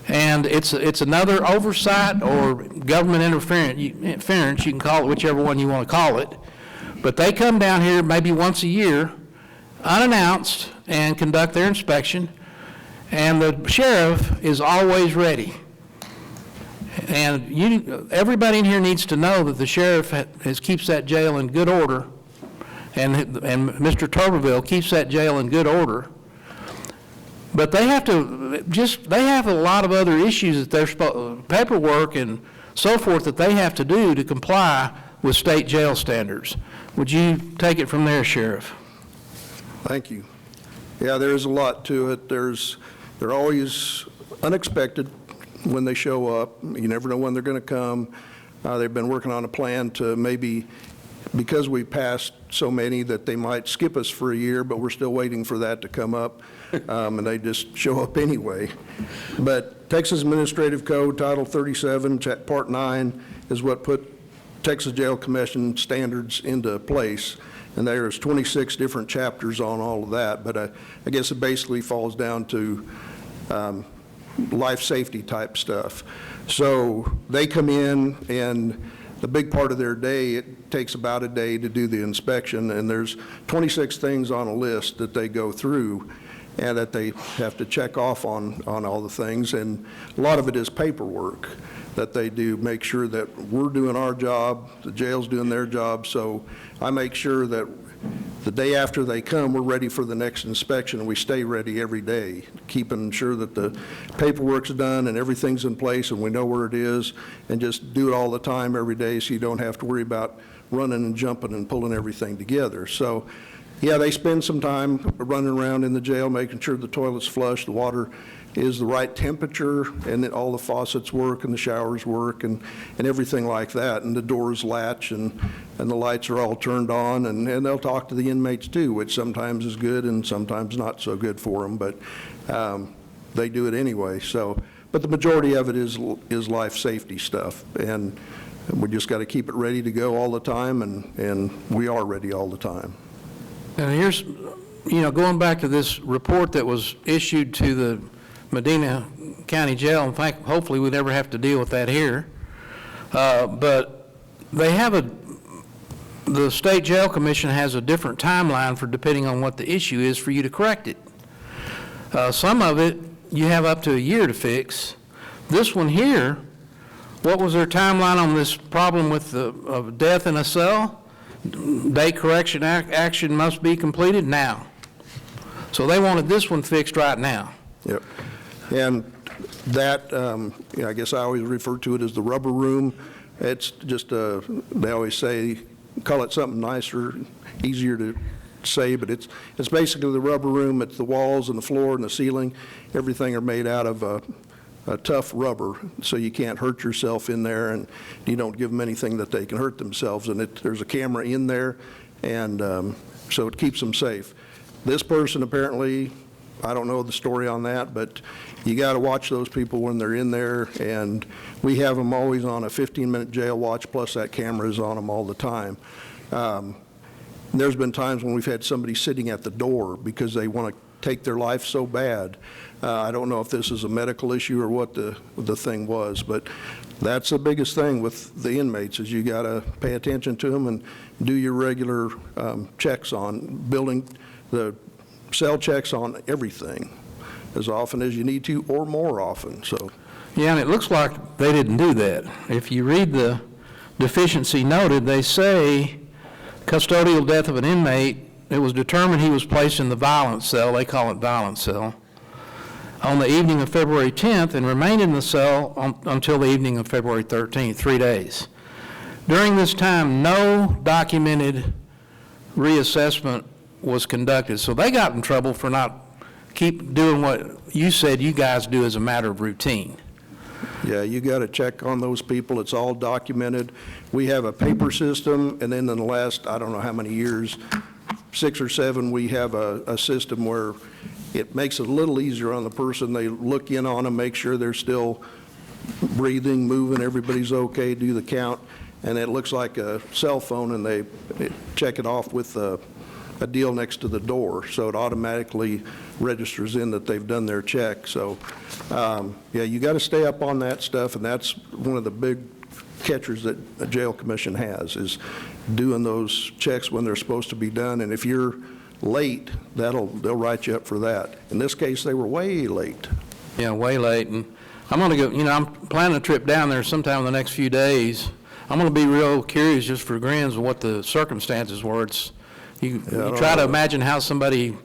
and it's another oversight or government interference, you can call it whichever one you want to call it, but they come down here maybe once a year, unannounced, and conduct their inspection, and the sheriff is always ready. And everybody in here needs to know that the sheriff keeps that jail in good order, and Mr. Tuberville keeps that jail in good order. But they have a lot of other issues that they're paperwork and so forth that they have to do to comply with state jail standards. Would you take it from there, Sheriff? Thank you. Yeah, there is a lot to it. They're always unexpected when they show up. You never know when they're going to come. They've been working on a plan to maybe, because we passed so many, that they might skip us for a year, but we're still waiting for that to come up, and they just show up anyway. But Texas Administrative Code, Title 37, Part 9, is what put Texas Jail Commission standards into place, and there's 26 different chapters on all of that, but I guess it basically falls down to life safety type stuff. So they come in, and the big part of their day, it takes about a day to do the inspection, and there's 26 things on a list that they go through and that they have to check off on all the things, and a lot of it is paperwork that they do, make sure that we're doing our job, the jail's doing their job. So I make sure that the day after they come, we're ready for the next inspection, and we stay ready every day, keeping sure that the paperwork's done and everything's in place and we know where it is, and just do it all the time every day so you don't have to worry about running and jumping and pulling everything together. So, yeah, they spend some time running around in the jail, making sure the toilet's flush, the water is the right temperature, and that all the faucets work and the showers work and everything like that, and the doors latch and the lights are all turned on, and they'll talk to the inmates too, which sometimes is good and sometimes not so good for them, but they do it anyway. So, but the majority of it is life safety stuff, and we just got to keep it ready to go all the time, and we are ready all the time. And here's, going back to this report that was issued to the Medina County Jail, in fact, hopefully we never have to deal with that here, but they have the State Jail Commission has a different timeline for depending on what the issue is for you to correct it. Some of it you have up to a year to fix. This one here What was their timeline on this problem with the of death in a cell? Day correction action must be completed now. So they wanted this one fixed right now. Yep. And that, I guess I always refer to it as the rubber room. It's just, they always say, call it something nicer, easier to say, but it's basically the rubber room. It's the walls and the floor and the ceiling. Everything are made out of a tough rubber, so you can't hurt yourself in there, and you don't give them anything that they can hurt themselves. And there's a camera in there, and so it keeps them safe. This person apparently, I don't know the story on that, but you got to watch those people when they're in there, and we have them always on a 15-minute jail watch, plus that camera is on them all the time. There's been times when we've had somebody sitting at the door because they want to take their life so bad. I don't know if this is a medical issue or what the thing was, but that's the biggest thing with the inmates is you got to pay attention to them and do your regular checks on building the cell checks on everything as often as you need to or more often. So yeah, and it looks like they didn't do that. If you read the deficiency noted, they say custodial death of an inmate, it was determined he was placed in the violence cell, they call it violence cell, on the evening of February 10th and remained in the cell until the evening of February 13th, 3 days. During this time, no documented reassessment was conducted, so they got in trouble for not keep doing what you said you guys do as a matter of routine. Yeah, you got to check on those people. It's all documented. We have a paper system, and then in the last, I don't know how many years, 6 or 7, we have a system where it makes it a little easier on the person. They look in on them, make sure they're still breathing, moving, everybody's okay, do the count, and it looks like a cell phone, and they check it off with a deal next to the door, so it automatically registers in that they've done their check. So, yeah, you got to stay up on that stuff, and that's one of the big catchers that a jail commission has, is doing those checks when they're supposed to be done. And if you're late, they'll write you up for that. In this case, they were way late. Yeah, way late. And I'm going to go, I'm planning a trip down there sometime in the next few days. I'm going to be real curious, just for grins, of what the circumstances were. You try to imagine how somebody,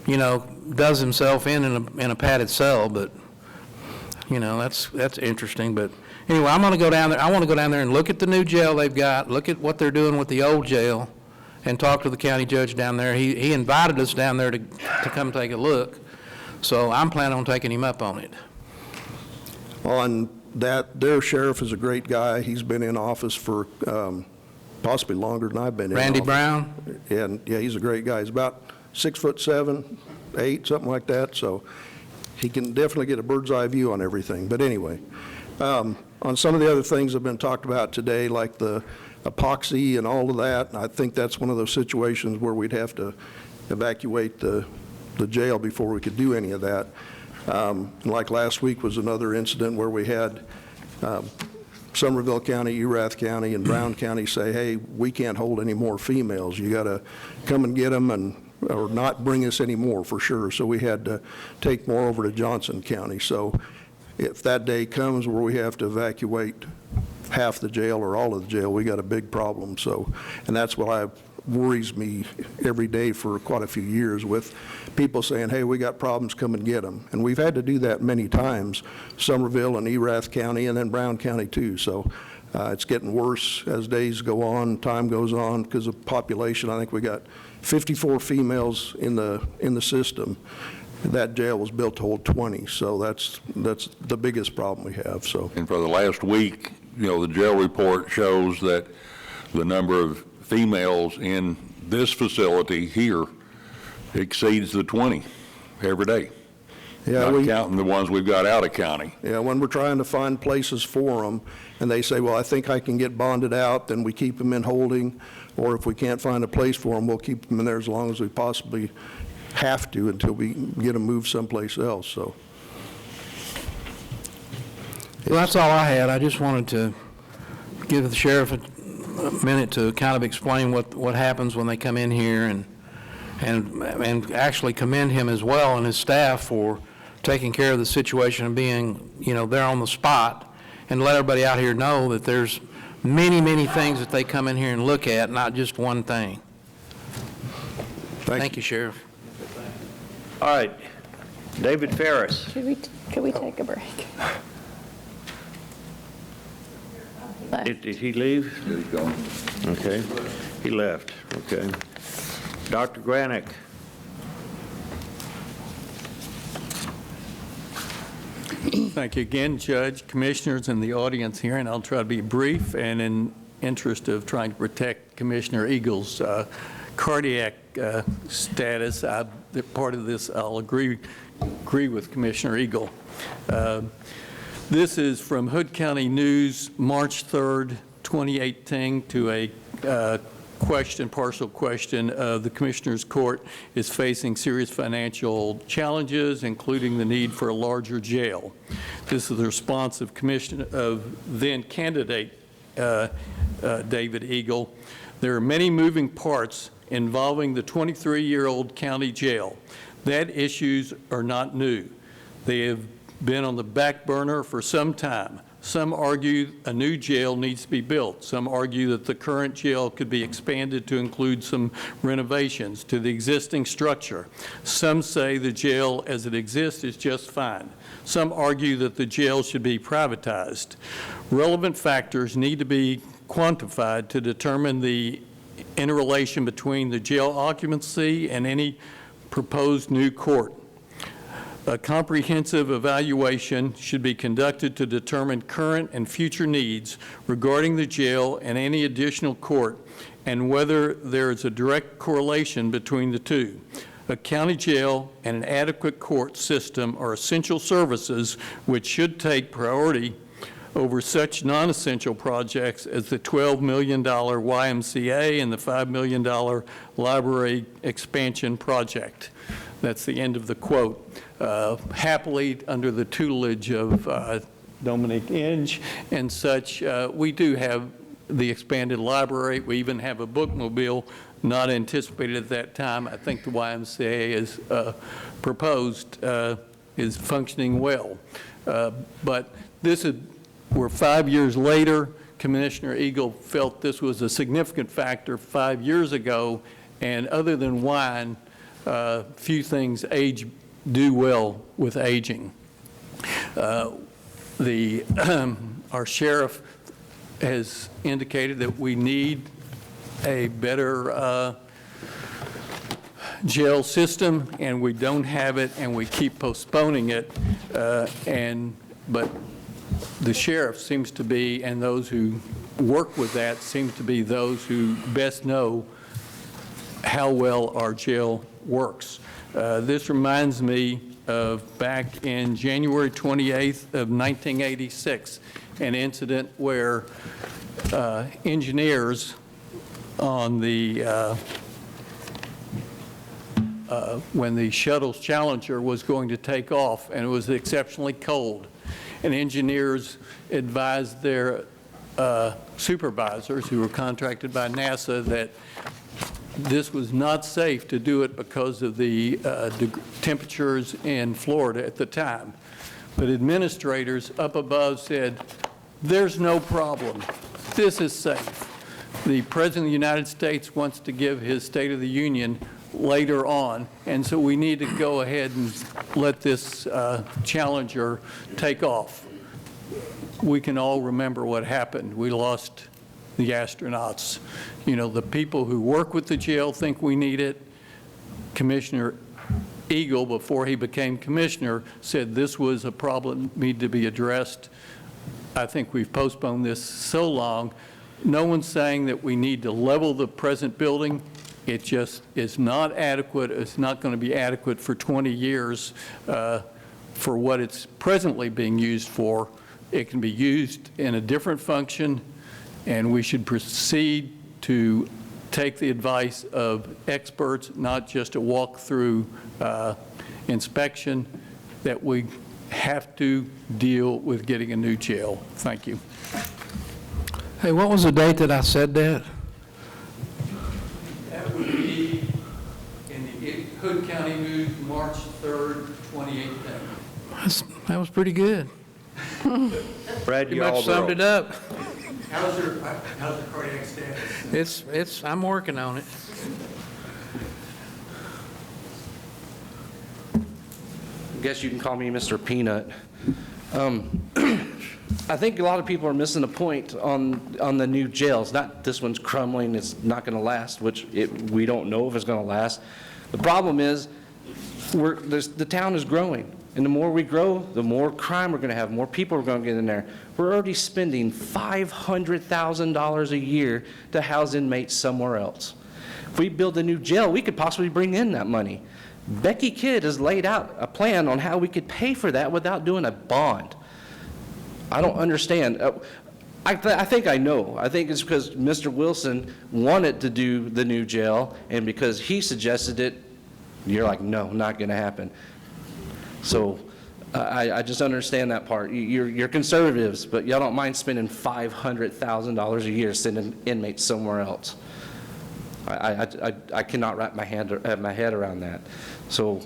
does himself in a padded cell, but, that's interesting. But anyway, I'm going to go down there. I want to go down there and look at the new jail they've got, look at what they're doing with the old jail, and talk to the county judge down there. He invited us down there to come take a look, so I'm planning on taking him up on it. On that, their sheriff is a great guy. He's been in office for possibly longer than I've been in Randy office. Brown? And yeah, he's a great guy. He's about 6'7", 8", something like that. So he can definitely get a bird's eye view on everything. But anyway, on some of the other things that have been talked about today, like the epoxy and all of that, I think that's one of those situations where we'd have to evacuate the jail before we could do any of that. Like last week was another incident where we had Somerville County, Erath County, and Brown County say, hey, we can't hold any more females. You got to come and get them or not bring us any more for sure. So we had to take more over to Johnson County. So if that day comes where we have to evacuate half the jail or all of the jail, we got a big problem. So, and that's what worries me every day for quite a few years, with people saying, hey, we got problems, come and get them. And we've had to do that many times, Somerville and Erath County, and then Brown County too. So it's getting worse as days go on, time goes on, because of population. I think we got 54 females in the system. That jail was built to hold 20, so that's the biggest problem we have. So. And for the last week, the jail report shows that the number of females in this facility here exceeds the 20 every day. Yeah, not counting the ones we've got out of county. Yeah, when we're trying to find places for them, and they say, well, I think I can get bonded out, then we keep them in holding, or if we can't find a place for them, we'll keep them in there as long as we possibly have to until we get them moved someplace else. So. Well, that's all I had. I just wanted to give the sheriff a minute to kind of explain what happens when they come in here, and actually commend him as well and his staff for taking care of the situation and being, there on the spot and let everybody out here know that there's many, many things that they come in here and look at, not just one thing. Thank you, Sheriff. All right, David Ferris. Could we take a break? Did he leave? He's gone. Okay, he left, okay. Dr. Granick. Thank you again, Judge, Commissioners, and the audience here, and I'll try to be brief, and in interest of trying to protect Commissioner Eagle's cardiac status, part of this I'll agree with Commissioner Eagle. This is from Hood County News, March 3rd, 2018, to a partial question. The Commissioner's Court is facing serious financial challenges, including the need for a larger jail. This is the response of then candidate David Eagle. There are many moving parts involving the 23-year-old county jail. That issues are not new. They have been on the back burner for some time. Some argue a new jail needs to be built. Some argue that the current jail could be expanded to include some renovations to the existing structure. Some say the jail as it exists is just fine. Some argue that the jail should be privatized. Relevant factors need to be quantified to determine the interrelation between the jail occupancy and any proposed new court. A comprehensive evaluation should be conducted to determine current and future needs regarding the jail and any additional court, and whether there is a direct correlation between the two. A county jail and an adequate court system are essential services which should take priority over such non-essential projects as the $12 million YMCA and the $5 million library expansion project. That's the end of the quote. Happily, under the tutelage of Dominic Inge and such, we do have the expanded library. We even have a bookmobile not anticipated at that time. I think the YMCA is proposed is functioning well. But we're 5 years later. Commissioner Eagle felt this was a significant factor 5 years ago, and other than wine, few things do well with aging. Our sheriff has indicated that we need a better jail system, and we don't have it, and we keep postponing it. But the sheriff seems to be, and those who work with that seem to be those who best know how well our jail works. This reminds me of back in January 28th of 1986, an incident where engineers on when the shuttle's Challenger was going to take off, and it was exceptionally cold, and engineers advised their supervisors, who were contracted by NASA, that this was not safe to do it because of the temperatures in Florida at the time. But administrators up above said, there's no problem. This is safe. The President of the United States wants to give his State of the Union later on, and so we need to go ahead and let this Challenger take off. We can all remember what happened. We lost the astronauts. You know, the people who work with the jail think we need it. Commissioner Eagle, before he became commissioner, said this was a problem that needed to be addressed. I think we've postponed this so long. No one's saying that we need to level the present building. It just is not adequate. It's not going to be adequate for 20 years for what it's presently being used for. It can be used in a different function, and we should proceed to take the advice of experts, not just a walk-through inspection, that we have to deal with getting a new jail. Thank you. Hey, what was the date that I said that? That would be in the Hood County News, March 3rd, 2018. That was pretty good. Brad, You much summed it up. How's your cardiac status? I'm working on it. I guess you can call me Mr. Peanut. I think a lot of people are missing the point on the new jails. Not this one's crumbling, it's not going to last, which we don't know if it's going to last. The problem is the town is growing. And the more we grow, the more crime we're going to have, more people are going to get in there. We're already spending $500,000 a year to house inmates somewhere else. If we build a new jail, we could possibly bring in that money. Becky Kidd has laid out a plan on how we could pay for that without doing a bond. I don't understand. I think I know. I think it's because Mr. Wilson wanted to do the new jail, and because he suggested it, you're like, no, not going to happen. So I just understand that part. You're conservatives, but y'all don't mind spending $500,000 a year sending inmates somewhere else. I cannot wrap my head around that. So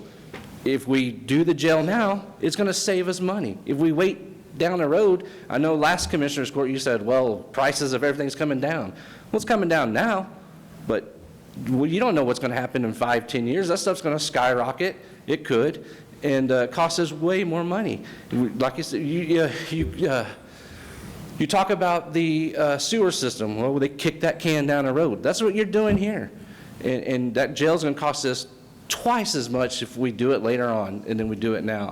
if we do the jail now, it's going to save us money. If we wait down the road, I know last Commissioner's Court you said, well, prices of everything's coming down. Well, it's coming down now, but you don't know what's going to happen in 5-10 years. That stuff's going to skyrocket. It could. And cost us way more money. Like you said, you talk about the sewer system. Well, they kick that can down the road. That's what you're doing here. And that jail's going to cost us twice as much if we do it later on and then we do it now.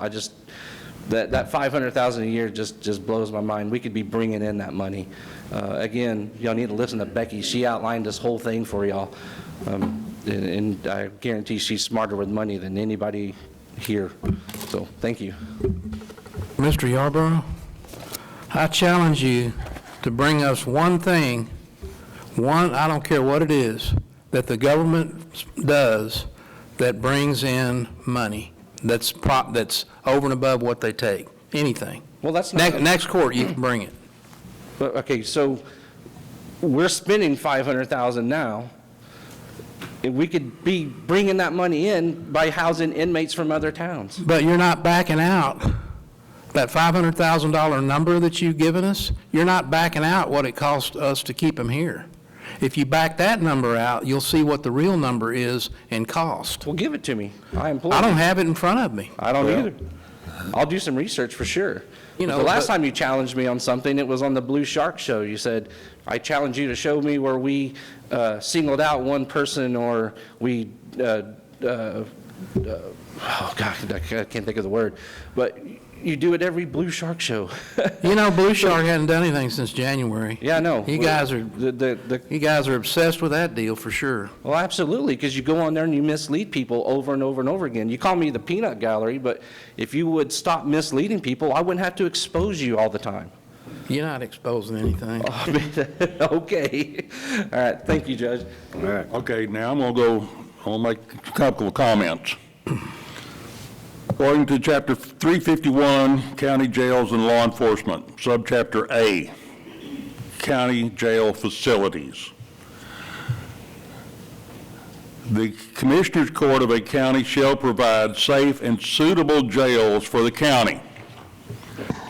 That $500,000 a year just blows my mind. We could be bringing in that money. Again, y'all need to listen to Becky. She outlined this whole thing for y'all. And I guarantee she's smarter with money than anybody here. So thank you. Mr. Yarborough, I challenge you to bring us one thing, I don't care what it is, that the government does that brings in money, that's over and above what they take, anything. Well, that's not... Next court, you can bring it. But, okay, so we're spending $500,000 now. And we could be bringing that money in by housing inmates from other towns. But you're not backing out. That $500,000 number that you've given us, you're not backing out what it costs us to keep them here. If you back that number out, you'll see what the real number is in cost. Well, give it to me. I don't have it in front of me. I don't either. I'll do some research for sure. You know, the last time you challenged me on something, it was on the Blue Shark show. You said, I challenge you to show me where we singled out one person or we, oh God, I can't think of the word, but you do it every Blue Shark show. You know, Blue Shark hasn't done anything since January. Yeah, I know. You guys are obsessed with that deal for sure. Well, absolutely, because you go on there and you mislead people over and over and over again. You call me the peanut gallery, but if you would stop misleading people, I wouldn't have to expose you all the time. You're not exposing anything. Okay. All right. Thank you, Judge. All right. Okay, now I'm going to make a couple of comments. According to Chapter 351, County Jails and Law Enforcement, Subchapter A, County Jail Facilities. The Commissioners Court of a county shall provide safe and suitable jails for the county.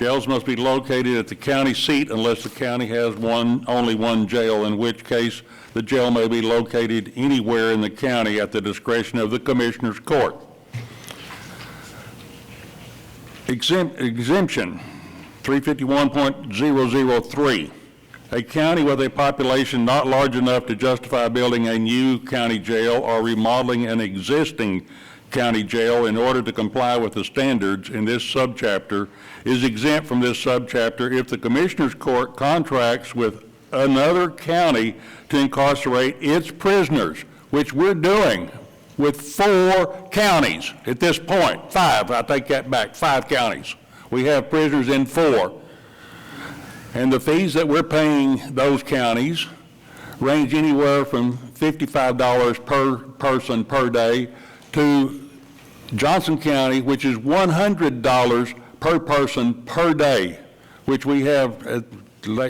Jails must be located at the county seat unless the county has only one jail, in which case the jail may be located anywhere in the county at the discretion of the Commissioners Court. Exemption 351.003. A county with a population not large enough to justify building a new county jail or remodeling an existing county jail in order to comply with the standards in this subchapter is exempt from this subchapter if the Commissioners Court contracts with another county to incarcerate its prisoners, which we're doing with 4 counties at this point. 5, I take that back, 5 counties. We have prisoners in 4. And the fees that we're paying those counties range anywhere from $55 per person per day to Johnson County, which is $100 per person per day, which we have, at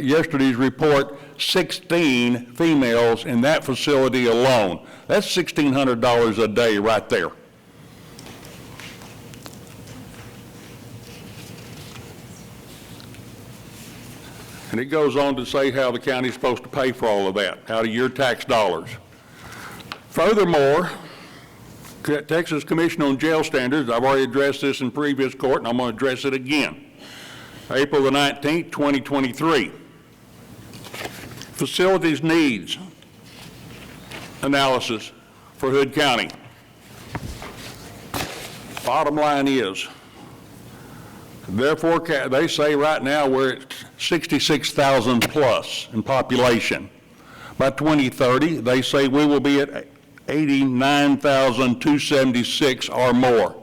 yesterday's report, 16 females in that facility alone. That's $1,600 a day right there. And it goes on to say how the county's supposed to pay for all of that, out of your tax dollars. Furthermore, Texas Commission on Jail Standards, I've already addressed this in previous court, and I'm going to address it again. April the 19th, 2023. Facilities needs analysis for Hood County. Bottom line is, therefore, they say right now we're at 66,000 plus in population. By 2030, they say we will be at 89,276 or more.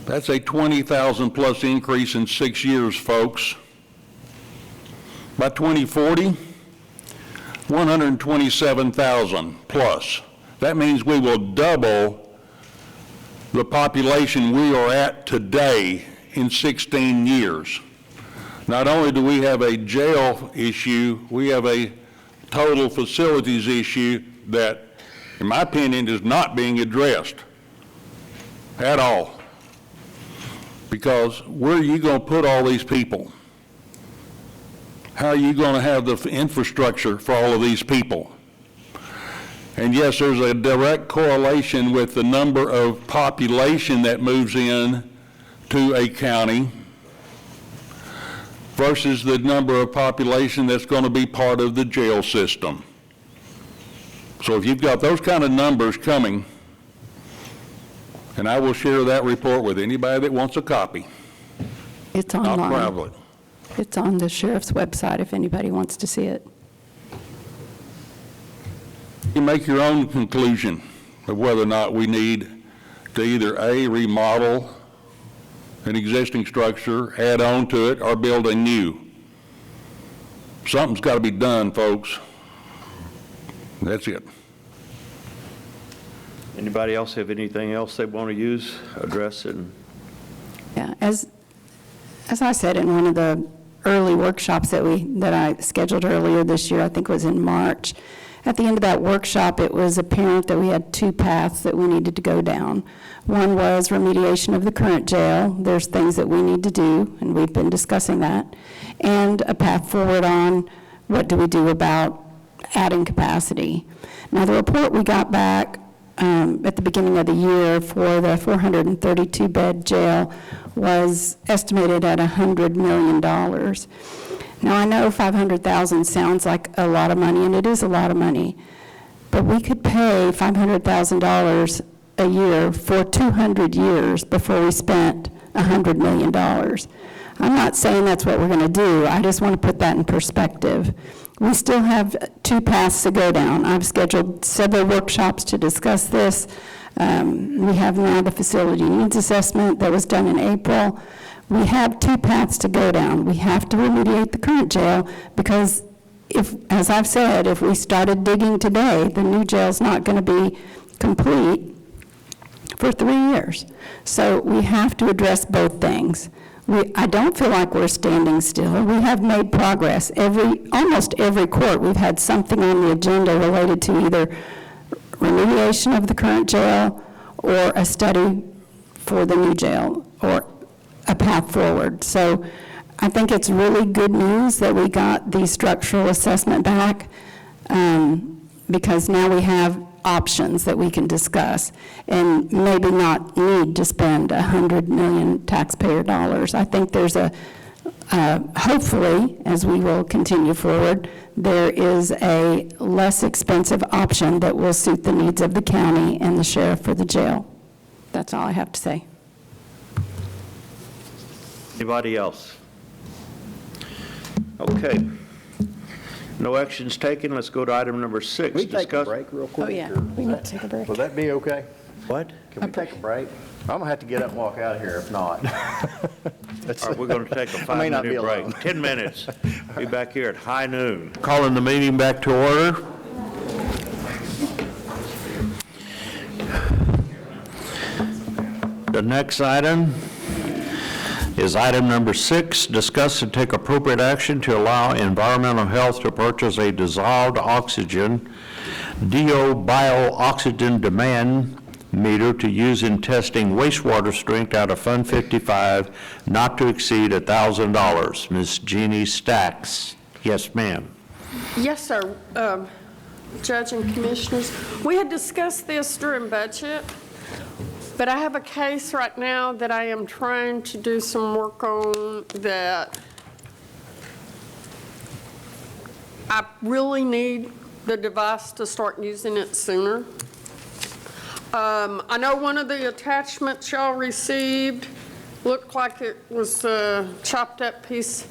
That's a 20,000 plus increase in 6 years, folks. By 2040, 127,000 plus. That means we will double the population we are at today in 16 years. Not only do we have a jail issue, we have a total facilities issue that, in my opinion, is not being addressed at all. Because where are you going to put all these people? How are you going to have the infrastructure for all of these people? And yes, there's a direct correlation with the number of population that moves in to a county versus the number of population that's going to be part of the jail system. So if you've got those kind of numbers coming, and I will share that report with anybody that wants a copy. It's online. Not privately. It's on the sheriff's website if anybody wants to see it. You make your own conclusion of whether or not we need to either A, remodel an existing structure, add on to it, or build a new. Something's got to be done, folks. That's it. Anybody else have anything else they want to address? Yeah, as I said in one of the early workshops that I scheduled earlier this year, I think it was in March, at the end of that workshop, it was apparent that we had two paths that we needed to go down. One was remediation of the current jail. There's things that we need to do, and we've been discussing that. And a path forward on what do we do about adding capacity. Now, the report we got back at the beginning of the year for the 432-bed jail was estimated at $100 million. Now, I know $500,000 sounds like a lot of money, and it is a lot of money, but we could pay $500,000 a year for 200 years before we spent $100 million. I'm not saying that's what we're going to do. I just want to put that in perspective. We still have two paths to go down. I've scheduled several workshops to discuss this. We have now the facility needs assessment that was done in April. We have two paths to go down. We have to remediate the current jail because, as I've said, if we started digging today, the new jail's not going to be complete for 3 years. So we have to address both things. I don't feel like we're standing still. We have made progress. Almost every court, we've had something on the agenda related to either remediation of the current jail or a study for the new jail or a path forward. So I think it's really good news that we got the structural assessment back because now we have options that we can discuss and maybe not need to spend 100 million taxpayer dollars. I think there's hopefully, as we will continue forward, there is a less expensive option that will suit the needs of the county and the sheriff for the jail. That's all I have to say. Anybody else? Okay. No actions taken. Let's go to item number 6. Can we take a break real quick? Oh, yeah. We need to take a break. Will that be okay? What? Can we take a break? I'm going to have to get up and walk out of here if not. All right, we're going to take a 5-minute break. 10 minutes. Be back here at high noon. Calling the meeting back to order. The next item is item number 6, discuss and take appropriate action to allow Environmental Health to purchase a dissolved oxygen, DO bio oxygen demand meter to use in testing wastewater strength out of Fund 55, not to exceed $1,000. Ms. Jeannie Stacks. Yes, ma'am. Yes, sir. Judge and Commissioners, we had discussed this during budget, but I have a case right now that I am trying to do some work on that I really need the device to start using it sooner. I know one of the attachments y'all received looked like it was a chopped up piece.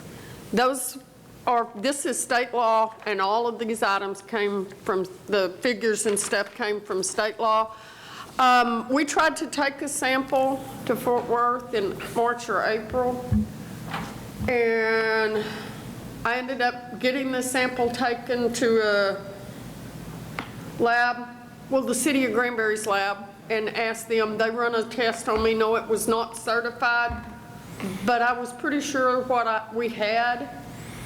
This is state law, and all of these items came from, the figures and stuff came from state law. We tried to take a sample to Fort Worth in March or April, and I ended up getting the sample taken to a lab, the city of Granbury's lab, and asked them. They run a test on me. No, it was not certified, but I was pretty sure what we had.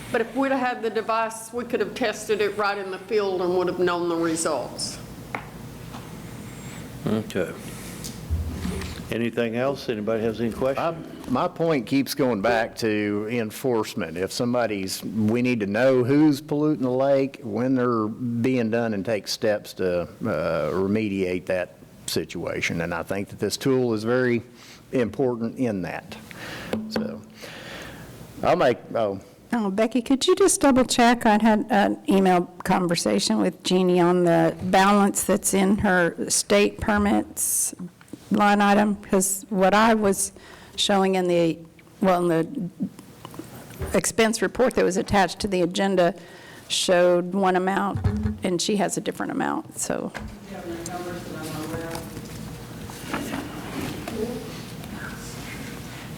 But if we'd have had the device, we could have tested it right in the field and would have known the results. Okay. Anything else? Anybody has any questions? My point keeps going back to enforcement. If we need to know who's polluting the lake, when they're being done, and take steps to remediate that situation. And I think that this tool is very important in that. So Oh, Becky, could you just double check? I had an email conversation with Jeannie on the balance that's in her state permits line item, because what I was showing in the expense report that was attached to the agenda showed one amount, and she has a different amount, so.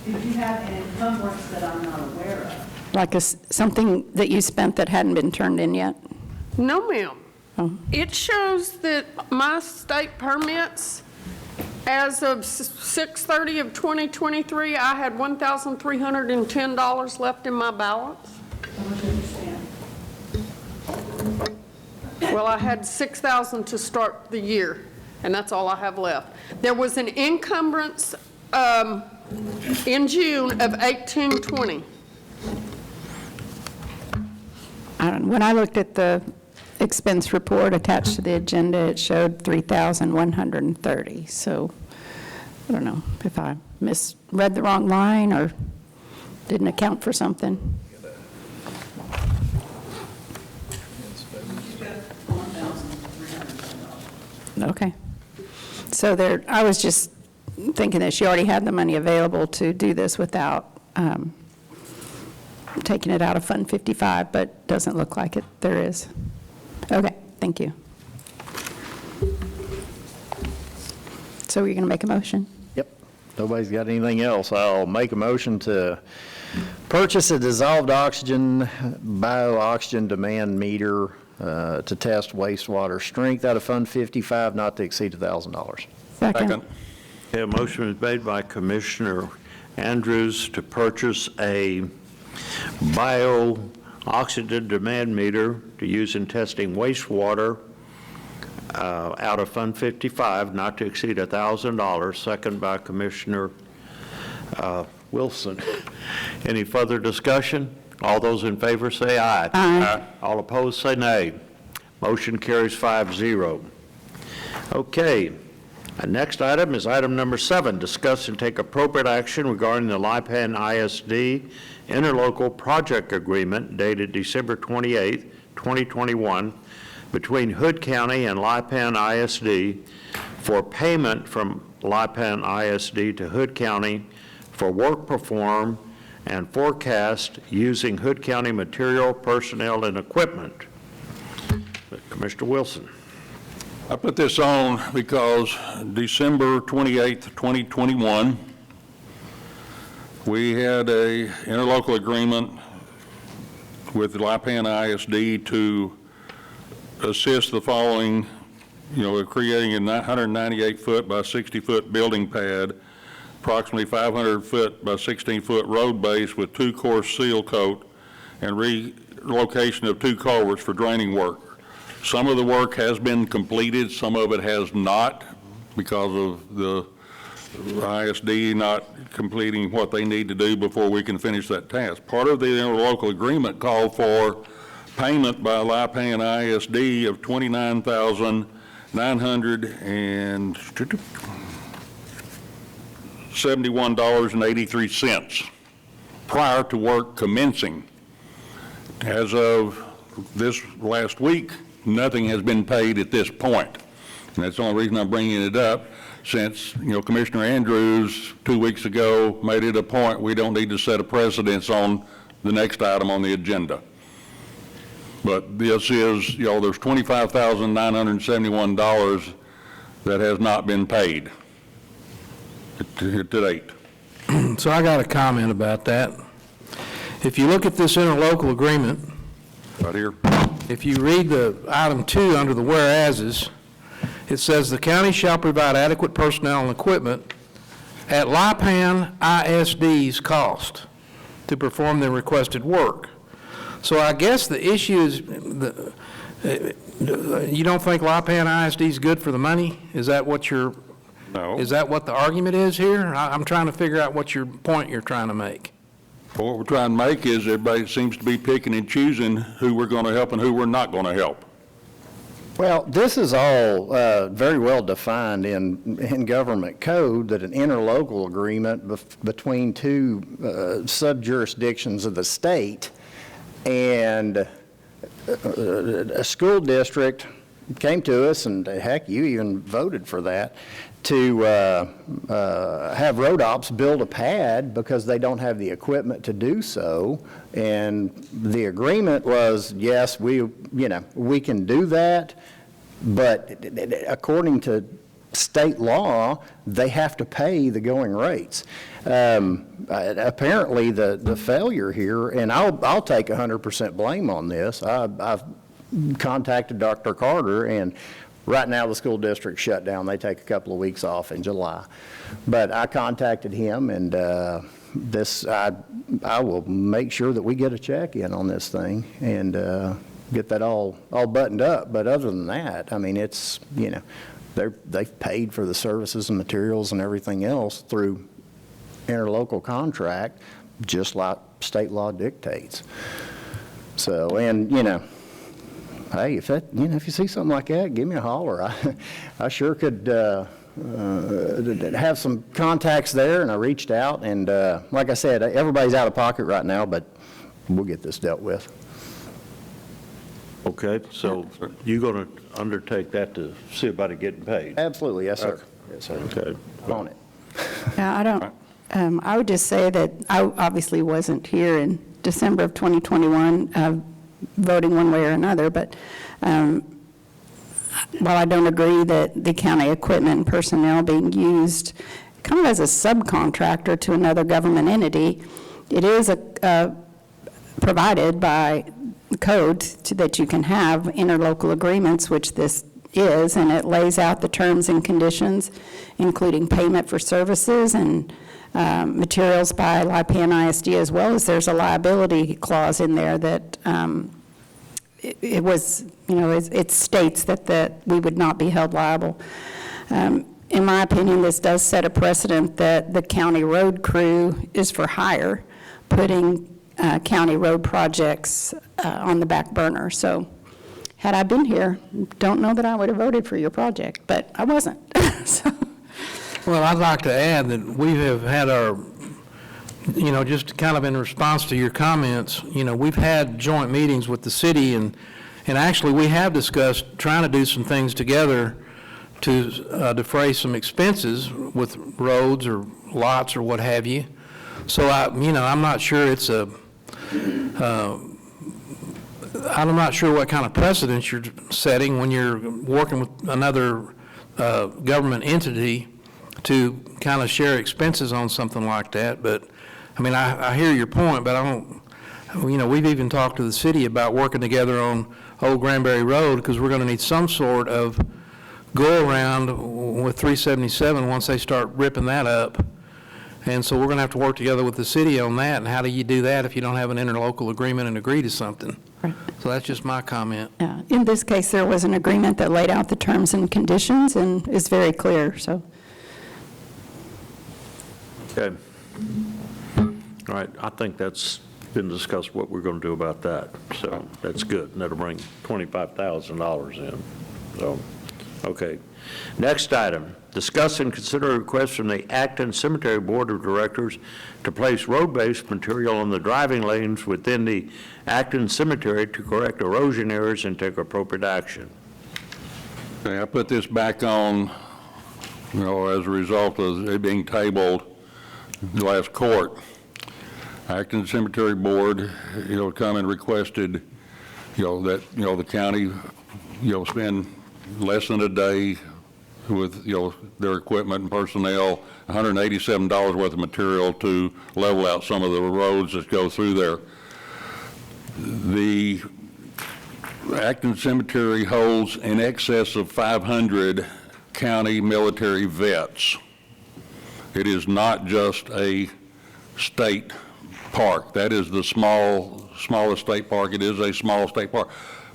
Did you have an encumbrance that I'm not aware of? Like something that you spent that hadn't been turned in yet? No, ma'am. Oh. It shows that my state permits, as of 6/30 of 2023, I had $1,310 left in my balance. Well, I had $6,000 to start the year, and that's all I have left. There was an encumbrance in June of $1,820. When I looked at the expense report attached to the agenda, it showed $3,130. So I don't know if I misread the wrong line or didn't account for something. Okay. So I was just thinking that she already had the money available to do this without taking it out of Fund 55, but doesn't look like it. There is. Okay, thank you. So you're going to make a motion? Yep. Nobody's got anything else. I'll make a motion to purchase a dissolved oxygen, bio-oxygen demand meter to test wastewater strength out of Fund 55, not to exceed $1,000. Second. Okay, a motion is made by Commissioner Andrews to purchase a bio-oxygen demand meter to use in testing wastewater out of Fund 55, not to exceed $1,000. Second by Commissioner Wilson. Any further discussion? All those in favor say aye. Aye. All opposed say nay. Motion carries 5-0. Okay. Our next item is item number 7, discuss and take appropriate action regarding the Lipan ISD interlocal project agreement dated December 28, 2021, between Hood County and Lipan ISD for payment from Lipan ISD to Hood County for work performed and forecast using Hood County material, personnel, and equipment. Commissioner Wilson. I put this on because December 28th, 2021, we had a interlocal agreement with the Lipan ISD to assist the following, creating a 198-foot by 60-foot building pad, approximately 500-foot by 16-foot road base with 2-course seal coat and relocation of 2 culverts for draining work. Some of the work has been completed, some of it has not. because of the ISD not completing what they need to do before we can finish that task. Part of the interlocal agreement called for payment by Lipan ISD of $29,971.83 prior to work commencing. As of this last week, nothing has been paid at this point. And that's the only reason I'm bringing it up, since, Commissioner Andrews 2 weeks ago made it a point we don't need to set a precedence on the next item on the agenda. But this is, there's $25,971 that has not been paid to date. So I got a comment about that. If you look at this interlocal agreement, right here, if you read the item 2 under the whereases, it says the county shall provide adequate personnel and equipment at Lipan ISD's cost to perform the requested work. So I guess the issue is, you don't think Lipan ISD is good for the money? Is that what No. Is that what the argument is here? I'm trying to figure out what your point you're trying to make. Well, what we're trying to make is everybody seems to be picking and choosing who we're going to help and who we're not going to help. Well, this is all very well defined in government code, that an interlocal agreement between two sub-jurisdictions of the state and a school district came to us, and heck, you even voted for that, to have road ops build a pad because they don't have the equipment to do so. And the agreement was, yes, we can do that, but according to state law, they have to pay the going rates. Apparently, the failure here, and I'll take 100% blame on this. I've contacted Dr. Carter, and right now the school district shut down. They take a couple of weeks off in July. But I contacted him, and I will make sure that we get a check in on this thing and get that all buttoned up. But other than that, I mean, it's, they've paid for the services and materials and everything else through interlocal contract, just like state law dictates. So, and, hey, if you see something like that, give me a holler. I sure could have some contacts there, and I reached out, and like I said, everybody's out of pocket right now, but we'll get this dealt with. Okay, so you're going to undertake that to see about it getting paid? Absolutely, yes, sir. Yes, sir. Okay. On it. Yeah, I would just say that I obviously wasn't here in December of 2021 voting one way or another, but while I don't agree that the county equipment and personnel being used kind of as a subcontractor to another government entity, it is provided by code that you can have interlocal agreements, which this is, and it lays out the terms and conditions, including payment for services and materials by Lipan ISD, as well as there's a liability clause in there that it states that we would not be held liable. In my opinion, this does set a precedent that the county road crew is for hire, putting county road projects on the back burner. So had I been here, don't know that I would have voted for your project, but I wasn't. So. Well, I'd like to add that we have had our, just kind of in response to your comments, we've had joint meetings with the city, and actually we have discussed trying to do some things together to defray some expenses with roads or lots or what have you. So I'm not sure it's I'm not sure what kind of precedence you're setting when you're working with another government entity to kind of share expenses on something like that. But I mean, I hear your point, but I don't, we've even talked to the city about working together on Old Granbury Road, because we're going to need some sort of go around with 377 once they start ripping that up. And so we're going to have to work together with the city on that. And how do you do that if you don't have an interlocal agreement and agree to something? So that's just my comment. In this case, there was an agreement that laid out the terms and conditions and is very clear, so. Okay. All right, I think that's been discussed what we're going to do about that. So that's good. And that'll bring $25,000 in. So, okay. Next item, discuss and consider a request from the Acton Cemetery Board of Directors to place road-based material on the driving lanes within the Acton Cemetery to correct erosion errors and take appropriate action. Okay, I put this back on, as a result of it being tabled the last court. Acton Cemetery Board, come and requested, that, the county, spend less than a day with, their equipment and personnel, $187 worth of material to level out some of the roads that go through there. The Acton Cemetery holds in excess of 500 county military vets. It is not just a state park. That is the smallest state park. It is a small state park.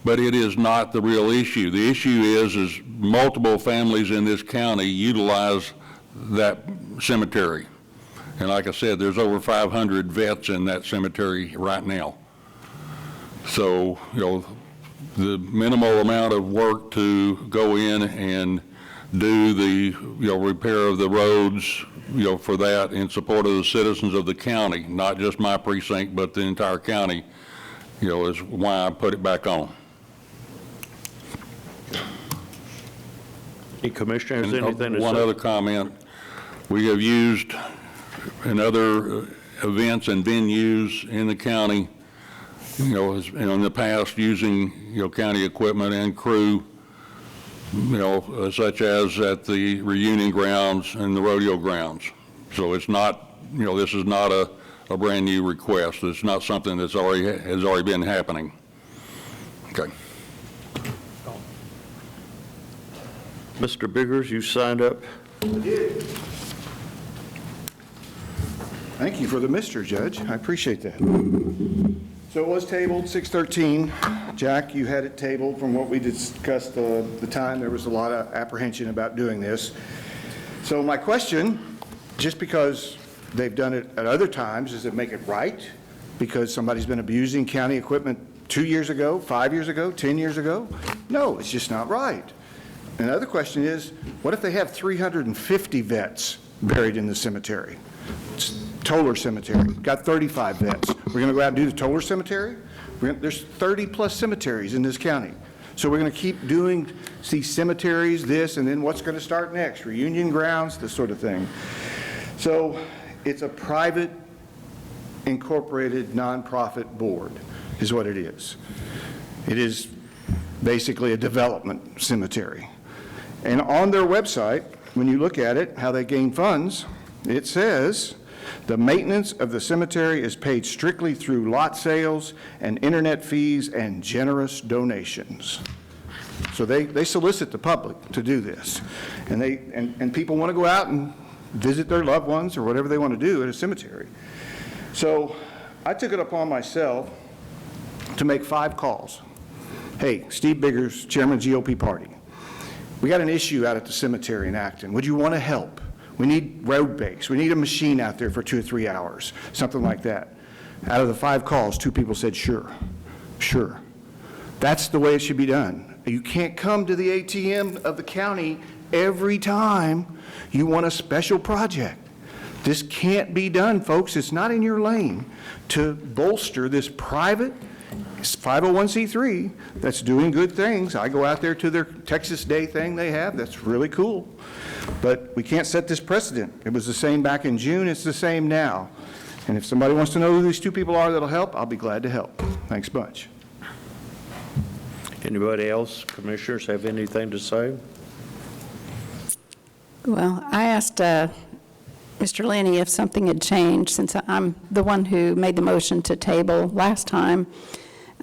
But it is not the real issue. The issue is multiple families in this county utilize that cemetery. And like I said, there's over 500 vets in that cemetery right now. So, the minimal amount of work to go in and do the, repair of the roads, for that in support of the citizens of the county, not just my precinct, but the entire county, is why I put it back on. Any commissioners, anything to say? One other comment. We have used in other events and venues in the county, in the past using, county equipment and crew, such as at the reunion grounds and the rodeo grounds. So it's not, this is not a brand new request. It's not something that's has already been happening. Okay. Mr. Biggers, you signed up? I did. Thank you for the Mr. Judge. I appreciate that. So it was tabled, 613. Jack, you had it tabled from what we discussed the time. There was a lot of apprehension about doing this. So my question, just because they've done it at other times, does it make it right? Because somebody's been abusing county equipment 2 years ago, 5 years ago, 10 years ago? No, it's just not right. And the other question is, what if they have 350 vets buried in the cemetery? It's Toller Cemetery, got 35 vets. We're going to go out and do the Toller Cemetery? There's 30-plus cemeteries in this county. So we're going to keep doing these cemeteries, this, and then what's going to start next? Reunion grounds, this sort of thing. So it's a private, incorporated, nonprofit board is what it is. It is basically a development cemetery. And on their website, when you look at it, how they gain funds, it says, the maintenance of the cemetery is paid strictly through lot sales and internet fees and generous donations. So they solicit the public to do this. And people want to go out and visit their loved ones or whatever they want to do at a cemetery. So I took it upon myself to make 5 calls. Hey, Steve Biggers, Chairman of the GOP Party. We got an issue out at the cemetery in Acton. Would you want to help? We need road base. We need a machine out there for 2 or 3 hours, something like that. Out of the 5 calls, 2 people said, sure, sure. That's the way it should be done. You can't come to the ATM of the county every time you want a special project. This can't be done, folks. It's not in your lane to bolster this private 501c3 that's doing good things. I go out there to their Texas Day thing they have. That's really cool. But we can't set this precedent. It was the same back in June. It's the same now. And if somebody wants to know who these 2 people are that'll help, I'll be glad to help. Thanks much. Anybody else, commissioners, have anything to say? Well, I asked Mr. Lenny if something had changed, since I'm the one who made the motion to table last time,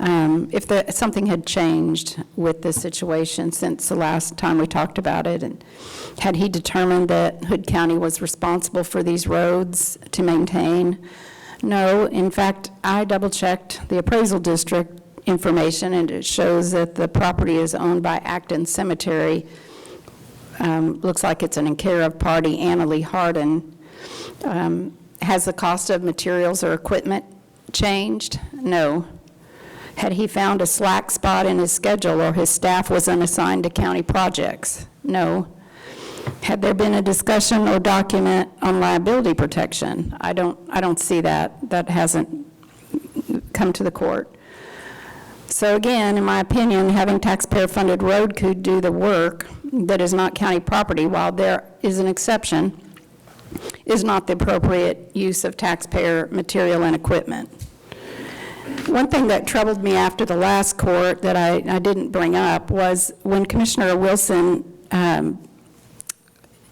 if something had changed with this situation since the last time we talked about it, and had he determined that Hood County was responsible for these roads to maintain? No, in fact, I double-checked the appraisal district information, and it shows that the property is owned by Acton Cemetery. Looks like it's an in care of party, Anna Lee Harden. Has the cost of materials or equipment changed? No. Had he found a slack spot in his schedule or his staff was unassigned to county projects? No. Had there been a discussion or document on liability protection? I don't see that. That hasn't come to the court. So again, in my opinion, having taxpayer-funded road crew do the work that is not county property, while there is an exception, is not the appropriate use of taxpayer material and equipment. One thing that troubled me after the last court that I didn't bring up was when Commissioner Wilson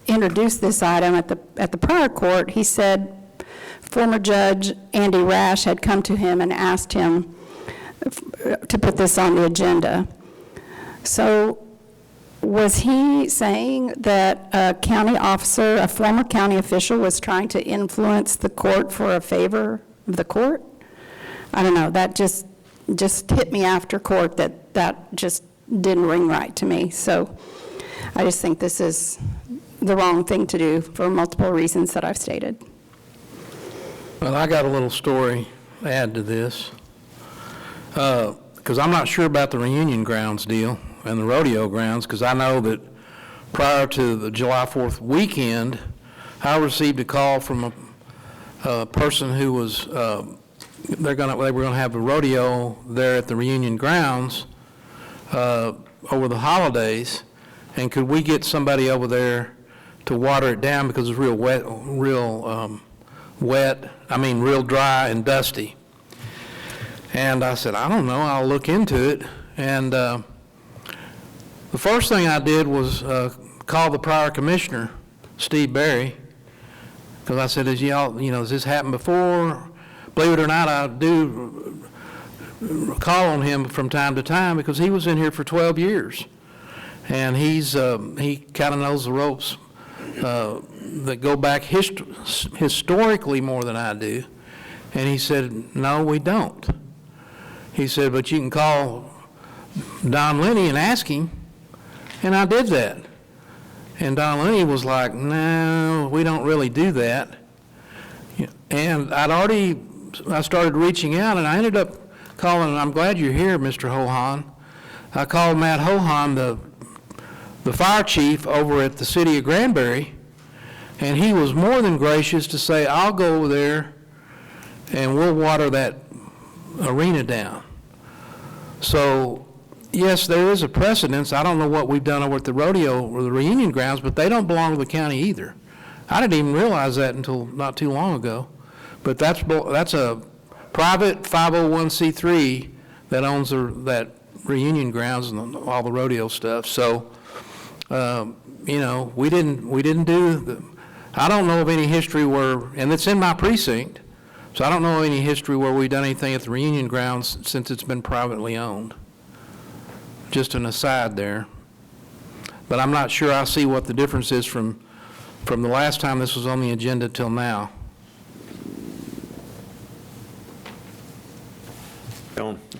introduced this item at the prior court, he said former Judge Andy Rash had come to him and asked him to put this on the agenda. So was he saying that a county officer, a former county official, was trying to influence the court for a favor of the court? I don't know. That just hit me after court that just didn't ring right to me. So I just think this is the wrong thing to do for multiple reasons that I've stated. Well, I got a little story to add to this, because I'm not sure about the reunion grounds deal and the rodeo grounds, because I know that prior to the July 4th weekend, I received a call from a person who was, they were going to have a rodeo there at the reunion grounds over the holidays, and could we get somebody over there to water it down because it's real real dry and dusty. And I said, I don't know, I'll look into it. And the first thing I did was call the prior commissioner, Steve Berry, because I said, has this happened before? Believe it or not, I do call on him from time to time because he was in here for 12 years. And he kind of knows the ropes that go back historically more than I do. And he said, no, we don't. He said, but you can call Don Lenny and ask him. And I did that. And Don Lenny was like, no, we don't really do that. And I started reaching out, and I ended up calling, and I'm glad you're here, Mr. Hohan. I called Matt Hohan, the fire chief over at the city of Granbury, and he was more than gracious to say, I'll go over there and we'll water that arena down. So, yes, there is a precedence. I don't know what we've done over at the rodeo or the reunion grounds, but they don't belong to the county either. I didn't even realize that until not too long ago. But that's a private 501c3 that owns that reunion grounds and all the rodeo stuff. So, we didn't do I don't know of any history where, and it's in my precinct, so I don't know of any history where we've done anything at the reunion grounds since it's been privately owned. Just an aside there. But I'm not sure I see what the difference is from the last time this was on the agenda till now.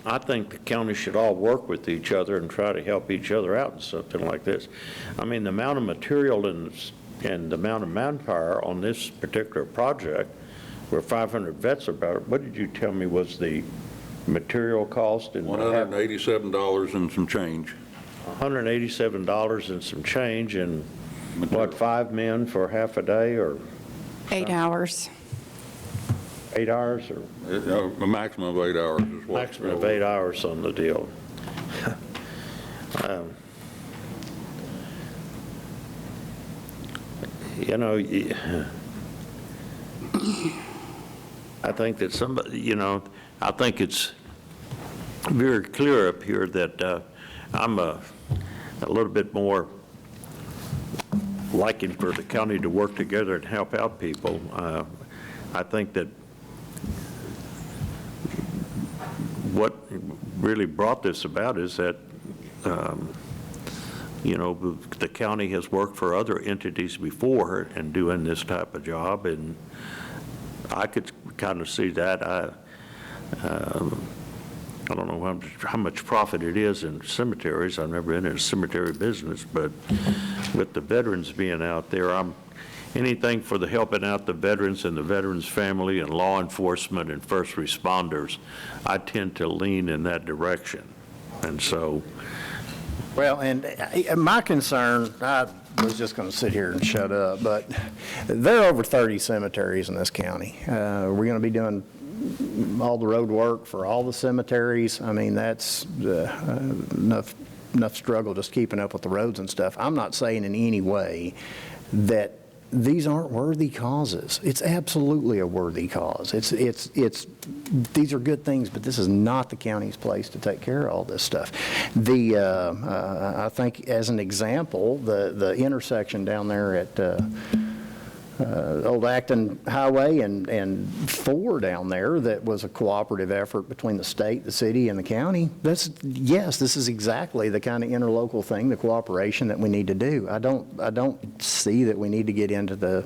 I think the county should all work with each other and try to help each other out in something like this. I mean, the amount of material and the amount of manpower on this particular project, where 500 vets about, what did you tell me was the material cost? $187 and some change. $187 and some change, and what, 5 men for half a day, or? 8 hours. 8 hours, or? A maximum of 8 hours is what. Maximum of 8 hours on the deal. I think that somebody, I think it's very clear up here that I'm a little bit more liking for the county to work together and help out people. I think that what really brought this about is that, the county has worked for other entities before and doing this type of job, and I could kind of see that. I don't know how much profit it is in cemeteries. I've never been in a cemetery business, but with the veterans being out there, anything for the helping out the veterans and the veterans' family and law enforcement and first responders, I tend to lean in that direction. And so. Well, and my concern, I was just going to sit here and shut up, but there are over 30 cemeteries in this county. We're going to be doing all the road work for all the cemeteries. I mean, that's enough struggle just keeping up with the roads and stuff. I'm not saying in any way that these aren't worthy causes. It's absolutely a worthy cause. These are good things, but this is not the county's place to take care of all this stuff. I think as an example, the intersection down there at Old Acton Highway and 4 down there, that was a cooperative effort between the state, the city, and the county. Yes, this is exactly the kind of interlocal thing, the cooperation that we need to do. I don't see that we need to get into the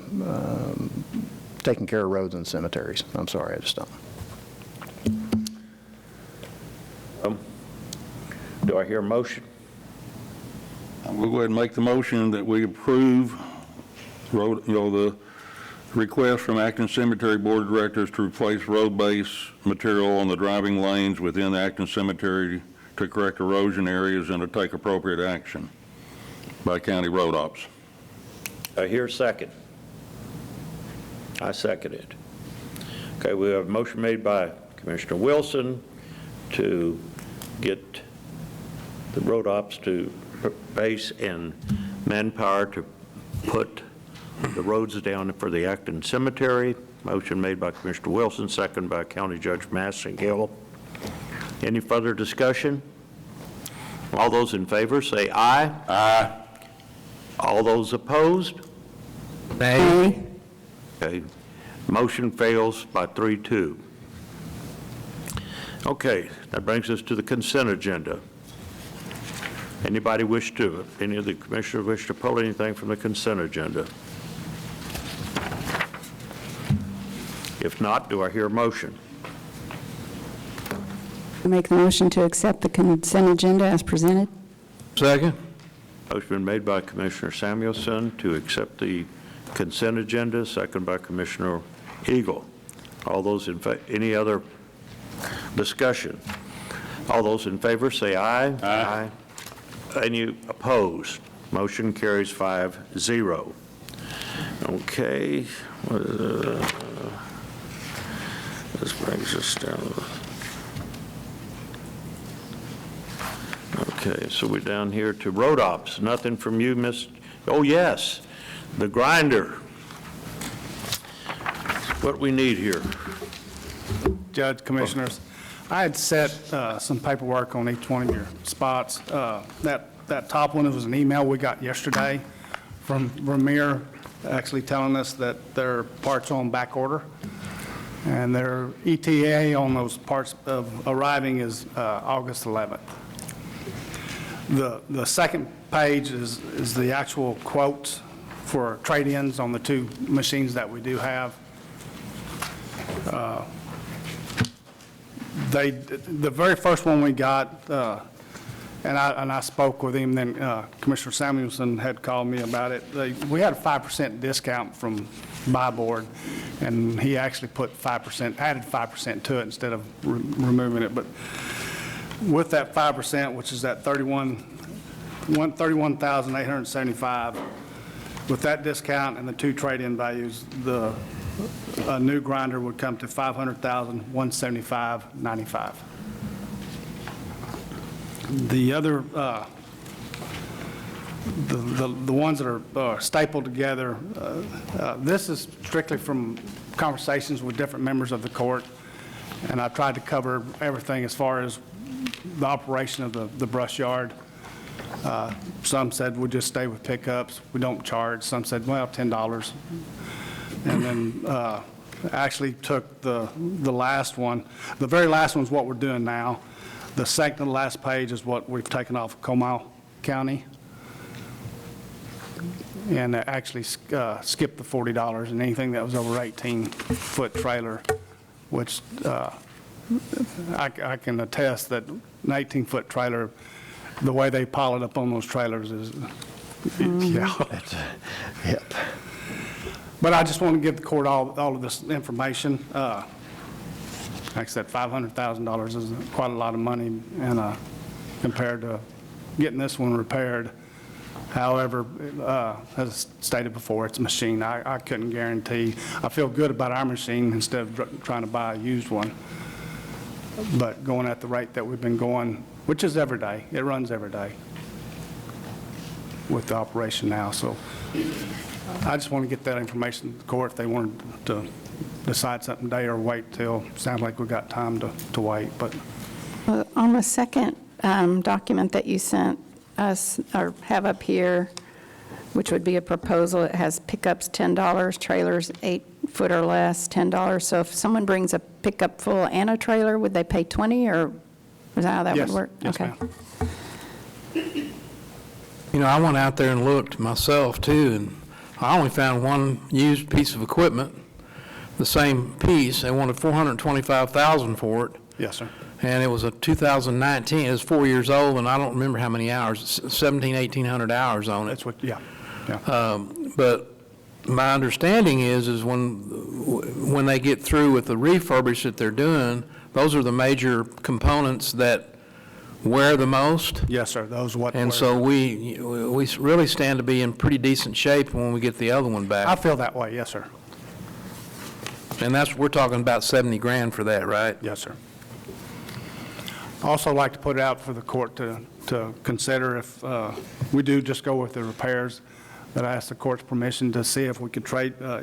taking care of roads and cemeteries. I'm sorry, I just don't. Do I hear a motion? We'll go ahead and make the motion that we approve the request from Acton Cemetery Board of Directors to replace road base material on the driving lanes within Acton Cemetery to correct erosion areas and to take appropriate action by county road ops. I hear a second. I second it. Okay, we have a motion made by Commissioner Wilson to get the road ops to base and manpower to put the roads down for the Acton Cemetery. Motion made by Commissioner Wilson, second by County Judge Massengill. Any further discussion? All those in favor say aye. Aye. All those opposed? Nay. Okay. Motion fails by 3-2. Okay, that brings us to the consent agenda. Any of the commissioners wish to pull anything from the consent agenda? If not, do I hear a motion? I make the motion to accept the consent agenda as presented. Second. Motion been made by Commissioner Samuelson to accept the consent agenda, second by Commissioner Eagle. All those in favor, any other discussion? All those in favor say aye. Aye. Any opposed? Motion carries 5-0. Okay. This brings us down. Okay, so we're down here to road ops. Nothing from you, Miss. Oh, yes, the grinder. What we need here. Judge, Commissioners, I had set some paperwork on each one of your spots. That top one was an email we got yesterday from Vermeer, actually telling us that their parts are on back order, and their ETA on those parts of arriving is August 11th. The second page is the actual quotes for trade-ins on the 2 machines that we do have. The very first one we got, and I spoke with him, then Commissioner Samuelson had called me about it. We had a 5% discount from Buy Board, and he actually put 5%, added 5% to it instead of removing it. But with that 5%, which is that $31,875, with that discount and the 2 trade-in values, a new grinder would come to $500,175.95. The other, the ones that are stapled together, this is strictly from conversations with different members of the court, and I tried to cover everything as far as the operation of the brush yard. Some said we'll just stay with pickups, we don't charge. Some said, well, $10. And then actually took the last one. The very last one's what we're doing now. The second to the last page is what we've taken off of Comal County. And actually skipped the $40 and anything that was over 18-foot trailer, which I can attest that an 18-foot trailer, the way they pile it up on those trailers is, yeah. Yep. But I just want to give the court all of this information. Like I said, $500,000 is quite a lot of money, and compared to getting this one repaired. However, as stated before, it's a machine. I couldn't guarantee. I feel good about our machine instead of trying to buy a used one. But going at the rate that we've been going, which is every day, it runs every day with the operation now. So I just want to get that information to the court if they wanted to decide something today or wait till, sounds like we've got time to wait, but. On the second document that you sent us, or have up here, which would be a proposal, it has pickups $10, trailers 8 foot or less, $10. So if someone brings a pickup full and a trailer, would they pay 20, or is that how that would work? Yes, okay. ma'am. You know, I went out there and looked myself too, and I only found one used piece of equipment, the same piece. They wanted $425,000 for it. Yes, sir. And it was a 2019, it was 4 years old, and I don't remember how many hours, 1,800 hours on it. That's what, yeah. But my understanding is when they get through with the refurbish that they're doing, those are the major components that wear the most. Yes, sir, those what. And so we really stand to be in pretty decent shape when we get the other one back. I feel that way, yes, sir. And we're talking about 70 grand for that, right? Yes, sir. I also like to put it out for the court to consider if we do just go with the repairs, that I ask the court's permission to see if we could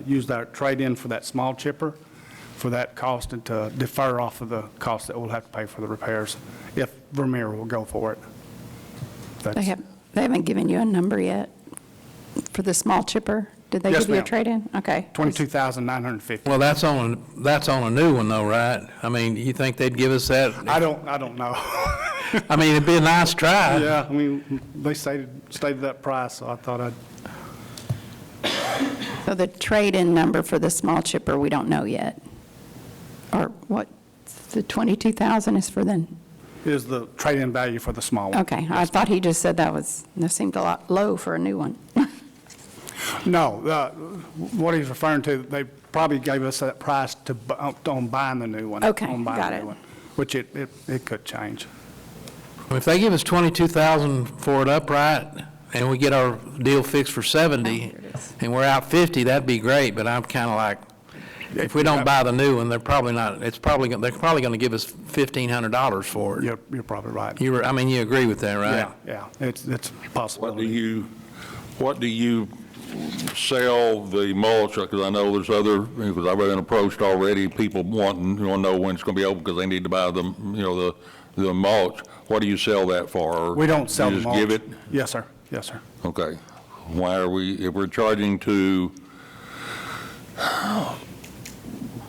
use that trade-in for that small chipper for that cost, and to defer off of the cost that we'll have to pay for the repairs if Vermeer will go for it. They haven't given you a number yet for the small chipper? Did they Yes, give you a ma'am. trade-in? Okay. $22,950. Well, that's on a new one though, right? I mean, you think they'd give us that? I don't know. I mean, it'd be a nice try. Yeah, I mean, they stated that price, so I thought I'd. So the trade-in number for the small chipper, we don't know yet? Or what, the 22,000 is for the? Is the trade-in value for the small one. Okay, I thought he just said that seemed a lot low for a new one. No, what he's referring to, they probably gave us that price on buying the new one. Okay, on buying got the it. new one, which it could change. If they give us 22,000 for it upright, and we get our deal fixed for 70, and we're out 50, that'd be great, but I'm kind of like, if we don't buy the new one, they're probably going to give us $1,500 for it. You're probably right. You agree with that, right? Yeah, it's possible. What do you sell the mulch? Because I know there's because I've been approached already, people wanting to know when it's going to be open because they need to buy the mulch. What do you sell that for? We don't sell the mulch. You just give it? Yes, sir. Yes, sir. Okay. Why are if we're charging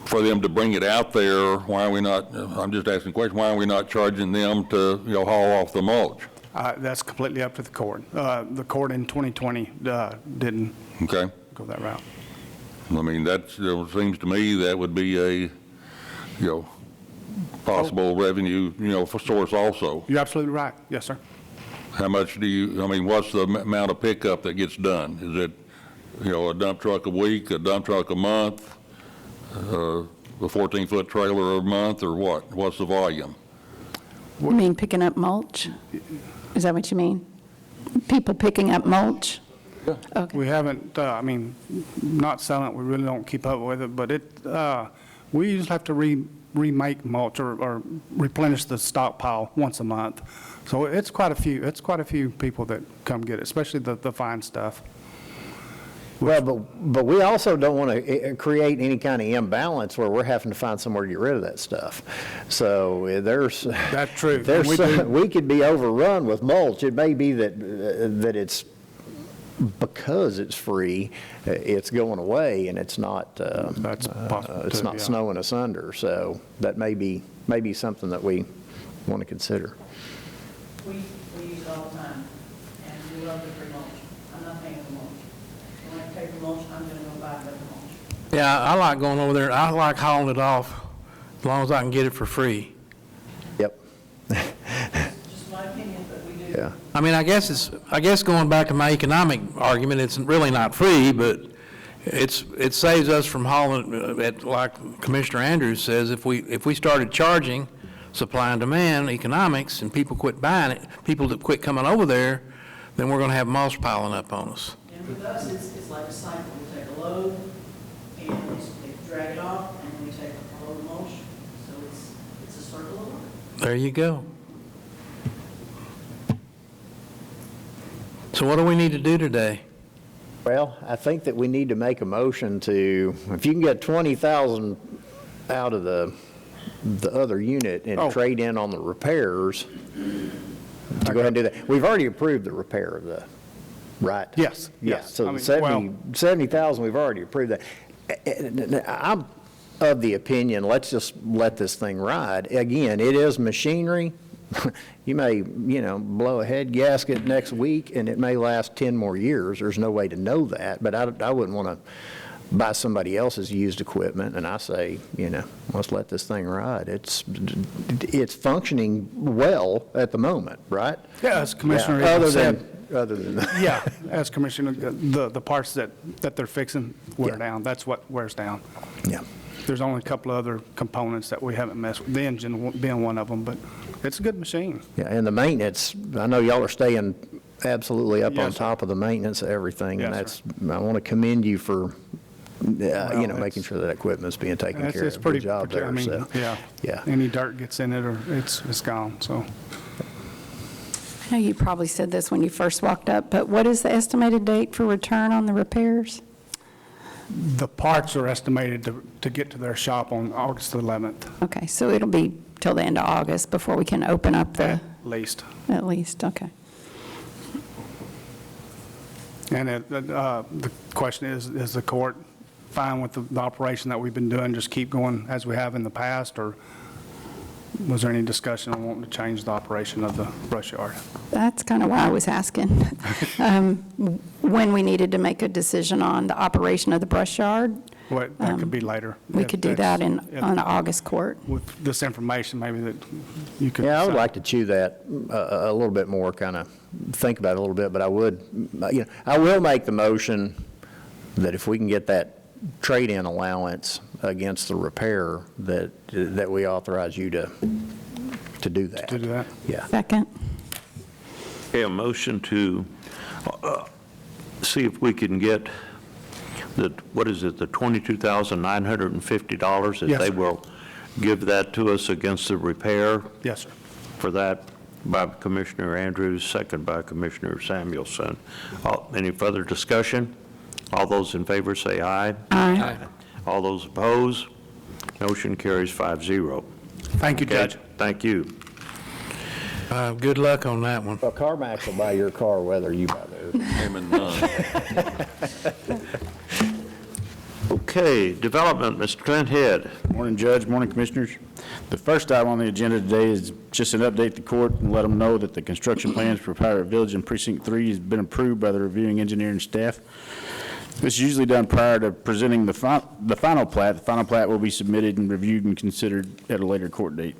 for them to bring it out there, why are we not, I'm just asking a question, why are we not charging them to, haul off the mulch? That's completely up to the court. The court in 2020 didn't go that route. I mean, it seems to me that would be a, possible revenue, for source also. You're absolutely right. Yes, sir. How much what's the amount of pickup that gets done? Is it, a dump truck a week, a dump truck a month, a 14-foot trailer a month, or what? What's the volume? You mean picking up mulch? Is that what you mean? People picking up mulch? Yeah. Okay. We haven't, not selling it, we really don't keep up with it, but we usually have to remake mulch or replenish the stockpile once a month. So it's quite a few people that come get it, especially the fine stuff. Well, but we also don't want to create any kind of imbalance where we're having to find somewhere to get rid of that stuff. So that's true. We could be overrun with mulch. It may be that it's because it's free, it's going away, and it's not snowing us under. So that may be something that we want to consider. We use it all the time, and we love the free mulch. I'm not paying for mulch. When I pay for mulch, I'm going to go buy better mulch. Yeah, I like going over there. I like hauling it off as long as I can get it for free. Yep. Just my opinion, but we do. Yeah. I mean, I guess going back to my economic argument, it's really not free, but it saves us from hauling, like Commissioner Andrews says, if we started charging supply and demand economics and people quit buying it, people that quit coming over there, then we're going to have moss piling up on us. And with us, it's like a cycle. We take a load, and they drag it off, and we take a load of mulch. So it's a circle of life. There you go. So what do we need to do today? Well, I think that we need to make a motion to, if you can get 20,000 out of the other unit and trade in on the repairs, to go ahead and do that. We've already approved the repair of the, right? Yes. So I mean, 70,000, we've already approved that. I'm of the opinion, let's just let this thing ride. Again, it is machinery. You may, blow a head gasket next week, and it may last 10 more years. There's no way to know that, but I wouldn't want to buy somebody else's used equipment, and I say, let's let this thing ride. It's functioning well at the moment, right? Yeah, as Commissioner Yeah, other than that. Yeah, as Commissioner, the parts that they're fixing wear down. That's what wears down. Yeah. There's only a couple of other components that we haven't messed with, the engine being one of them, but it's a good machine. Yeah, and the maintenance, I know y'all are staying absolutely up on top of the maintenance of everything, and I want to commend you for, making sure that equipment's being taken care of. It's pretty, Good job there. I mean, So, yeah. Any dirt gets in it, or it's gone, so. I know you probably said this when you first walked up, but what is the estimated date for return on the repairs? The parts are estimated to get to their shop on August the 11th. Okay, so it'll be till the end of August before we can open up the... At least. At least, okay. And the question is the court fine with the operation that we've been doing, just keep going as we have in the past, or was there any discussion on wanting to change the operation of the brush yard? That's kind of why I was asking. When we needed to make a decision on the operation of the brush yard. That could be later. We could do that on August court. With this information, maybe that you could. Yeah, I would like to chew that a little bit more, kind of think about it a little bit, but I will make the motion that if we can get that trade-in allowance against the repair, that we authorize you to do that. To do that? Yeah. Second. Okay, a motion to see if we can get the $22,950, that Yes, they sir. will give that to us against the repair? Yes, sir. For that, by Commissioner Andrews, second by Commissioner Samuelson. Any further discussion? All those in favor say aye. Aye. All those opposed? Motion carries 5-0. Thank you, Judge. Thank you. Good luck on that one. Well, CarMax will buy your car whether you buy theirs. Him and none. Okay, development, Mr. Clint Head. Morning, Judge. Morning, Commissioners. The first item on the agenda today is just an update to the court and let them know that the construction plans for Pirate Village and Precinct 3 has been approved by the reviewing engineer and staff. This is usually done prior to presenting the final plat. The final plat will be submitted and reviewed and considered at a later court date.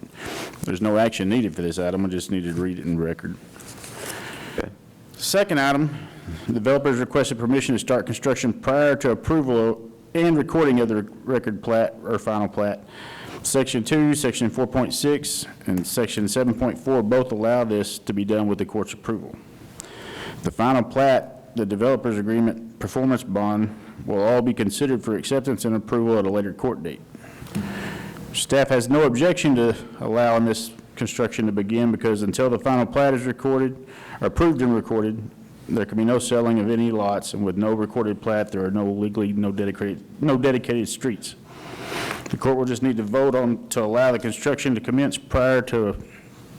There's no action needed for this item. I just needed to read it in record. Okay. Second item, the developers requested permission to start construction prior to approval and recording of the record plat or final plat. Section 2, Section 4.6, and Section 7.4 both allow this to be done with the court's approval. The final plat, the developer's agreement, performance bond will all be considered for acceptance and approval at a later court date. Staff has no objection to allowing this construction to begin because until the final plat is recorded, or approved and recorded, there can be no selling of any lots, and with no recorded plat, there are no dedicated streets. The court will just need to vote on to allow the construction to commence prior to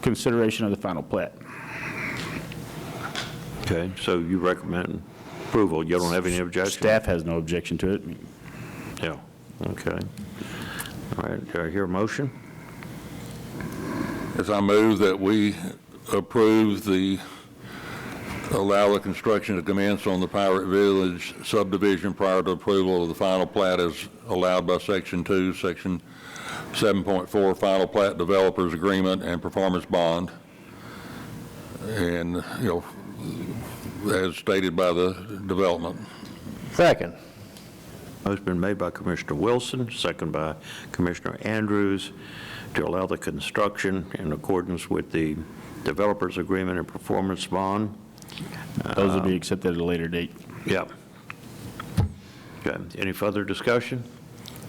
consideration of the final plat. Okay, so you recommend approval. You don't have any objection? Staff has no objection to it. Yeah, okay. All right, do I hear a motion? As I move that we approve allow the construction to commence on the Pirate Village subdivision prior to approval of the final plat as allowed by Section 2, Section 7.4 final plat developers agreement and performance bond. And, as stated by the development. Second. Motion been made by Commissioner Wilson, second by Commissioner Andrews, to allow the construction in accordance with the developers agreement and performance bond. Those will be accepted at a later date. Yeah. Okay. Any further discussion?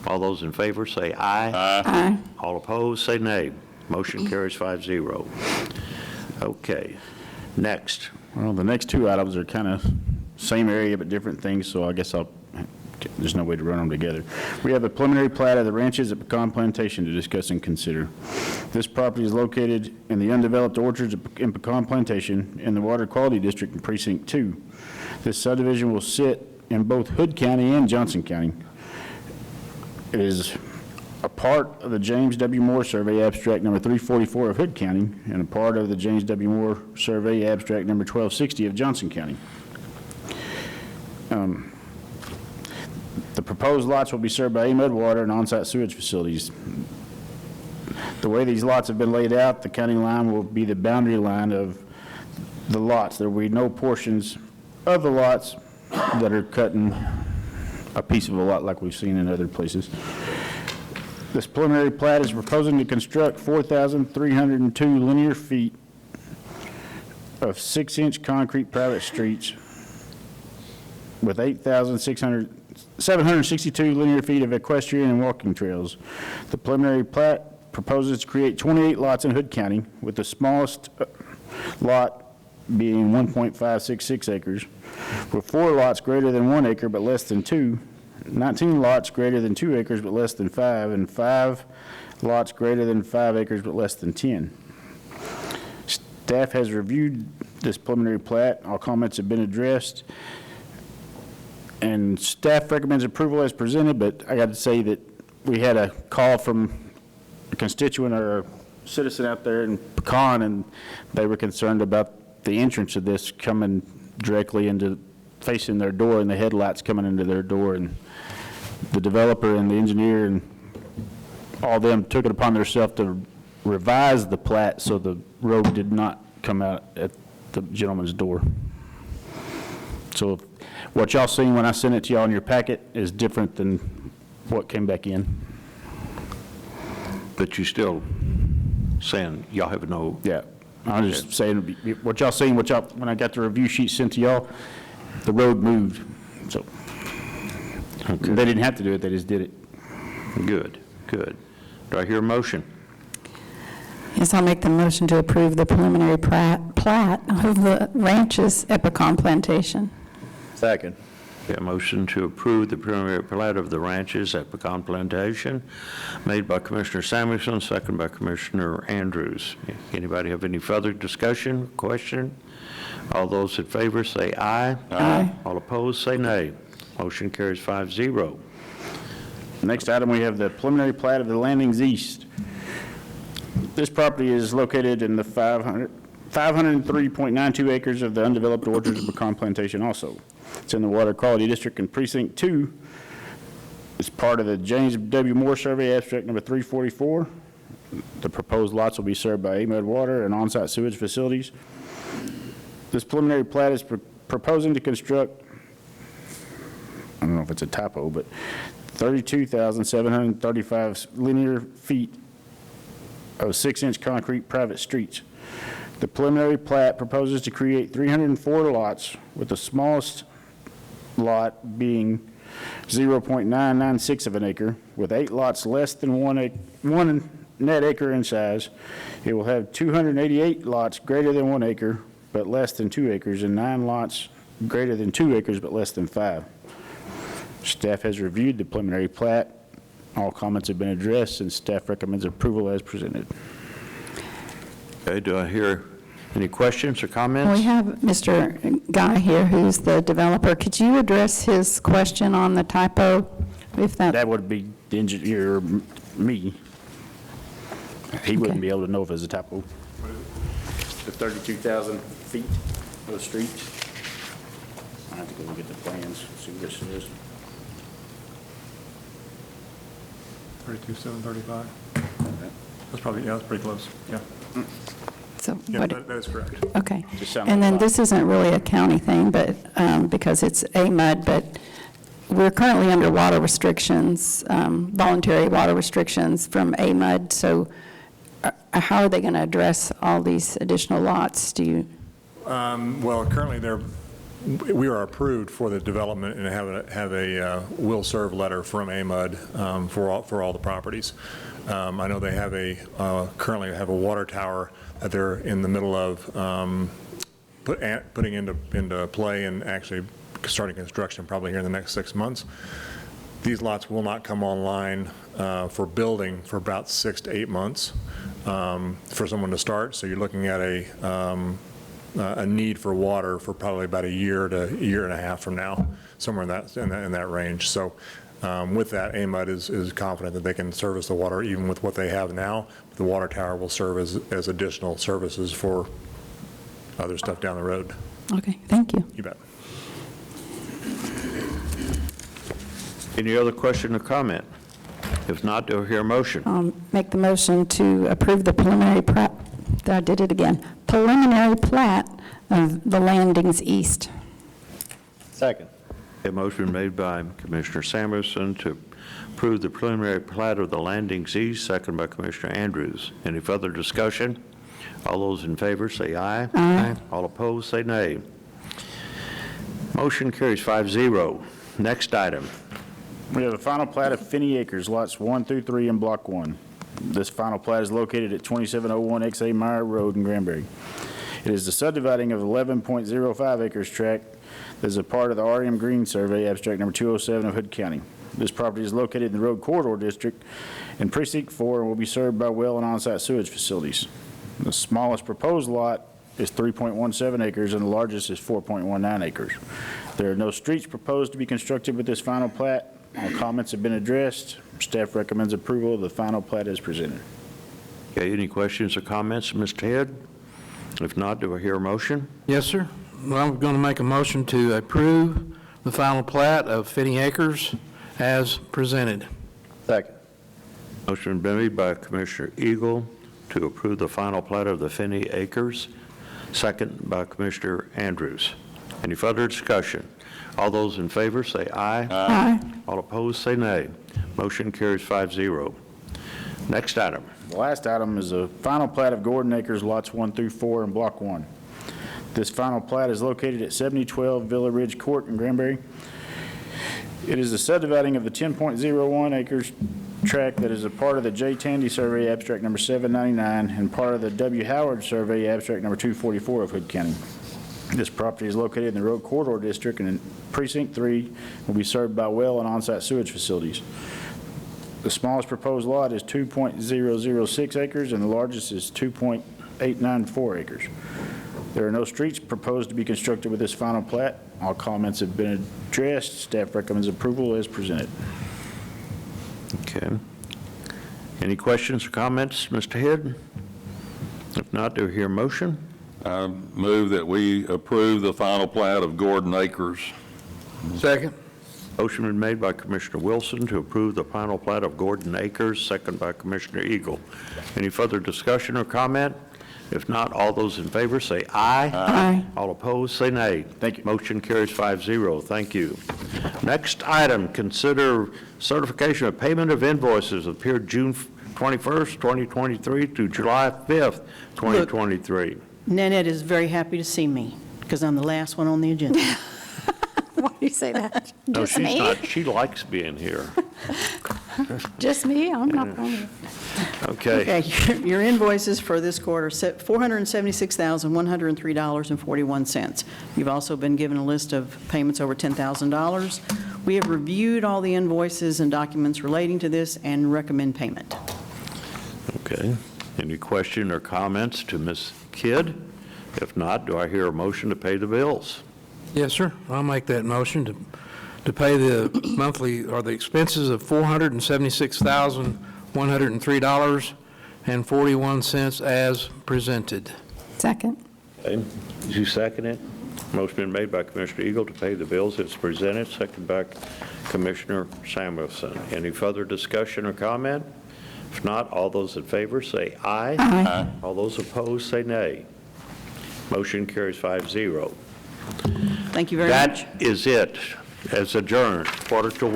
All those in favor say aye. Aye. All opposed, say nay. Motion carries 5-0. Okay. Next. Well, the next two items are kind of same area but different things, so I guess there's no way to run them together. We have a preliminary plat of the ranches at Pecan Plantation to discuss and consider. This property is located in the undeveloped orchards in Pecan Plantation in the Water Quality District in Precinct 2. This subdivision will sit in both Hood County and Johnson County. It is a part of the James W. Moore Survey Abstract Number 344 of Hood County and a part of the James W. Moore Survey Abstract Number 1260 of Johnson County. The proposed lots will be served by AMUD water and on-site sewage facilities. The way these lots have been laid out, the county line will be the boundary line of the lots. There will be no portions of the lots that are cutting a piece of a lot like we've seen in other places. This preliminary plat is proposing to construct 4,302 linear feet of 6-inch concrete private streets with 762 linear feet of equestrian and walking trails. The preliminary plat proposes to create 28 lots in Hood County, with the smallest lot being 1.566 acres, with 4 lots greater than 1 acre but less than 2, 19 lots greater than 2 acres but less than 5, and 5 lots greater than 5 acres but less than 10. Staff has reviewed this preliminary plat. All comments have been addressed, and staff recommends approval as presented, but I got to say that we had a call from a constituent or a citizen out there in Pecan, and they were concerned about the entrance of this coming directly into facing their door and the headlights coming into their door, and the developer and the engineer and all them took it upon themselves to revise the plat so the road did not come out at the gentleman's door. So what y'all seen when I sent it to y'all in your packet is different than what came back in. But you still saying y'all have no... Yeah. I'm just saying what y'all seen, when I got the review sheet sent to y'all, the road moved. So they didn't have to do it, they just did it. Good, good. Do I hear a motion? Yes, I'll make the motion to approve the preliminary plat of the ranches at Pecan Plantation. Second. A motion to approve the preliminary plat of the ranches at Pecan Plantation, made by Commissioner Samuelson, second by Commissioner Andrews. Anybody have any further discussion, question? All those in favor say aye. Aye. All opposed say nay. Motion carries 5-0. Next item, we have the preliminary plat of the Landings East. This property is located in the 503.92 acres of the undeveloped orchards of Pecan Plantation also. It's in the Water Quality District in Precinct 2. It's part of the James W. Moore Survey Abstract Number 344. The proposed lots will be served by AMUD water and on-site sewage facilities. This preliminary plat is proposing to construct, I don't know if it's a typo, but 32,735 linear feet of 6-inch concrete private streets. The preliminary plat proposes to create 304 lots, with the smallest lot being 0.996 of an acre, with 8 lots less than 1 net acre in size. It will have 288 lots greater than 1 acre but less than 2 acres, and 9 lots greater than 2 acres but less than 5. Staff has reviewed the preliminary plat. All comments have been addressed, and staff recommends approval as presented. Okay, do I hear any questions or comments? We have Mr. Guy here, who's the developer. Could you address his question on the typo? If that would be the engineer, me. He wouldn't be able to know if it's a typo. The 32,000 feet of the street. I have to go look at the plans, see what this is. 32,735. That's probably, yeah, that's pretty close, yeah. So Yeah, what? that is correct. Okay. Just sound And like then that. this isn't really a county thing, but, because it's AMUD, but we're currently under water restrictions, voluntary water restrictions from AMUD, so how are they going to address all these additional lots? Do you? Well, currently we are approved for the development and have a will serve letter from AMUD for all the properties. I know they currently have a water tower that they're in the middle of putting into play and actually starting construction probably here in the next 6 months. These lots will not come online for building for about 6 to 8 months for someone to start. So you're looking at a need for water for probably about a year to a year and a half from now, somewhere in that range. So with that, AMUD is confident that they can service the water even with what they have now. The water tower will serve as additional services for other stuff down the road. Okay, thank you. You bet. Any other question or comment? If not, do I hear a motion? Make the motion to approve the preliminary plat, I did it again, preliminary plat of the Landings East. Second. A motion made by Commissioner Samuelson to approve the preliminary plat of the Landings East, second by Commissioner Andrews. Any further discussion? All those in favor say aye. Aye. All opposed say nay. Motion carries 5-0. Next item. We have a final plat of Finney Acres, lots 1 through 3 in Block 1. This final plat is located at 2701 X.A. Meyer Road in Granbury. It is the subdividing of 11.05 acres tract that is a part of the R.M. Green Survey, abstract number 207 of Hood County. This property is located in the Road Corridor District in Precinct 4 and will be served by well and on-site sewage facilities. The smallest proposed lot is 3.17 acres and the largest is 4.19 acres. There are no streets proposed to be constructed with this final plat. All comments have been addressed. Staff recommends approval of the final plat as presented. Okay, any questions or comments, Mr. Head? If not, do I hear a motion? Yes, sir. Well, I'm going to make a motion to approve the final plat of Finney Acres as presented. Second. Motion been made by Commissioner Eagle to approve the final plat of the Finney Acres, second by Commissioner Andrews. Any further discussion? All those in favor say aye. Aye. All opposed say nay. Motion carries 5-0. Next item. The last item is a final plat of Gordon Acres, lots 1 through 4 in Block 1. This final plat is located at 7012 Villa Ridge Court in Granbury. It is the subdividing of the 10.01 acres tract that is a part of the J. Tandy Survey, abstract number 799, and part of the W. Howard Survey, abstract number 244 of Hood County. This property is located in the Road Corridor District and in Precinct 3 will be served by well and on-site sewage facilities. The smallest proposed lot is 2.006 acres and the largest is 2.894 acres. There are no streets proposed to be constructed with this final plat. All comments have been addressed. Staff recommends approval as presented. Okay. Any questions or comments, Mr. Head? If not, do I hear a motion? I move that we approve the final plat of Gordon Acres. Second. Motion been made by Commissioner Wilson to approve the final plat of Gordon Acres, second by Commissioner Eagle. Any further discussion or comment? If not, all those in favor say aye. Aye. All opposed say nay. Thank you. Motion carries 5-0. Thank you. Next item, consider certification of payment of invoices that appeared June 21st, 2023 to July 5th, 2023. Nanette is very happy to see me because I'm the last one on the agenda. Why do you say that? No, Just she's me? not. She likes being here. Just me? I'm not going Okay. Okay, your invoices for this quarter, $476,103.41. You've also been given a list of payments over $10,000. We have reviewed all the invoices and documents relating to this and recommend payment. Okay. Any question or comments to Ms. Kidd? If not, do I hear a motion to pay the bills? Yes, sir. I'll make that motion to pay the monthly, or the expenses of $476,103.41 as presented. Second. Okay. Did you second it? Motion been made by Commissioner Eagle to pay the bills as presented, second by Commissioner Samuelson. Any further discussion or comment? If not, all those in favor say aye. Aye. All those opposed say nay. Motion carries 5-0. Thank you very much. That is it, as adjourned, 1:45.